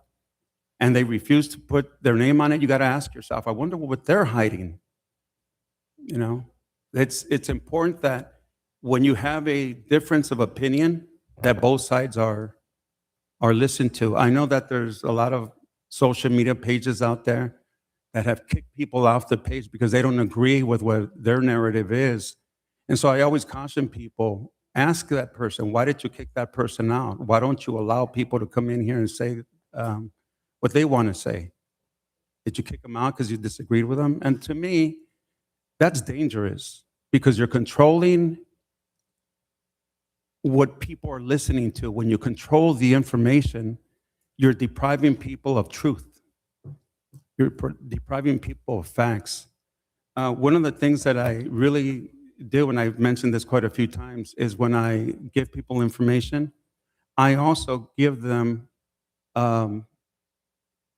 and they refuse to put their name on it, you got to ask yourself, I wonder what they're hiding. You know, it's important that when you have a difference of opinion, that both sides are listened to. I know that there's a lot of social media pages out there that have kicked people off the page because they don't agree with what their narrative is. And so I always caution people, ask that person, why did you kick that person out? Why don't you allow people to come in here and say what they want to say? Did you kick them out because you disagreed with them? And to me, that's dangerous because you're controlling what people are listening to. When you control the information, you're depriving people of truth. You're depriving people of facts. One of the things that I really do, and I've mentioned this quite a few times, is when I give people information, I also give them a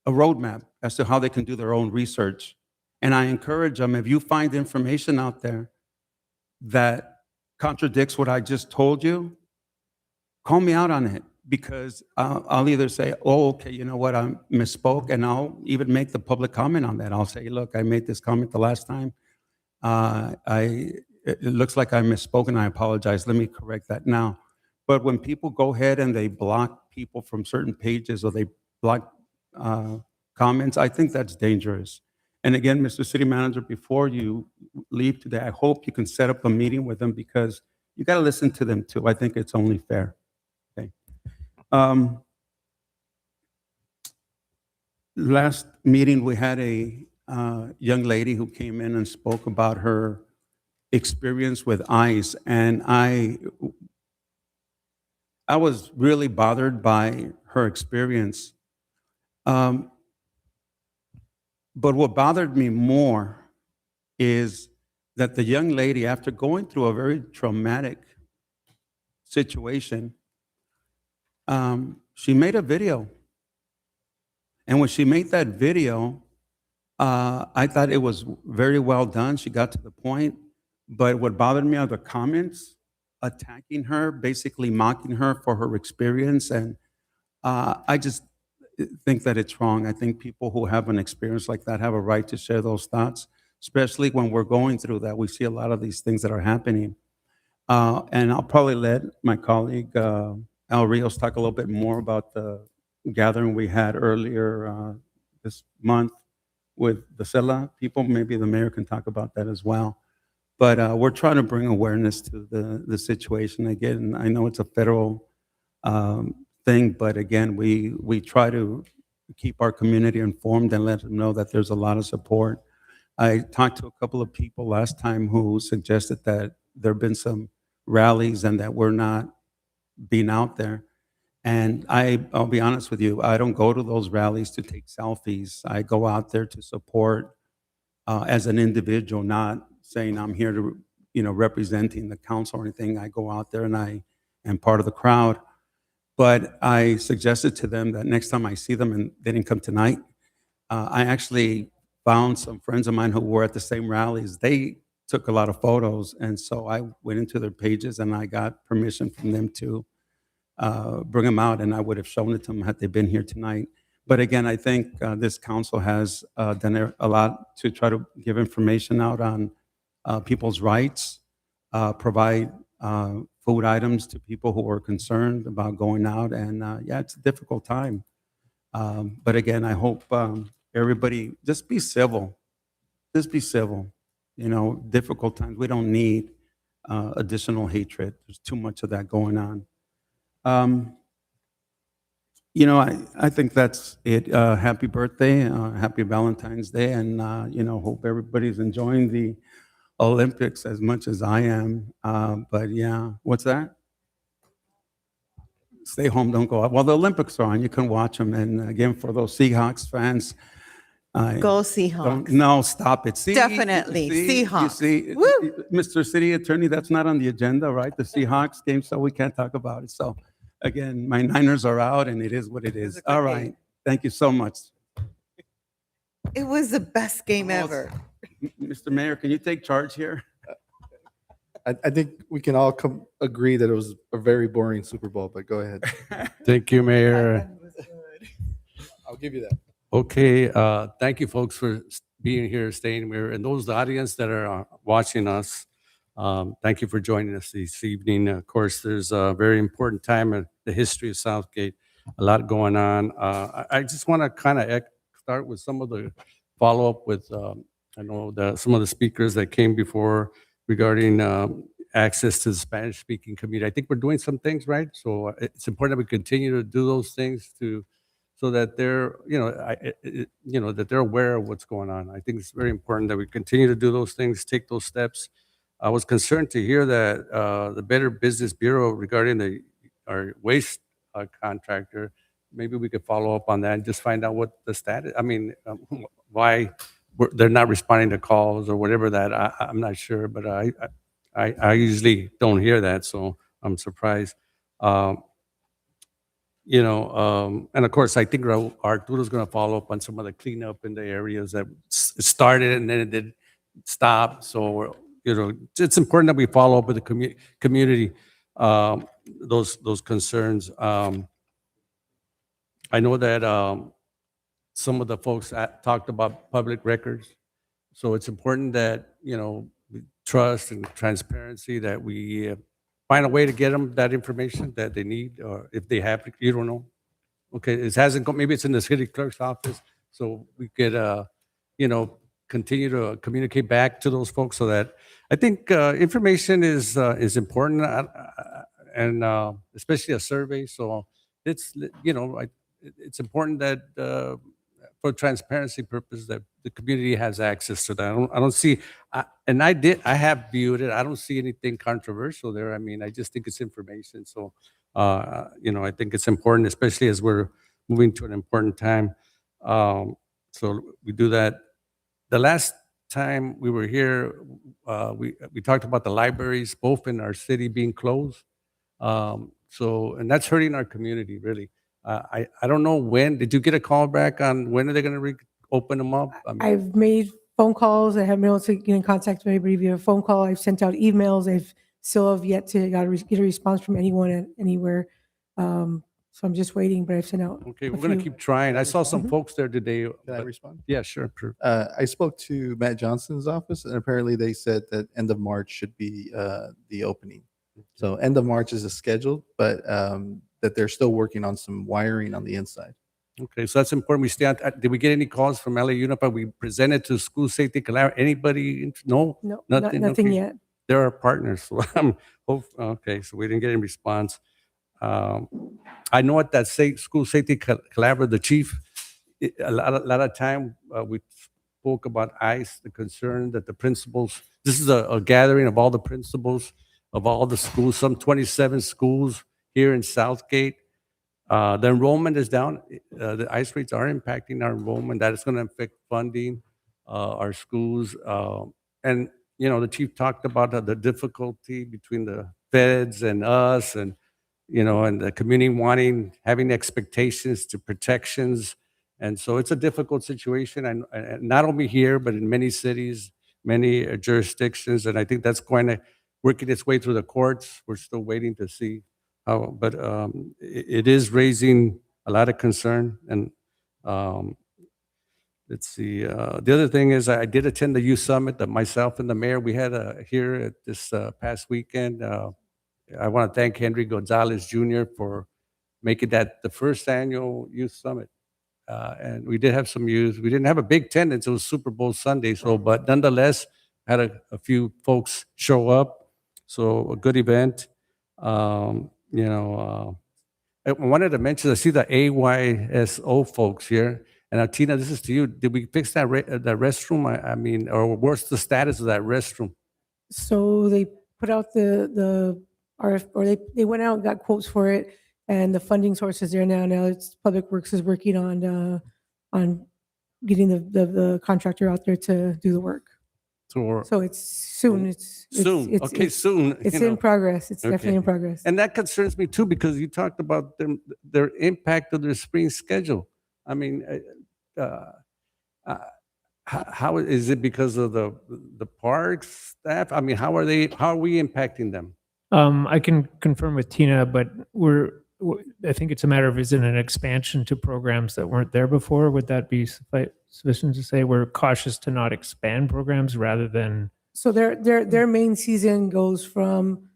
roadmap as to how they can do their own research. And I encourage them, if you find information out there that contradicts what I just told you, call me out on it, because I'll either say, oh, okay, you know what, I misspoke, and I'll even make the public comment on that. I'll say, look, I made this comment the last time. It looks like I misspoke, and I apologize. Let me correct that now. But when people go ahead and they block people from certain pages or they block comments, I think that's dangerous. And again, Mr. City Manager, before you leave today, I hope you can set up a meeting with them, because you got to listen to them too. I think it's only fair. Okay. Last meeting, we had a young lady who came in and spoke about her experience with ICE, and I was really bothered by her experience. But what bothered me more is that the young lady, after going through a very traumatic situation, she made a video. And when she made that video, I thought it was very well done. She got to the point. But what bothered me are the comments attacking her, basically mocking her for her experience. And I just think that it's wrong. I think people who have an experience like that have a right to share those thoughts, especially when we're going through that. We see a lot of these things that are happening. And I'll probably let my colleague, Al Rios, talk a little bit more about the gathering we had earlier this month with the CELA people. Maybe the mayor can talk about that as well. But we're trying to bring awareness to the situation. Again, I know it's a federal thing, but again, we try to keep our community informed and let them know that there's a lot of support. I talked to a couple of people last time who suggested that there have been some rallies and that we're not being out there. And I'll be honest with you, I don't go to those rallies to take selfies. I go out there to support as an individual, not saying I'm here to, representing the council or anything. I go out there and I am part of the crowd. But I suggested to them that next time I see them, and they didn't come tonight, I actually found some friends of mine who were at the same rallies. They took a lot of photos, and so I went into their pages and I got permission from them to bring them out, and I would have shown it to them had they been here tonight. But again, I think this council has done a lot to try to give information out on people's rights, provide food items to people who are concerned about going out. And yeah, it's a difficult time. But again, I hope everybody just be civil. Just be civil. Difficult times. We don't need additional hatred. There's too much of that going on. I think that's it. Happy birthday. Happy Valentine's Day. And, hope everybody's enjoying the Olympics as much as I am. But yeah, what's that? Stay home, don't go out. Well, the Olympics are on. You can watch them. And again, for those Seahawks fans, Go Seahawks. No, stop it. See, Definitely, you Seahawks. see, Woo! Mr. City Attorney, that's not on the agenda, right? The Seahawks game, so we can't talk about it. So again, my Niners are out and it is what it is. All right. Thank you so much. It was the best game ever. Mr. Mayor, can you take charge here? I think we can all agree that it was a very boring Super Bowl, but go ahead. Thank you, Mayor. I'll give you that. Okay, thank you, folks, for being here, staying here, and those in the audience that are watching us. Thank you for joining us this evening. Of course, there's a very important time in the history of Southgate. A lot going on. I just want to kind of start with some of the follow-up with. I know some of the speakers that came before regarding access to the Spanish-speaking community. I think we're doing some things right, so it's important that we continue to do those things so that they're, that they're aware of what's going on. I think it's very important that we continue to do those things, take those steps. I was concerned to hear that the Better Business Bureau regarding our waste contractor, maybe we could follow up on that and just find out what the status. I mean, why they're not responding to calls or whatever that. I'm not sure, but I usually don't hear that, so I'm surprised. And of course, I think Arturo's going to follow up on some of the cleanup in the areas that started and then it did stop. So, it's important that we follow up with the community, those concerns. I know that some of the folks talked about public records. So it's important that, trust and transparency, that we find a way to get them that information that they need, or if they have, you don't know. Okay, it hasn't gone, maybe it's in the city clerk's office, so we could, continue to communicate back to those folks so that, I think information is important, and especially a survey. So it's, it's important that for transparency purpose that the community has access to that. I don't see, I have viewed it. I don't see anything controversial there. I mean, I just think it's information. So, I think it's important, especially as we're moving to an important time. So we do that. The last time we were here, we talked about the libraries, both in our city being closed. And that's hurting our community, really. I don't know when. Did you get a call back on when are they going to open them up? I've made phone calls. I haven't been able to get in contact with anybody via phone call. I've sent out emails. I've still have yet to get a response from anyone anywhere. So I'm just waiting, but I've sent out. Okay, we're going to keep trying. I saw some folks there today. Can I respond? Yeah, sure. I spoke to Matt Johnson's office, and apparently they said that end of March should be the opening. So end of March is scheduled, but that they're still working on some wiring on the inside. Okay, so that's important. We stay on. Did we get any calls from LA Unified? We presented to School Safety Collaborative. Anybody? No, No, nothing Okay. yet. They're our partners. So okay, so we didn't get any response. I know at that School Safety Collaborative, the chief, a lot of time we spoke about ICE, the concern that the principals. This is a gathering of all the principals of all the schools, some 27 schools here in Southgate. The enrollment is down. The ICE rates are impacting our enrollment. That is going to affect funding, our schools. And, the chief talked about the difficulty between the feds and us and, and the community having expectations to protections. And so it's a difficult situation. And not only here, but in many cities, many jurisdictions. And I think that's going to working its way through the courts. We're still waiting to see how, but it is raising a lot of concern. And let's see. The other thing is I did attend the youth summit that myself and the mayor, we had here at this past weekend. I want to thank Henry Gonzalez Jr. for making that the first annual youth summit. And we did have some youth. We didn't have a big attendance. It was Super Bowl Sunday. So, but nonetheless, had a few folks show up. So a good event. I wanted to mention, I see the AYSO folks here. And Tina, this is to you. Did we fix that that restroom? I mean, or what's the status of that restroom? So they put out the RF, or they went out and got quotes for it, and the funding source is there now. Now it's Public Works is working on getting the contractor out there to do the work. So it's soon. Soon, okay, soon. It's you in know. progress. It's definitely Okay. in progress. And that concerns me too, because you talked about their impact of their spring schedule. I mean, how is it because of the park staff? I mean, how are we impacting them? I can confirm with Tina, but I think it's a matter of, is it an expansion to programs that weren't there before? Would that be sufficient to say we're cautious to not expand programs rather than? So their main season goes from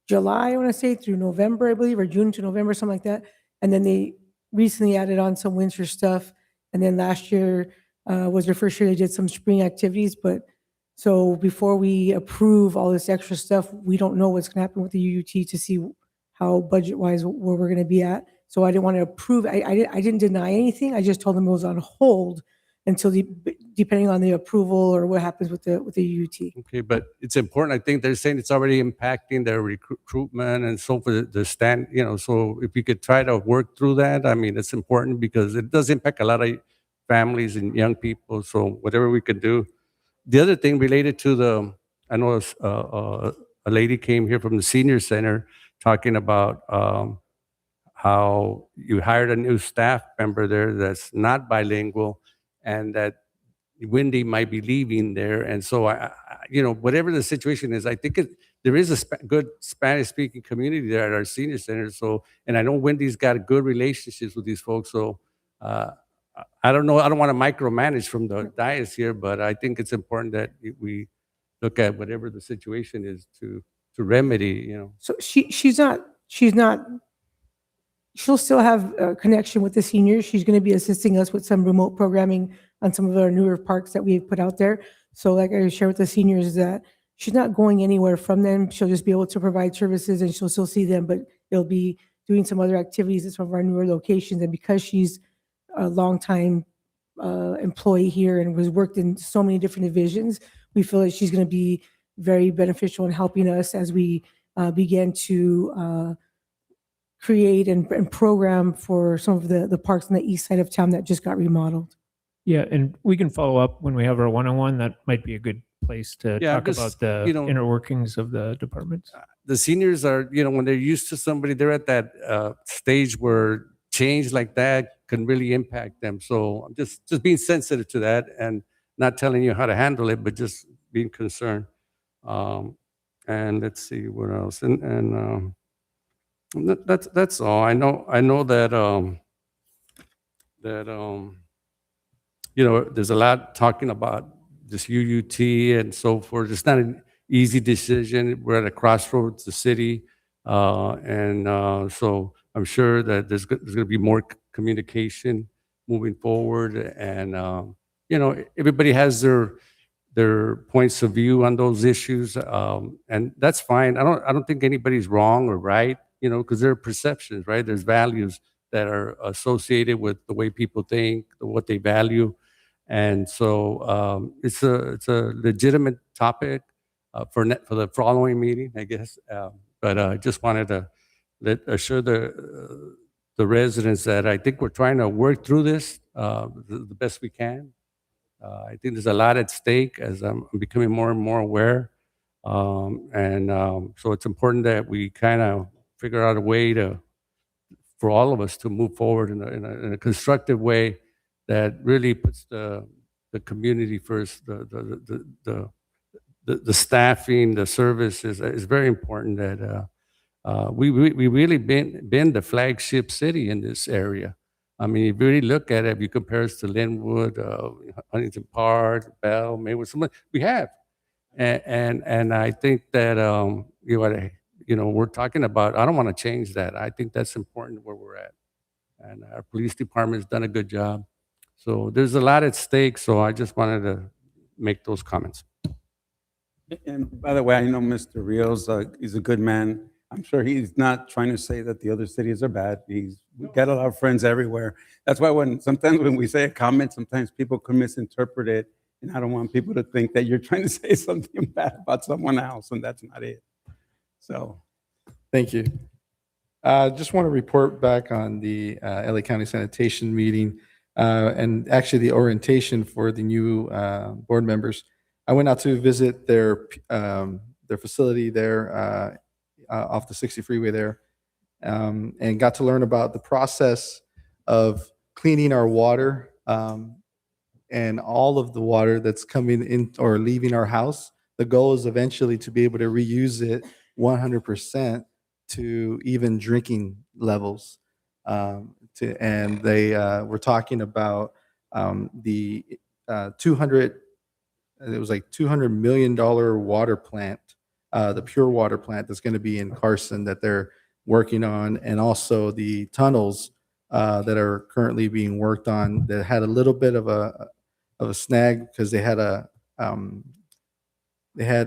July, I want to say, through November, I believe, or June to November, something like that. And then they recently added on some winter stuff. And then last year was their first year they did some spring activities. But so before we approve all this extra stuff, we don't know what's going to happen with the UUT to see how budget-wise where we're going to be at. So I didn't want to approve. I didn't deny anything. I just told them it was on hold until depending on the approval or what happens with the UUT. Okay, but it's important. I think they're saying it's already impacting their recruitment and so for the stand, so if you could try to work through that, I mean, it's important because it does impact a lot of families and young people. So whatever we could do. The other thing related to I know a lady came here from the senior center talking about how you hired a new staff member there that's not bilingual and that Wendy might be leaving there. And so, whatever the situation is, I think there is a good Spanish-speaking community there at our senior center. So, and I know Wendy's got good relationships with these folks. So, I don't know. I don't want to micromanage from the dais here, but I think it's important that we look at whatever the situation is to remedy. So she's not. She'll still have a connection with the seniors. She's going to be assisting us with some remote programming on some of our newer parks that we've put out there. So like I shared with the seniors is that she's not going anywhere from them. She'll just be able to provide services and she'll still see them, but they'll be doing some other activities at some of our newer locations. And because she's a longtime employee here and has worked in so many different divisions, we feel that she's going to be very beneficial in helping us as we begin to create and program for some of the parks on the east side of town that just got remodeled. Yeah, and we can follow up when we have our one-on-one. That might be a good place to talk about the inner workings of the departments. The seniors are, when they're used to somebody, they're at that stage where change like that can really impact them. So I'm just being sensitive to that and not telling you how to handle it, but just being concerned. And let's see what else. And that's all. I know that there's a lot talking about this UUT and so forth. It's not an easy decision. We're at a crossroads, the city, and so I'm sure that there's going to be more communication moving forward. And everybody has their points of view on those issues, and that's fine. I don't think anybody's wrong or right. Because there are perceptions, right? There's values that are associated with the way people think, what they value. And so it's a legitimate topic for the following meeting, I guess. But I just wanted to assure the residents that I think we're trying to work through this the best we can. I think there's a lot at stake as I'm becoming more and more aware. So it's important that we kind of figure out a way for all of us to move forward in a constructive way that really puts the community first. The staffing, the service is very important. That we really been the flagship city in this area. I mean, if you really look at it, if you compare us to Linwood, Huntington Park, Bell, Maywood, we have, and I think that we're talking about, I don't want to change that. I think that's important where we're at. And our police department's done a good job. So there's a lot at stake. So I just wanted to make those comments. And by the way, I know Mr. Rios, he's a good man. I'm sure he's not trying to say that the other cities are bad. We've got a lot of friends everywhere. That's why sometimes when we say a comment, sometimes people can misinterpret it. And I don't want people to think that you're trying to say something bad about someone else, and that's not it. So, thank you. Just want to report back on the LA County Sanitation meeting. and actually the orientation for the new board members. I went out to visit their facility there off the 60 freeway there, and got to learn about the process of cleaning our water, and all of the water that's coming in or leaving our house. The goal is eventually to be able to reuse it 100% to even drinking levels. And they were talking about the 200, it was like $200 million water plant, the pure water plant that's going to be in Carson that they're working on, and also the tunnels that are currently being worked on that had a little bit of a snag because they had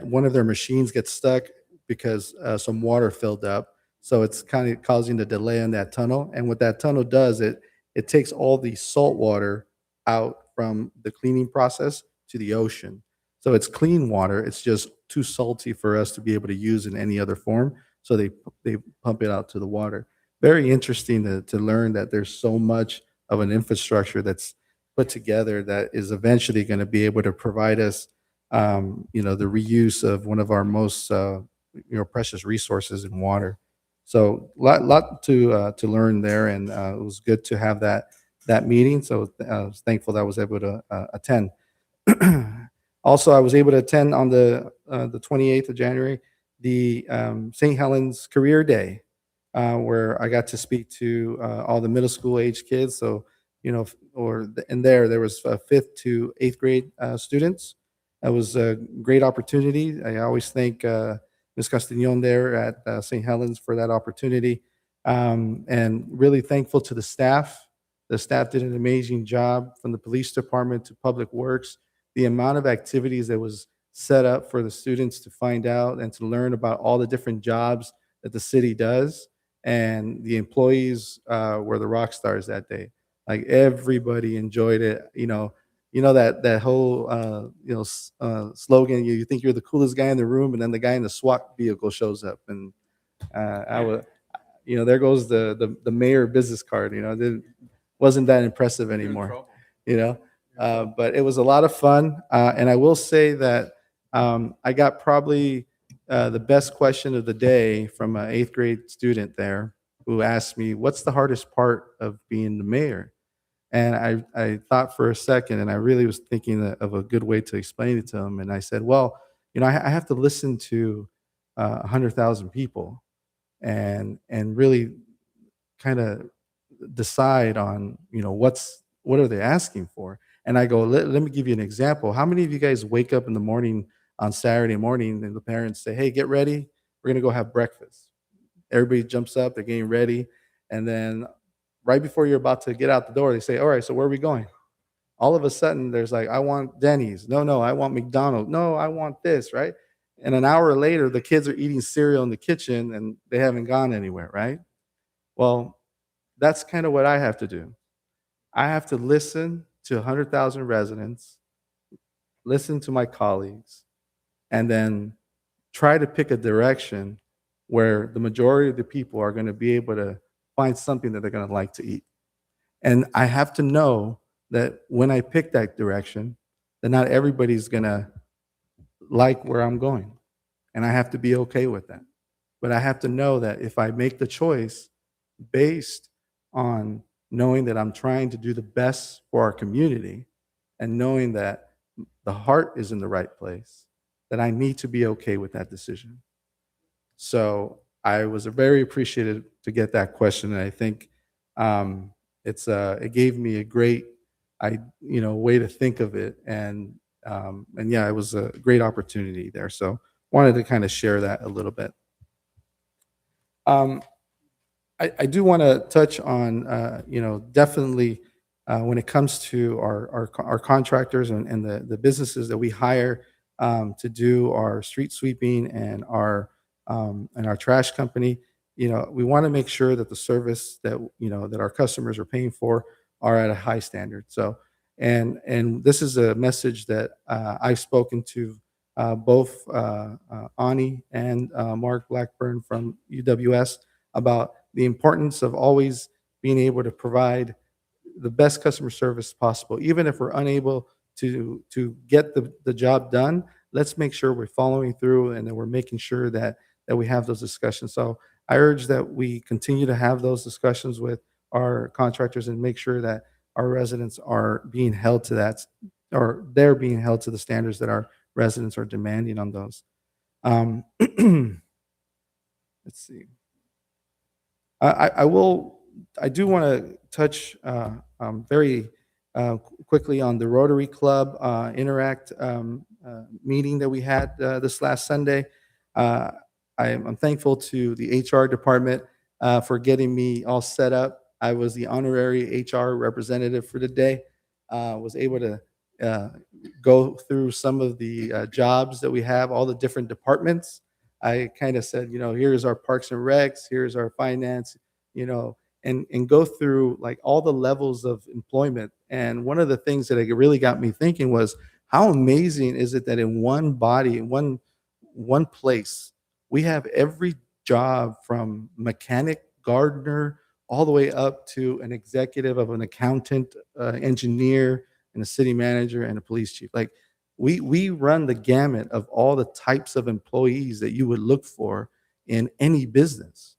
one of their machines get stuck because some water filled up. So it's kind of causing a delay in that tunnel. And what that tunnel does, it takes all the salt water out from the cleaning process to the ocean. So it's clean water. It's just too salty for us to be able to use in any other form. So they pump it out to the water. Very interesting to learn that there's so much of an infrastructure that's put together that is eventually going to be able to provide us, the reuse of one of our most, precious resources in water. So lot to learn there, and it was good to have that meeting. So I was thankful that I was able to attend. Also, I was able to attend on the 28th of January, the St. Helens Career Day, where I got to speak to all the middle school age kids. So, there was 5th to 8th grade students. That was a great opportunity. I always thank Ms. Castañon there at St. Helens for that opportunity. And really thankful to the staff. The staff did an amazing job, from the police department to public works. The amount of activities that was set up for the students to find out and to learn about all the different jobs that the city does. And the employees were the rock stars that day. Like, everybody enjoyed it. That whole slogan, you think you're the coolest guy in the room, and then the guy in the SWAT vehicle shows up, and there goes the mayor business card. It wasn't that impressive anymore. But it was a lot of fun, and I will say that I got probably the best question of the day from an 8th grade student there, who asked me, "What's the hardest part of being the mayor?" And I thought for a second, and I really was thinking of a good way to explain it to him. And I said, well, I have to listen to 100,000 people and really kind of decide on, what are they asking for? And I go, let me give you an example. How many of you guys wake up in the morning on Saturday morning and the parents say, "Hey, get ready. We're going to go have breakfast." Everybody jumps up, they're getting ready. And then right before you're about to get out the door, they say, "All right, so where are we going?" All of a sudden, there's like, "I want Denny's." No, I want McDonald's. No, I want this, right? And an hour later, the kids are eating cereal in the kitchen and they haven't gone anywhere, right? Well, that's kind of what I have to do. I have to listen to 100,000 residents, listen to my colleagues, and then try to pick a direction where the majority of the people are going to be able to find something that they're going to like to eat. And I have to know that when I pick that direction, that not everybody's going to like where I'm going. And I have to be okay with that. But I have to know that if I make the choice based on knowing that I'm trying to do the best for our community, and knowing that the heart is in the right place, that I need to be okay with that decision. So I was very appreciative to get that question, and I think it gave me a great way to think of it, and yeah, it was a great opportunity there. So wanted to kind of share that a little bit. I do want to touch on definitely when it comes to our contractors and the businesses that we hire to do our street sweeping and our trash company. We want to make sure that the service that that our customers are paying for are at a high standard. So, and this is a message that I've spoken to both Ani and Mark Blackburn from UWS about the importance of always being able to provide the best customer service possible. Even if we're unable to get the job done, let's make sure we're following through and that we're making sure that we have those discussions. So I urge that we continue to have those discussions with our contractors and make sure that our residents are being held to that, or they're being held to the standards that our residents are demanding on those. Let's see. I do want to touch very quickly on the Rotary Club Interact meeting that we had this last Sunday. I'm thankful to the HR department for getting me all set up. I was the honorary HR representative for the day. Was able to go through some of the jobs that we have, all the different departments. I kind of said, here's our Parks and Recs, here's our finance, and go through like all the levels of employment. And one of the things that it really got me thinking was, how amazing is it that in one body, in one place, we have every job from mechanic, gardener, all the way up to an executive of an accountant, engineer, and a city manager and a police chief. Like we run the gamut of all the types of employees that you would look for in any business.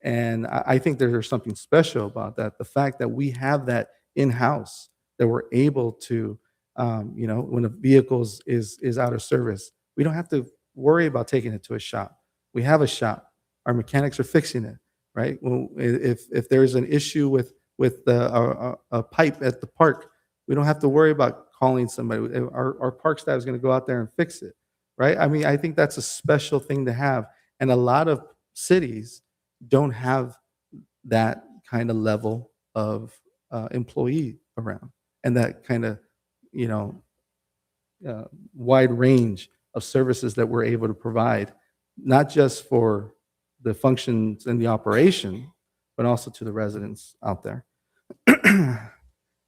And I think there's something special about that. The fact that we have that in-house, that we're able to, when a vehicle is out of service, we don't have to worry about taking it to a shop. We have a shop. Our mechanics are fixing it, right? Well, if there's an issue with a pipe at the park, we don't have to worry about calling somebody. Our park staff is going to go out there and fix it, right? I mean, I think that's a special thing to have. And a lot of cities don't have that kind of level of employee around, and that kind of, wide range of services that we're able to provide, not just for the functions and the operation, but also to the residents out there.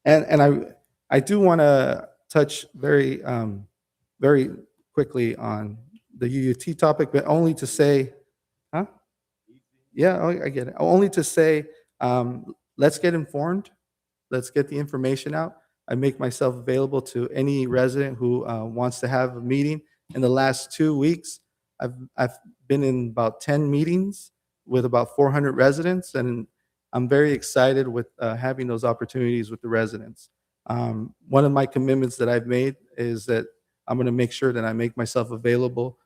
And I do want to touch very quickly on the UUT topic, but only to say, yeah, I get it. Only to say, let's get informed. Let's get the information out. I make myself available to any resident who wants to have a meeting. In the last 2 weeks, I've been in about 10 meetings with about 400 residents, and I'm very excited with having those opportunities with the residents. One of my commitments that I've made is that I'm going to make sure that I make myself available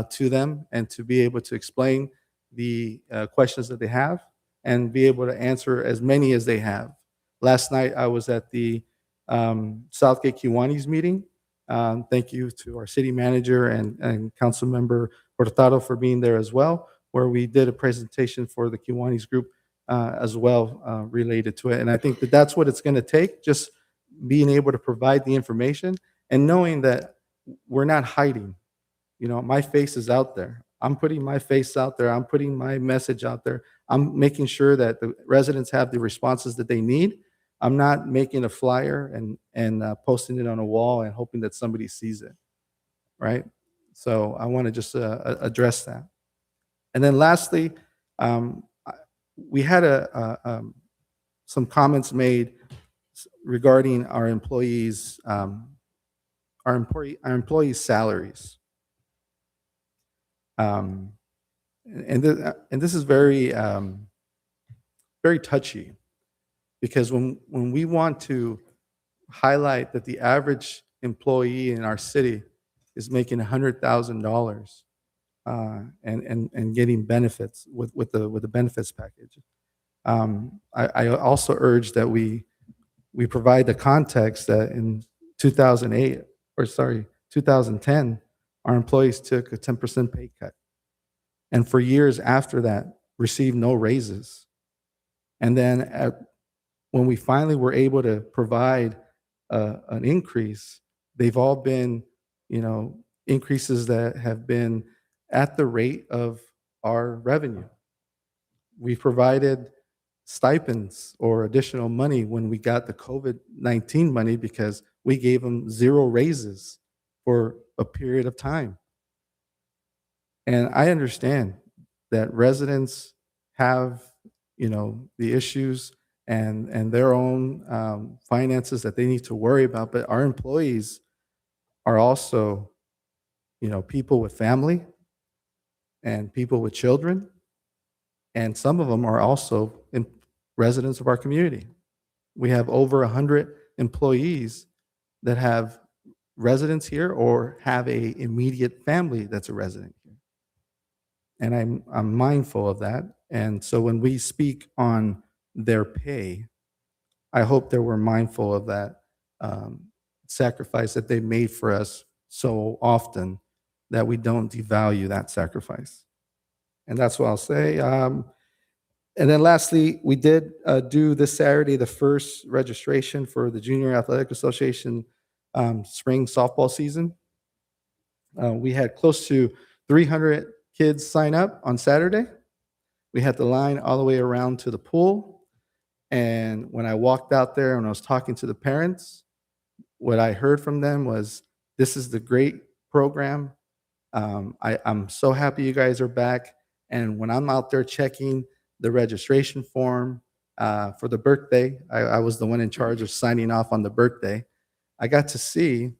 to them and to be able to explain the questions that they have and be able to answer as many as they have. Last night, I was at the Southgate Kiwanis meeting. Thank you to our city manager and council member Hurtado for being there as well, where we did a presentation for the Kiwanis group as well related to it. And I think that that's what it's going to take, just being able to provide the information and knowing that we're not hiding. My face is out there. I'm putting my face out there. I'm putting my message out there. I'm making sure that the residents have the responses that they need. I'm not making a flyer and posting it on a wall and hoping that somebody sees it, right? So I want to just address that. And then lastly, we had some comments made regarding our employees' salaries. And this is very touchy, because when we want to highlight that the average employee in our city is making $100,000 and getting benefits with the benefits package, I also urge that we provide the context that in 2010, our employees took a 10% pay cut, and for years after that, received no raises. And then when we finally were able to provide an increase, they've all been, increases that have been at the rate of our revenue. We provided stipends or additional money when we got the COVID-19 money because we gave them 0 raises for a period of time. And I understand that residents have, the issues and their own finances that they need to worry about. But our employees are also, people with family and people with children, and some of them are also residents of our community. We have over 100 employees that have residents here or have a immediate family that's a resident here. And I'm mindful of that. And so when we speak on their pay, I hope that we're mindful of that sacrifice that they made for us so often, that we don't devalue that sacrifice. And that's what I'll say. And then lastly, we did do this Saturday the first registration for the Junior Athletic Association spring softball season. We had close to 300 kids sign up on Saturday. We had the line all the way around to the pool. And when I walked out there and I was talking to the parents, what I heard from them was, this is the great program. I'm so happy you guys are back. And when I'm out there checking the registration form for the birthday, I was the one in charge of signing off on the birthday. I got to see,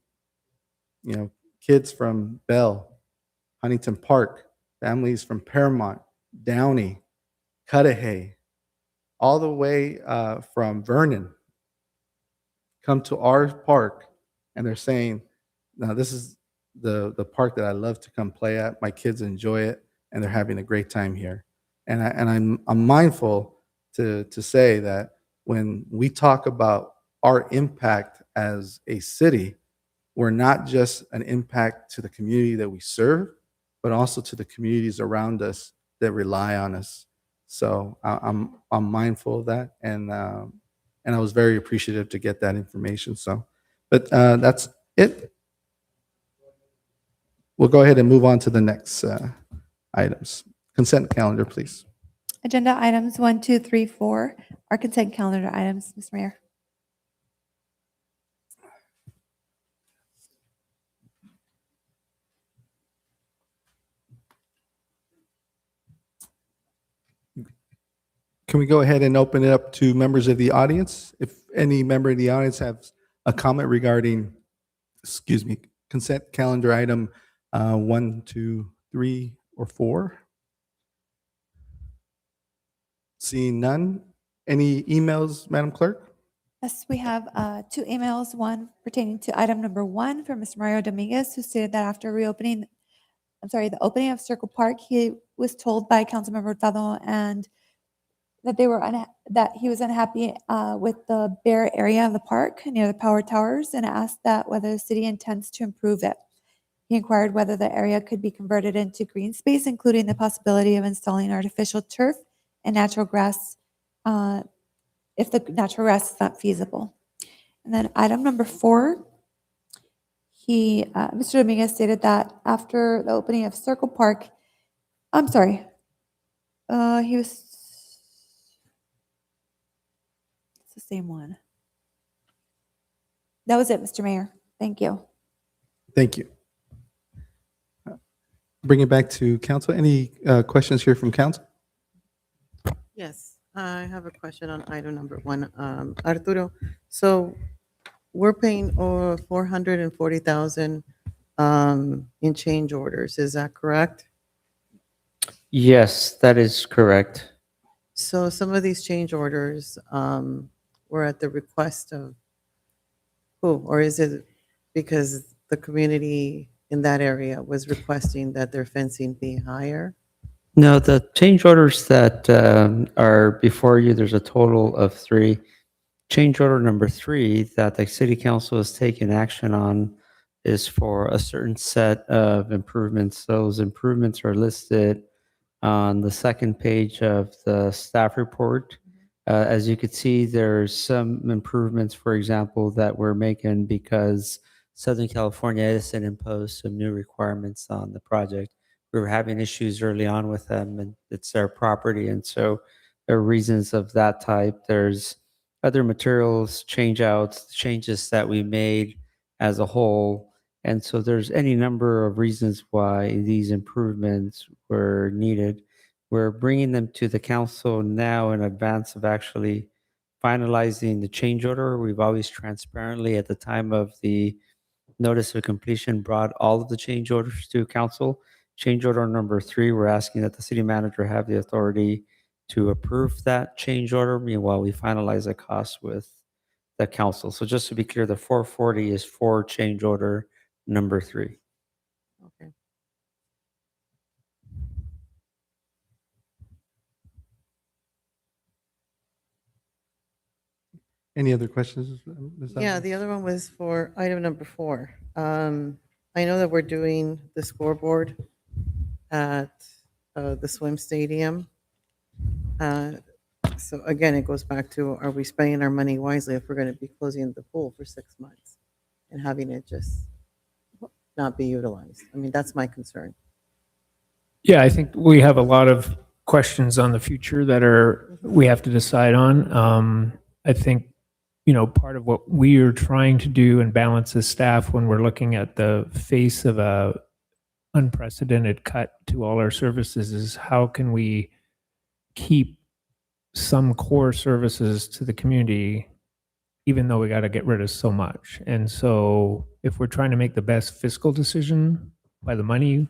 kids from Bell, Huntington Park, families from Paramount, Downey, Cudahy, all the way from Vernon come to our park, and they're saying, now this is the park that I love to come play at. My kids enjoy it, and they're having a great time here. And I'm mindful to say that when we talk about our impact as a city, we're not just an impact to the community that we serve, but also to the communities around us that rely on us. So I'm mindful of that, and I was very appreciative to get that information. So, but that's it. We'll go ahead and move on to the next items. Consent calendar, please. Agenda items 1, 2, 3, 4 are consent calendar items, Mr. Mayor. Can we go ahead and open it up to members of the audience? If any member of the audience has a comment regarding, consent calendar item 1, 2, 3, or 4? Seeing none. Any emails, Madam Clerk? Yes, we have 2 emails, one pertaining to item number 1 from Mr. Mario Dominguez, who stated that after the opening of Circle Park, he was told by Councilmember Hurtado and that that he was unhappy with the bare area of the park near the power towers, and asked that whether the city intends to improve it. He inquired whether the area could be converted into green space, including the possibility of installing artificial turf and natural grass if the natural grass is not feasible. And then item number 4, Mr. Dominguez stated that after the opening of Circle Park, it's the same one. That was it, Mr. Mayor. Thank you. Thank you. Bring it back to council. Any questions here from council? Yes, I have a question on item number 1. Arturo, so we're paying over 440,000 in change orders, is that correct? Yes, that is correct. So some of these change orders were at the request of who? Or is it because the community in that area was requesting that their fencing be higher? No, the change orders that are before you, there's a total of 3. Change order number 3 that the city council has taken action on is for a certain set of improvements. Those improvements are listed on the second page of the staff report. As you can see, there's some improvements, for example, that we're making because Southern California Edison imposed some new requirements on the project. We were having issues early on with them, and it's their property. And so there are reasons of that type. There's other materials, changes that we made as a whole. And so there's any number of reasons why these improvements were needed. We're bringing them to the council now in advance of actually finalizing the change order. We've always transparently, at the time of the notice of completion, brought all of the change orders to council. Change order number 3, we're asking that the city manager have the authority to approve that change order. Meanwhile, we finalize the cost with the council. So just to be clear, the 440 is for change order number 3. Okay. Any other questions? Ms. Yeah, Alvarez? the other one was for item number 4. I know that we're doing the scoreboard at the swim stadium. So again, it goes back to, are we spending our money wisely if we're going to be closing the pool for 6 months and having it just not be utilized? I mean, that's my concern. Yeah, I think we have a lot of questions on the future that we have to decide on. I think, part of what we are trying to do and balance as staff when we're looking at the face of a unprecedented cut to all our services is how can we keep some core services to the community, even though we got to get rid of so much. And so if we're trying to make the best fiscal decision by the money,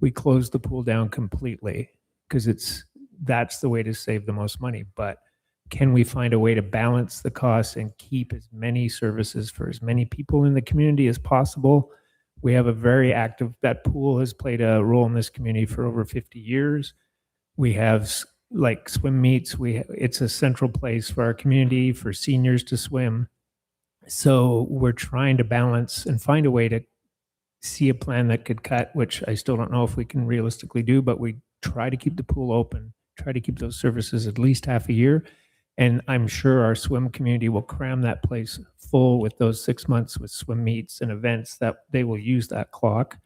we close the pool down completely because that's the way to save the most money. But can we find a way to balance the costs and keep as many services for as many people in the community as possible? We have a very active, that pool has played a role in this community for over 50 years. We have like swim meets. It's a central place for our community, for seniors to swim. So we're trying to balance and find a way to see a plan that could cut, which I still don't know if we can realistically do, but we try to keep the pool open, try to keep those services at least half a year. And I'm sure our swim community will cram that place full with those 6 months with swim meets and events that they will use that clock.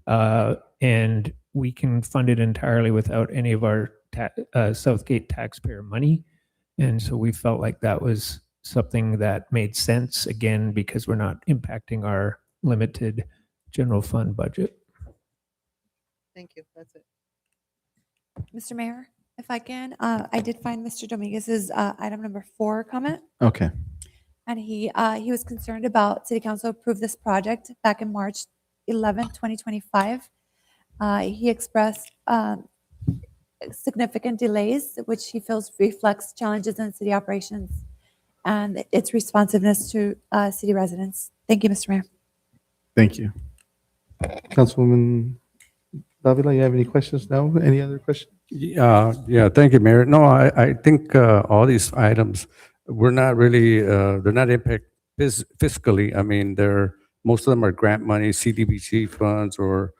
And we can fund it entirely without any of our Southgate taxpayer money. And so we felt like that was something that made sense, again, because we're not impacting our limited general fund budget. Thank you. That's it. Mr. Mayor, if I can, I did find Mr. Dominguez's item number 4 comment. Okay. And he was concerned about City Council approved this project back in March 11th, 2025. He expressed significant delays, which he feels reflects challenges in city operations and its responsiveness to city residents. Thank you, Mr. Mayor. Thank you. Councilwoman Davila, you have any questions? No? Any other questions? Yeah, thank you, Mayor. No, I think all these items, we're not really, they're not impact fiscally. I mean, most of them are grant money, CDBG funds, or,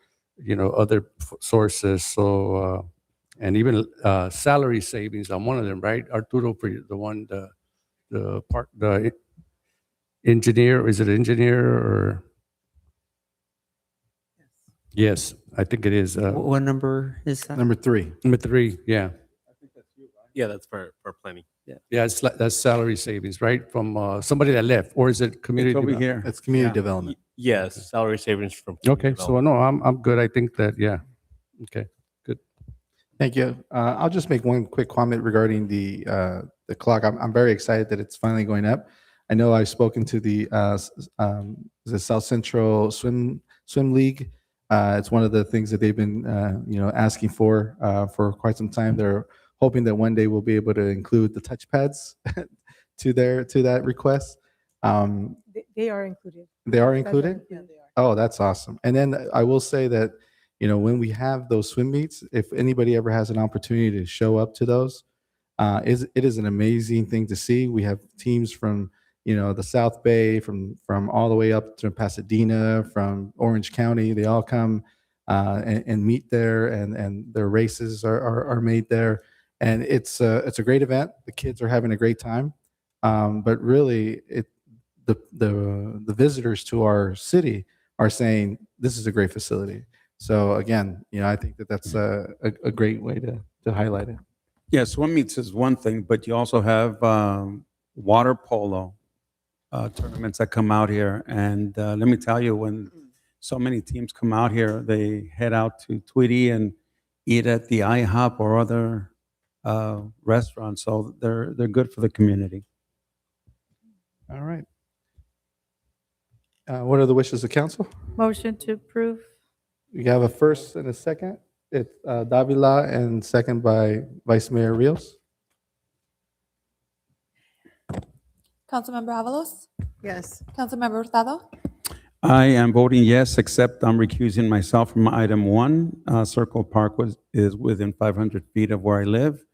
other sources. So, and even salary savings on one of them, right? Arturo, for the one, the engineer, is it engineer or? Yes, I think it is. What number is that? Number 3. Number 3, yeah. Yeah, that's for planning. Yeah, that's salary savings, right? From somebody that left, or is it community? It's over development? here. It's community Yeah. development. Yes, salary savings from. Okay, so no, I'm good. I think that, yeah. Okay, good. Thank you. I'll just make one quick comment regarding the clock. I'm very excited that it's finally going up. I know I've spoken to the South Central Swim League. It's one of the things that they've been asking for quite some time. They're hoping that one day we'll be able to include the touchpads to that request. They are included. They are included? Yeah, they are. Oh, that's awesome. And then I will say that, when we have those swim meets, if anybody ever has an opportunity to show up to those, it is an amazing thing to see. We have teams from, the South Bay, from all the way up to Pasadena, from Orange County. They all come and meet there, and their races are made there. And it's a great event. The kids are having a great time. But really, the visitors to our city are saying this is a great facility. So again, I think that's a great way to highlight it. Yeah, swim meets is one thing, but you also have water polo tournaments that come out here. And let me tell you, when so many teams come out here, they head out to Tweety and eat at the IHOP or other restaurants. So they're good for the community. All right. What are the wishes of council? Motion to approve. We have a first and a second. It's Davila and second by Vice Mayor Rios. Councilmember Avalos, Yes. Councilmember Hurtado, I am voting yes, except I'm recusing myself from item 1. Circle Park is within 500 feet of where I live.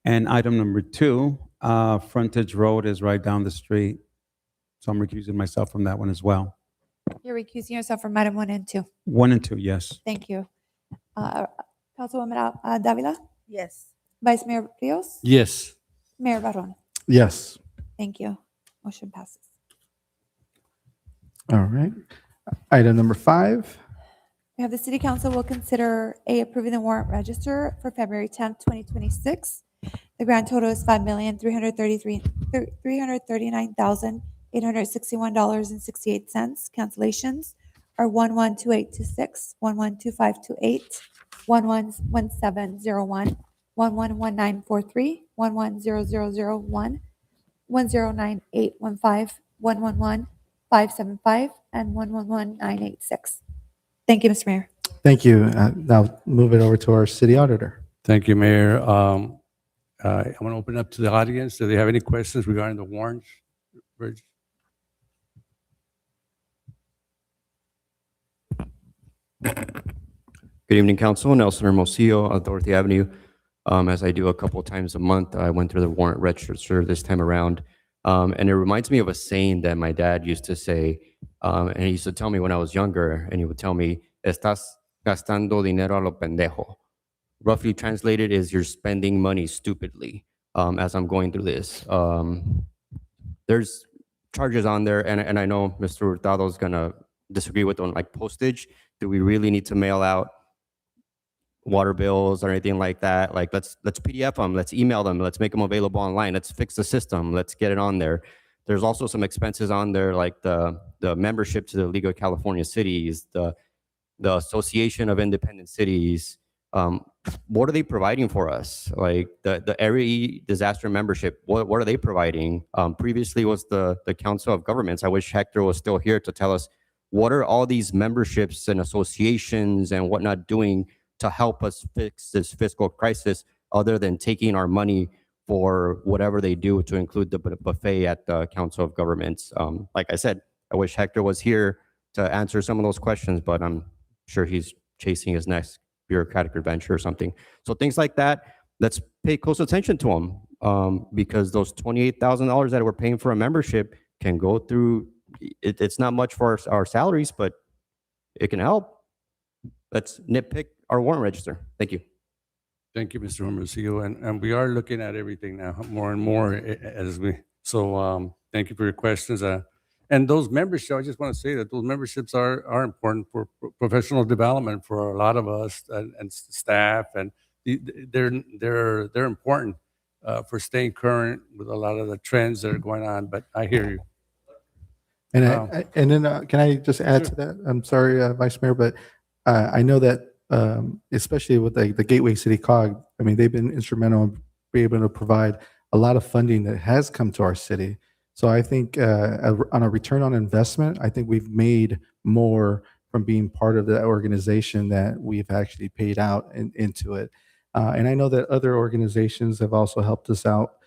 And item number 2, Frontage Road is right down the street. So I'm recusing myself from that one as well. you're recusing yourself from item 1 and 2. 1 and 2, yes. Thank you. Councilwoman Davila, Yes. Vice Mayor Rios, Yes. Mayor Barron. Yes. Thank you. Motion passes. All right. Item number 5. We have the city council will consider A, approving the warrant register for February 10th, 2026. The grand total is $5,339,861.68. Cancellations are 112826, 112528, 111701, 111943, 110001, 109815, 111575, and 111986. Thank you, Mr. Mayor. Thank you. Now move it over to our city auditor. Thank you, Mayor. I want to open up to the audience. Do they have any questions regarding the warrants? Reg? Good evening, Council. Nelson Hermosillo, Dorothy Avenue. As I do a couple times a month, I went through the warrant register this time around. And it reminds me of a saying that my dad used to say, and he used to tell me when I was younger, and he would tell me, "Estás gastando dinero a lo pendejo." Roughly translated is you're spending money stupidly. As I'm going through this, there's charges on there, and I know Mr. Hurtado is gonna disagree with on like postage. Do we really need to mail out water bills or anything like that? Like let's PDF them, let's email them, let's make them available online, let's fix the system, let's get it on there. There's also some expenses on there like the membership to the League of California Cities, the Association of Independent Cities. What are they providing for us? Like the area disaster membership, what are they providing? Previously was the Council of Governments. I wish Hector was still here to tell us what are all these memberships and associations and whatnot doing to help us fix this fiscal crisis other than taking our money for whatever they do, to include the buffet at the Council of Governments. Like I said, I wish Hector was here to answer some of those questions, but I'm sure he's chasing his next bureaucratic adventure or something. So things like that, let's pay close attention to them, because those $28,000 that we're paying for a membership can go through, it's not much for our salaries, but it can help. Let's nitpick our warrant register. Thank you. Thank you, Mr. Hermosillo. And we are looking at everything now more and more as we, so thank you for your questions. And those memberships, I just want to say that those memberships are important for professional development for a lot of us and staff, and they're important for staying current with a lot of the trends that are going on. But I hear you. And and then can I just add to that? I'm sorry, Vice Mayor, but I know that especially with the Gateway City COG, I mean, they've been instrumental in being able to provide a lot of funding that has come to our city. So I think on a return on investment, I think we've made more from being part of that organization that we've actually paid out into it. And I know that other organizations have also helped us out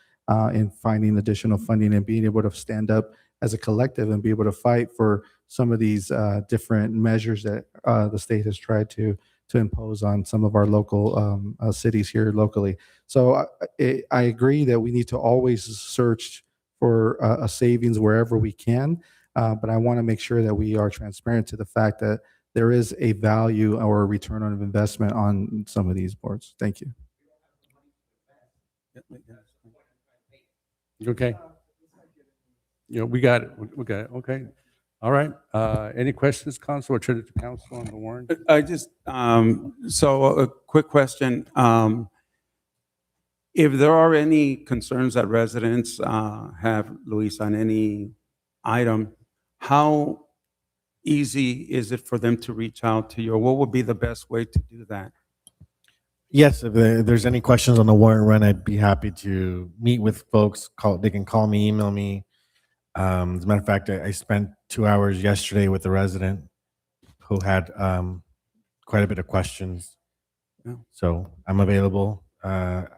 in finding additional funding and being able to stand up as a collective and be able to fight for some of these different measures that the state has tried to impose on some of our local cities here locally. So I agree that we need to always search for a savings wherever we can, but I want to make sure that we are transparent to the fact that there is a value or a return on investment on some of these boards. Thank you. Okay. Yeah, we got it. We got it. Okay. All right. Any questions, Council, or turn it to Council on the warrant? I just, so a quick question. If there are any concerns that residents have, Luis, on any item, how easy is it for them to reach out to you? Or what would be the best way to do that? Yes, if there's any questions on the warrant run, I'd be happy to meet with folks. They can call me, email me. As a matter of fact, I spent 2 hours yesterday with a resident who had quite a bit of questions. Yeah. So I'm available, and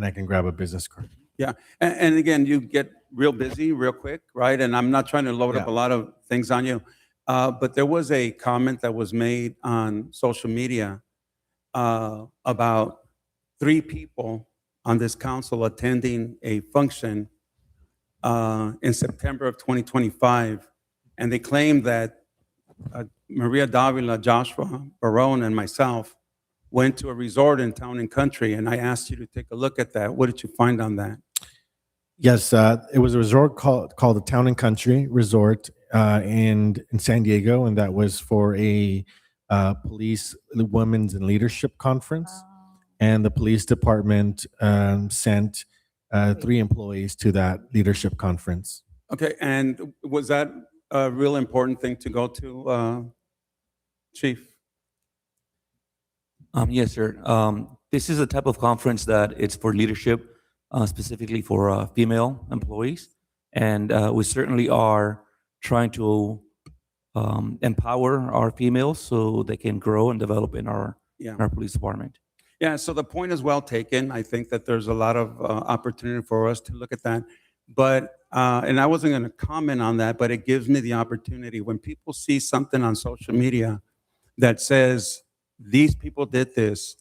I can grab a business card. Yeah, and again, you get real busy real quick, right? And I'm not trying to load up a Yeah. lot of things on you. But there was a comment that was made on social media about 3 people on this council attending a function in September of 2025. And they claimed that Maria Davila, Joshua Barone, and myself went to a resort in Town and Country. And I asked you to take a look at that. What did you find on that? Yes, it was a resort called the Town and Country Resort in San Diego, and that was for a police women's and leadership conference. And the police department sent 3 employees to that leadership conference. Okay, and was that a real important thing to go to, Chief? Yes, sir. This is a type of conference that it's for leadership, specifically for female employees. And we certainly are trying to empower our females so they can grow and develop in our police department. Yeah, so the point is well taken. I think that there's a lot of opportunity for us to look at that. But, and I wasn't going to comment on that, but it gives me the opportunity when people see something on social media that says, these people did this,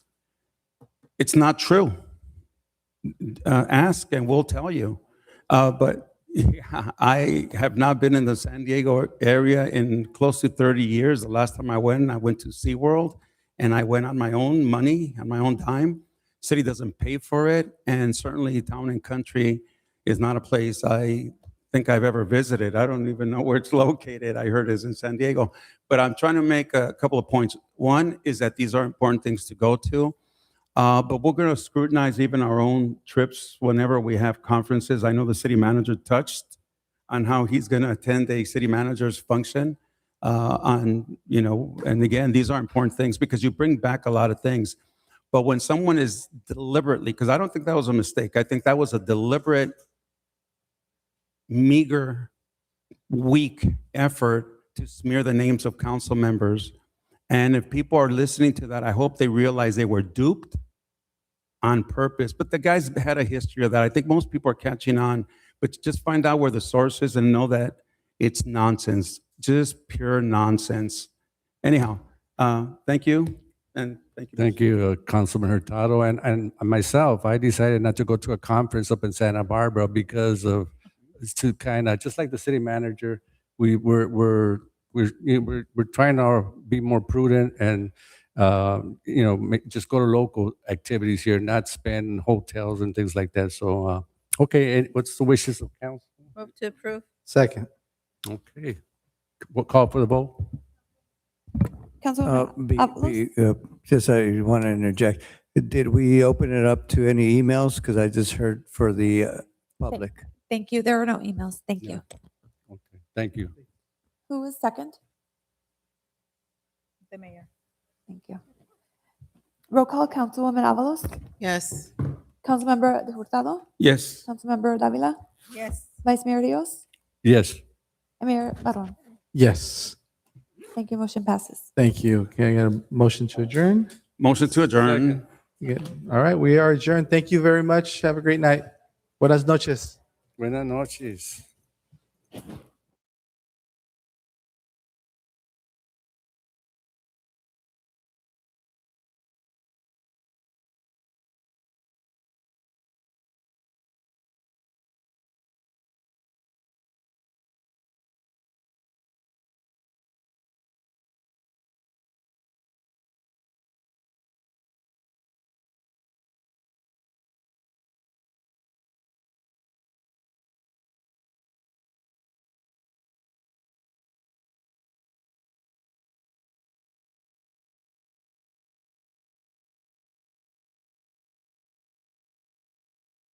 it's not true. Ask and we'll tell you. But yeah, I have not been in the San Diego area in close to 30 years. The last time I went to SeaWorld, and I went on my own money, on my own time. City doesn't pay for it, and certainly Town and Country is not a place I think I've ever visited. I don't even know where it's located. I heard it's in San Diego. But I'm trying to make a couple of points. One is that these are important things to go to, but we're going to scrutinize even our own trips whenever we have conferences. I know the city manager touched on how he's going to attend a city manager's function. And again, these are important things because you bring back a lot of things. But when someone is deliberately, because I don't think that was a mistake, I think that was a deliberate, meager, weak effort to smear the names of council members. And if people are listening to that, I hope they realize they were duped on purpose. But the guy's had a history of that. I think most people are catching on, but just find out where the source is and know that it's nonsense. Just pure nonsense. Anyhow, thank you. And thank you. Thank you, Councilman Hurtado. And myself, I decided not to go to a conference up in Santa Barbara because of, it's to kind of, just like the city manager, we're trying to be more prudent and, just go to local activities here, not spend hotels and things like that. So, okay, and what's the wishes of council? Move to approve. Second. Okay. We'll call for the vote. Councilwoman Just I want to interject. Did we open it up to any emails? Because I just heard for the public. Thank you. There were no emails. Thank you. Okay, thank you. Who was second? The mayor. Thank you. Roll call, Councilwoman Avalos, Yes. Councilmember Hurtado, Yes. Councilmember Davila, Yes. Vice Mayor Rios, Yes. and Mayor Barron. Yes. Thank you. Motion passes. Thank you. Can I get a motion to adjourn? Motion to adjourn. Good. All right, we are adjourned. Thank you very much. Have a great night. Buenas noches. Buenas noches.